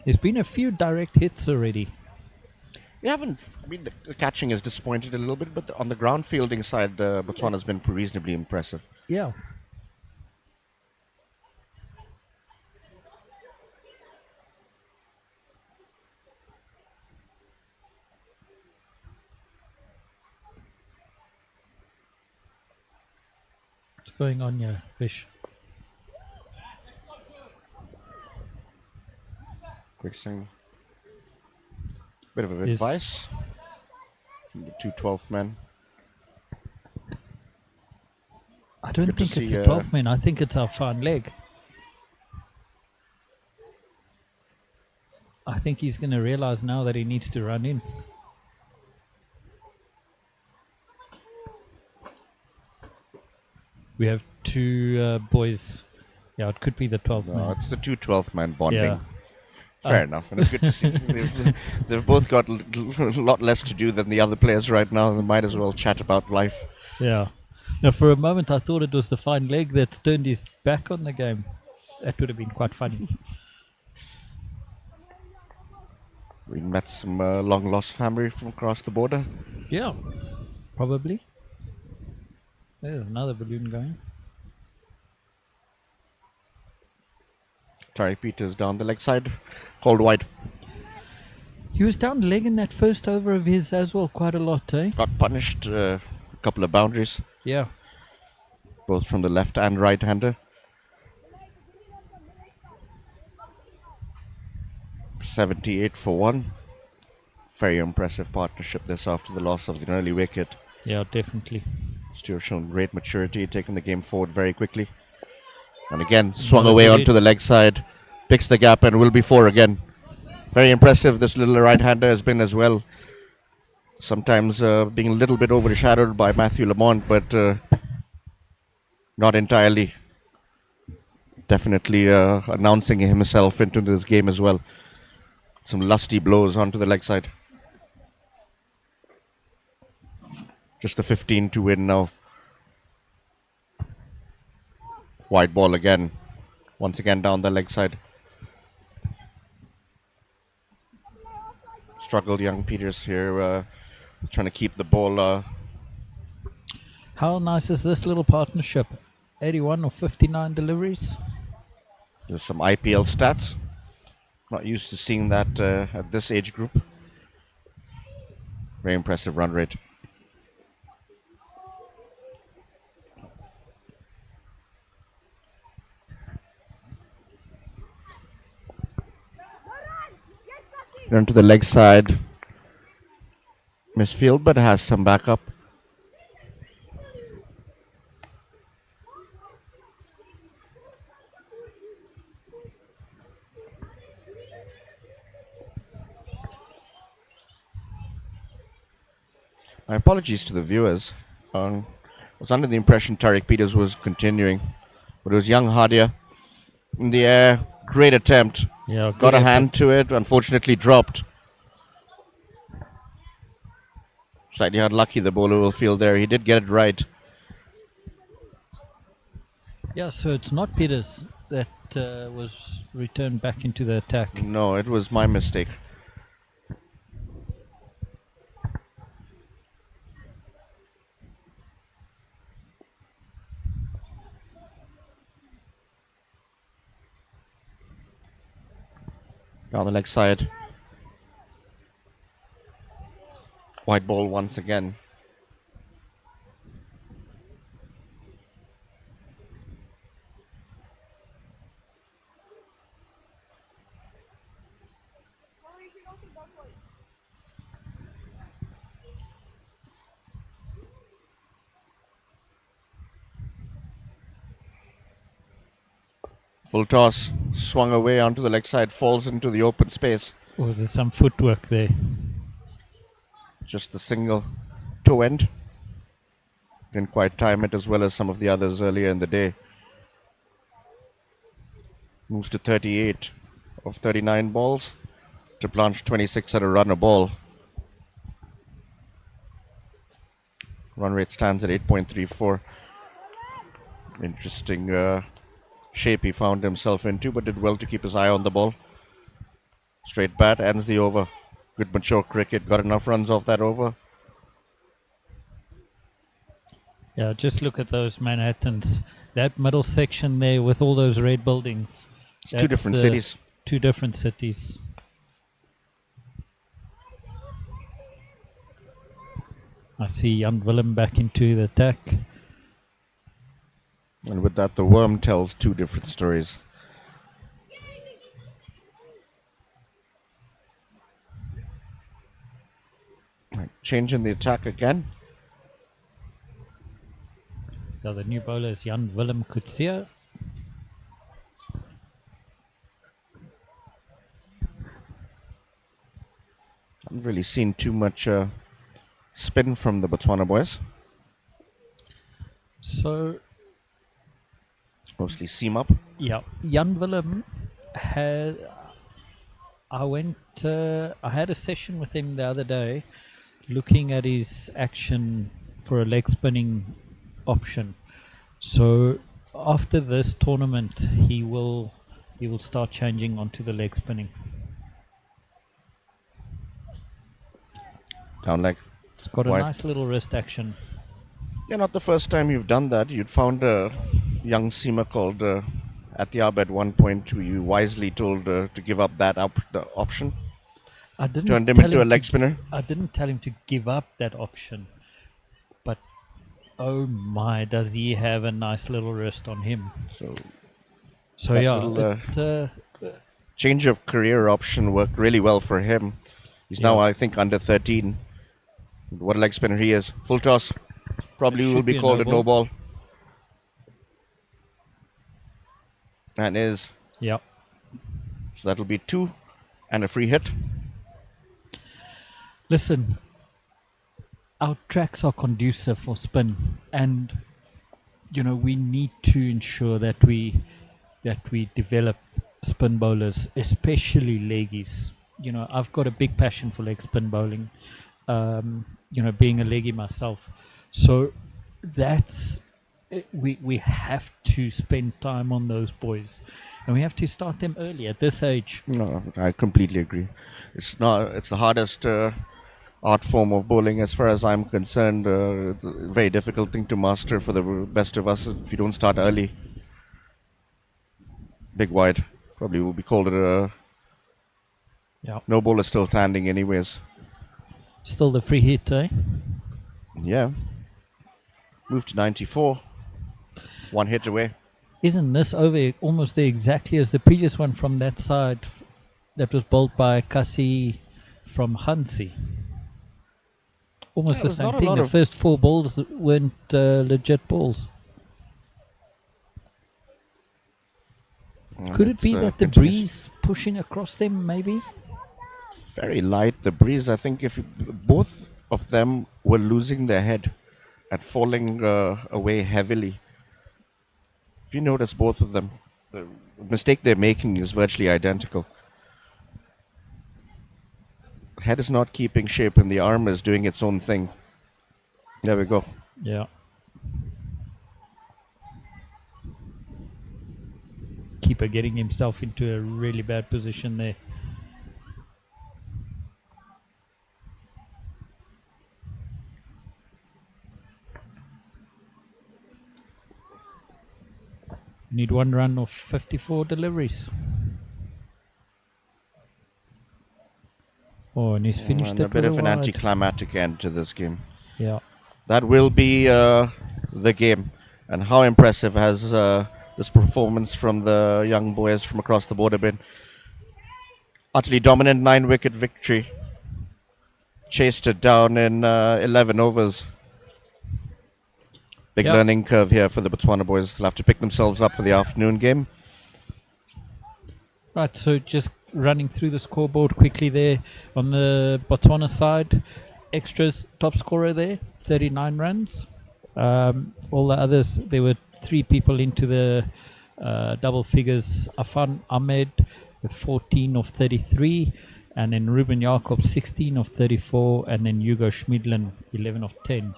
There's been a few direct hits already. We haven't. I mean, the catching has disappointed a little bit, but on the ground fielding side, Botswana's been reasonably impressive. Yeah. What's going on here, Fish? Quick swing. Bit of Is- advice from the two 12th men. I don't Good to think it's see, a 12th man. I think it's our fine leg. I think he's going to realize now that he needs to run in. We have two boys. Yeah, it could be the 12th No, man. it's the two 12th men bonding. Yeah. Fair enough, and it's good to see. They've both got a lot less to do than the other players right now. They might as well chat about life. Yeah. Now, for a moment, I thought it was the fine leg that turned his back on the game. That would have been quite funny. We met some long lost family from across the border. Yeah, probably. There's another balloon going. Tariq Peters down the leg side, called wide. He was down leg in that first over of his as well, quite a lot, eh? Got punished, a couple of boundaries, Yeah. both from the left and right hander. 78 for 1. Very impressive partnership this after the loss of the early wicket. Yeah, definitely. Stuart shown great maturity, taking the game forward very quickly. And again, swung Another away good onto hit. the leg side, picks the gap and will be 4 again. Very impressive this little right-hander has been as well. Sometimes being a little bit overshadowed by Matthew Lamont, but not entirely. Definitely announcing himself into this game as well. Some lusty blows onto the leg side. Just the 15 to win now. Wide ball again. Once again down the leg side. Struggled young Peters here, trying to keep the ball. How nice is this little partnership? 81 or 59 deliveries? There's some IPL stats. Not used to seeing that at this age group. Very impressive run rate. Run to the leg side. Misfield, but has some backup. My apologies to the viewers. I was under the impression Tariq Peters was continuing, but it was young Hadia in the air. Great attempt. Yeah, Got a good hand effort. to it, unfortunately dropped. Slightly unlucky the bowler will feel there. He did get it right. Yeah, so it's not Peters that was returned back into the attack. No, it was my mistake. Down the leg side. White ball once again. Full toss, swung away onto the leg side, falls into the open space. Oh, there's some footwork there. Just the single toe end. Didn't quite time it as well as some of the others earlier in the day. Moves to 38 of 39 balls. To Blanche 26 at a run a ball. Run rate stands at 8.34. Interesting shape he found himself into, but did well to keep his eye on the ball. Straight bat, ends the over. Good mature cricket, got enough runs off that over. Yeah, just look at those Manhattans. That middle section there with all those red buildings. It's two different cities. Two different cities. I see Jan Willem back into the attack. And with that, the worm tells two different stories. Right, change in the attack again. So the new bowler is Jan Willem Coetzee. Haven't really seen too much spin from the Botswana boys. So, Mostly seam up. yeah, Jan Willem had. I had a session with him the other day, looking at his action for a leg spinning option. So after this tournament, he will start changing onto the leg spinning. Down leg. It's got a Wide. nice little wrist action. Yeah, not the first time you've done that. You'd found a young seamer called Atiab at one point who you wisely told to give up that option. I didn't Turned him tell into a him leg to- spinner. I didn't tell him to give up that option, but oh my, does he have a nice little wrist on him? So that yeah, little, change of career option worked really well for him. He's now, I think, under 13. What a leg spinner he is. Full toss. Probably will Should be be a called a no no ball. And is. yeah. So that'll be 2 and a free hit. Listen, our tracks are conducive for spin, and we need to ensure that we develop spin bowlers, especially leggies. I've got a big passion for leg spin bowling. Being a leggy myself, so that's we have to spend time on those boys, and we have to start them early at this age. No, I completely agree. It's the hardest art form of bowling as far as I'm concerned. Very difficult thing to master for the best of us if you don't start early. Big wide. Probably will be called a no ball is still standing anyways. Still the free hit, eh? Yeah. Move to 94. 1 hit away. Isn't this over almost there exactly as the previous one from that side that was bowled by Kasi from Hansi? Almost Yeah, the there's same not a thing. lot The of- first 4 balls weren't legit balls. Could it be that the breeze pushing across them, maybe? Very light, the breeze. I think if both of them were losing their head and falling away heavily. If you notice both of them, the mistake they're making is virtually identical. The head is not keeping shape and the arm is doing its own thing. There we go. Yeah. Keeper getting himself into a really bad position there. Need 1 run of 54 deliveries. Oh, and he's finished And it a bit with of an wide. anticlimactic end to this game. Yeah. That will be the game. And how impressive has this performance from the young boys from across the border been? Utterly dominant 9-wicket victory. Chased it down in 11 overs. Big Yeah. learning curve here for the Botswana boys. They'll have to pick themselves up for the afternoon game. Right, so just running through the scoreboard quickly there. On the Botswana side, extras, top scorer there, 39 runs. All the others, there were 3 people into the double figures. Afan Ahmed with 14 of 33, and then Ruben Jakob 16 of 34, and then Hugo Schmidlin 11 of 10.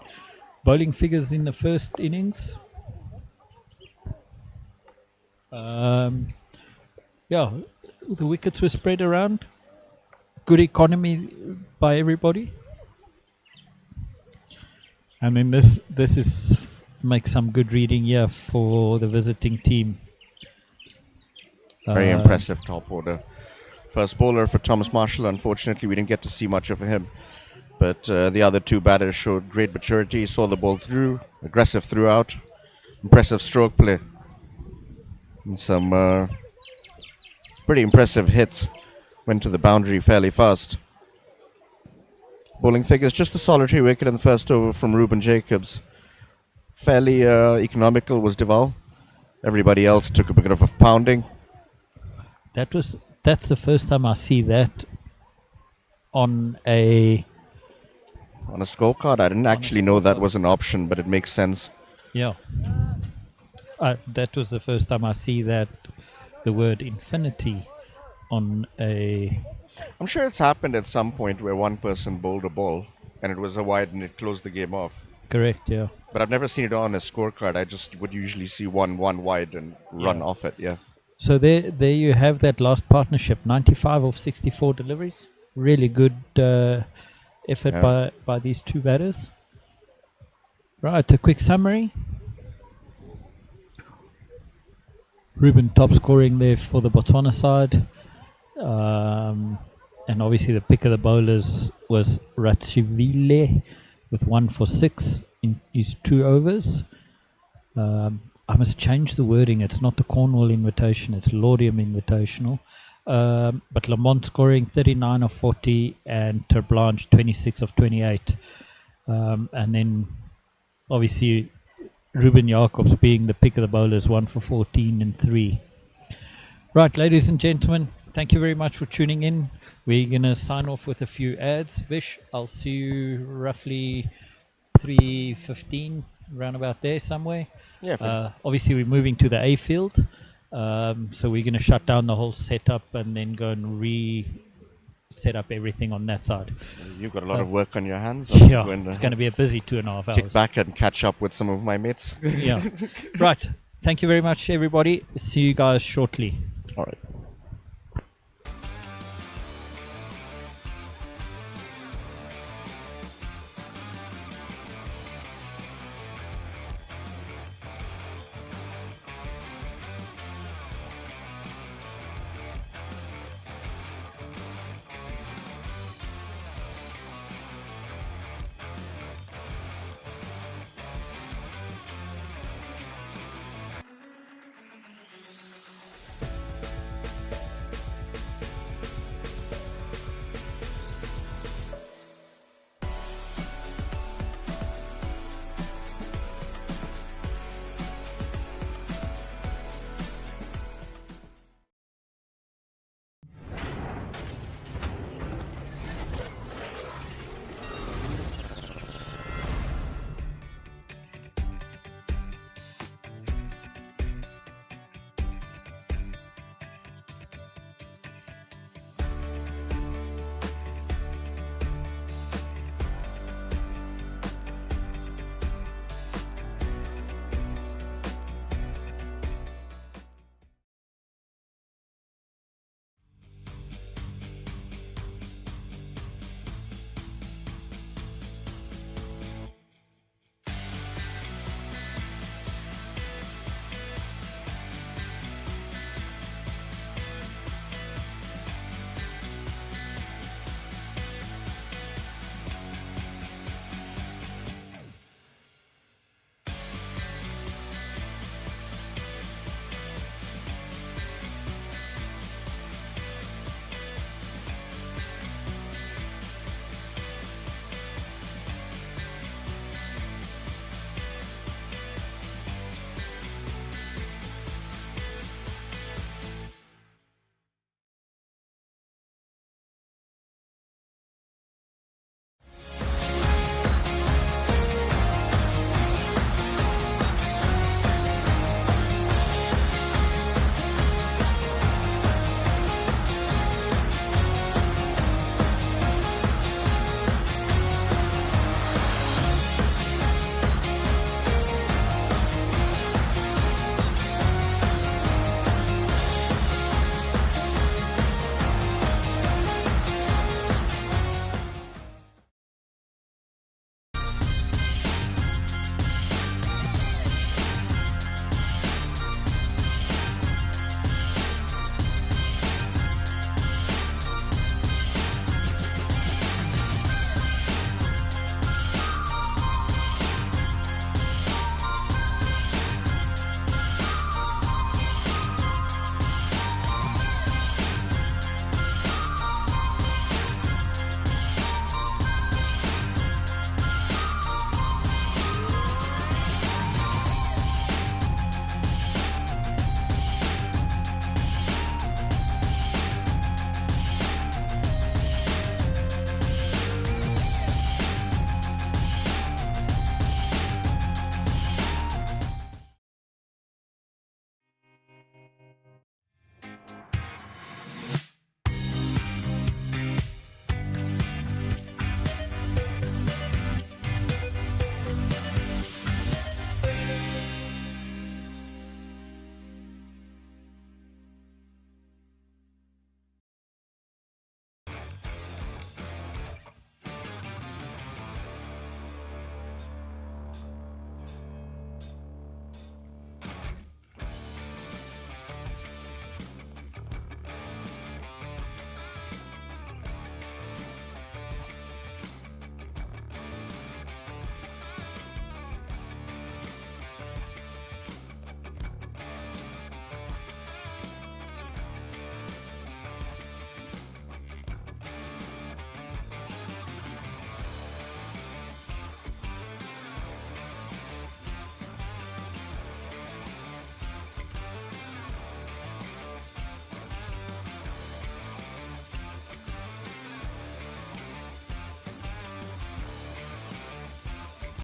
Bowling figures in the first innings. Yeah, the wickets were spread around. Good economy by everybody. And then this is makes some good reading here for the visiting team. Very impressive top order. First bowler for Thomas Marshall. Unfortunately, we didn't get to see much of him. But the other 2 batters showed great maturity, saw the ball through, aggressive throughout, impressive stroke play. And some pretty impressive hits. Went to the boundary fairly fast. Bowling figures, just a solitary wicket in the first over from Ruben Jacobs. Fairly economical was Deval. Everybody else took a bit of a pounding. That's the first time I see that on a scorecard. I didn't actually know that was an option, but it makes sense. Yeah. That was the first time I see that the word infinity on a... I'm sure it's happened at some point where one person bowled a ball and it was a wide and it closed the game off. Correct, yeah. But I've never seen it on a scorecard. I just would usually see one wide and run off it, yeah. So there you have that last partnership, 95 of 64 deliveries. Really good effort by these 2 batters. Right, a quick summary. Ruben top scoring there for the Botswana side. And obviously the pick of the bowlers was Ratsivile with 1 for 6 in his 2 overs. I must change the wording. It's not the Cornwall Invitation, it's Laudium Invitational. But Lamont scoring 39 of 40 and Terblanche 26 of 28. And then obviously Ruben Jacobs being the pick of the bowlers, 1 for 14 and 3. Right, ladies and gentlemen, thank you very much for tuning in. We're going to sign off with a few ads. Vish, I'll see you roughly 3:15, round about there somewhere. Yeah. Obviously, we're moving to the A field. So we're going to shut down the whole setup and then go and set up everything on that side. You've got a lot of work on your hands. Yeah, it's going to be a busy 2.5 hours. Kick back and catch up with some of my mates. Yeah. Right. Thank you very much, everybody. See you guys shortly. All right.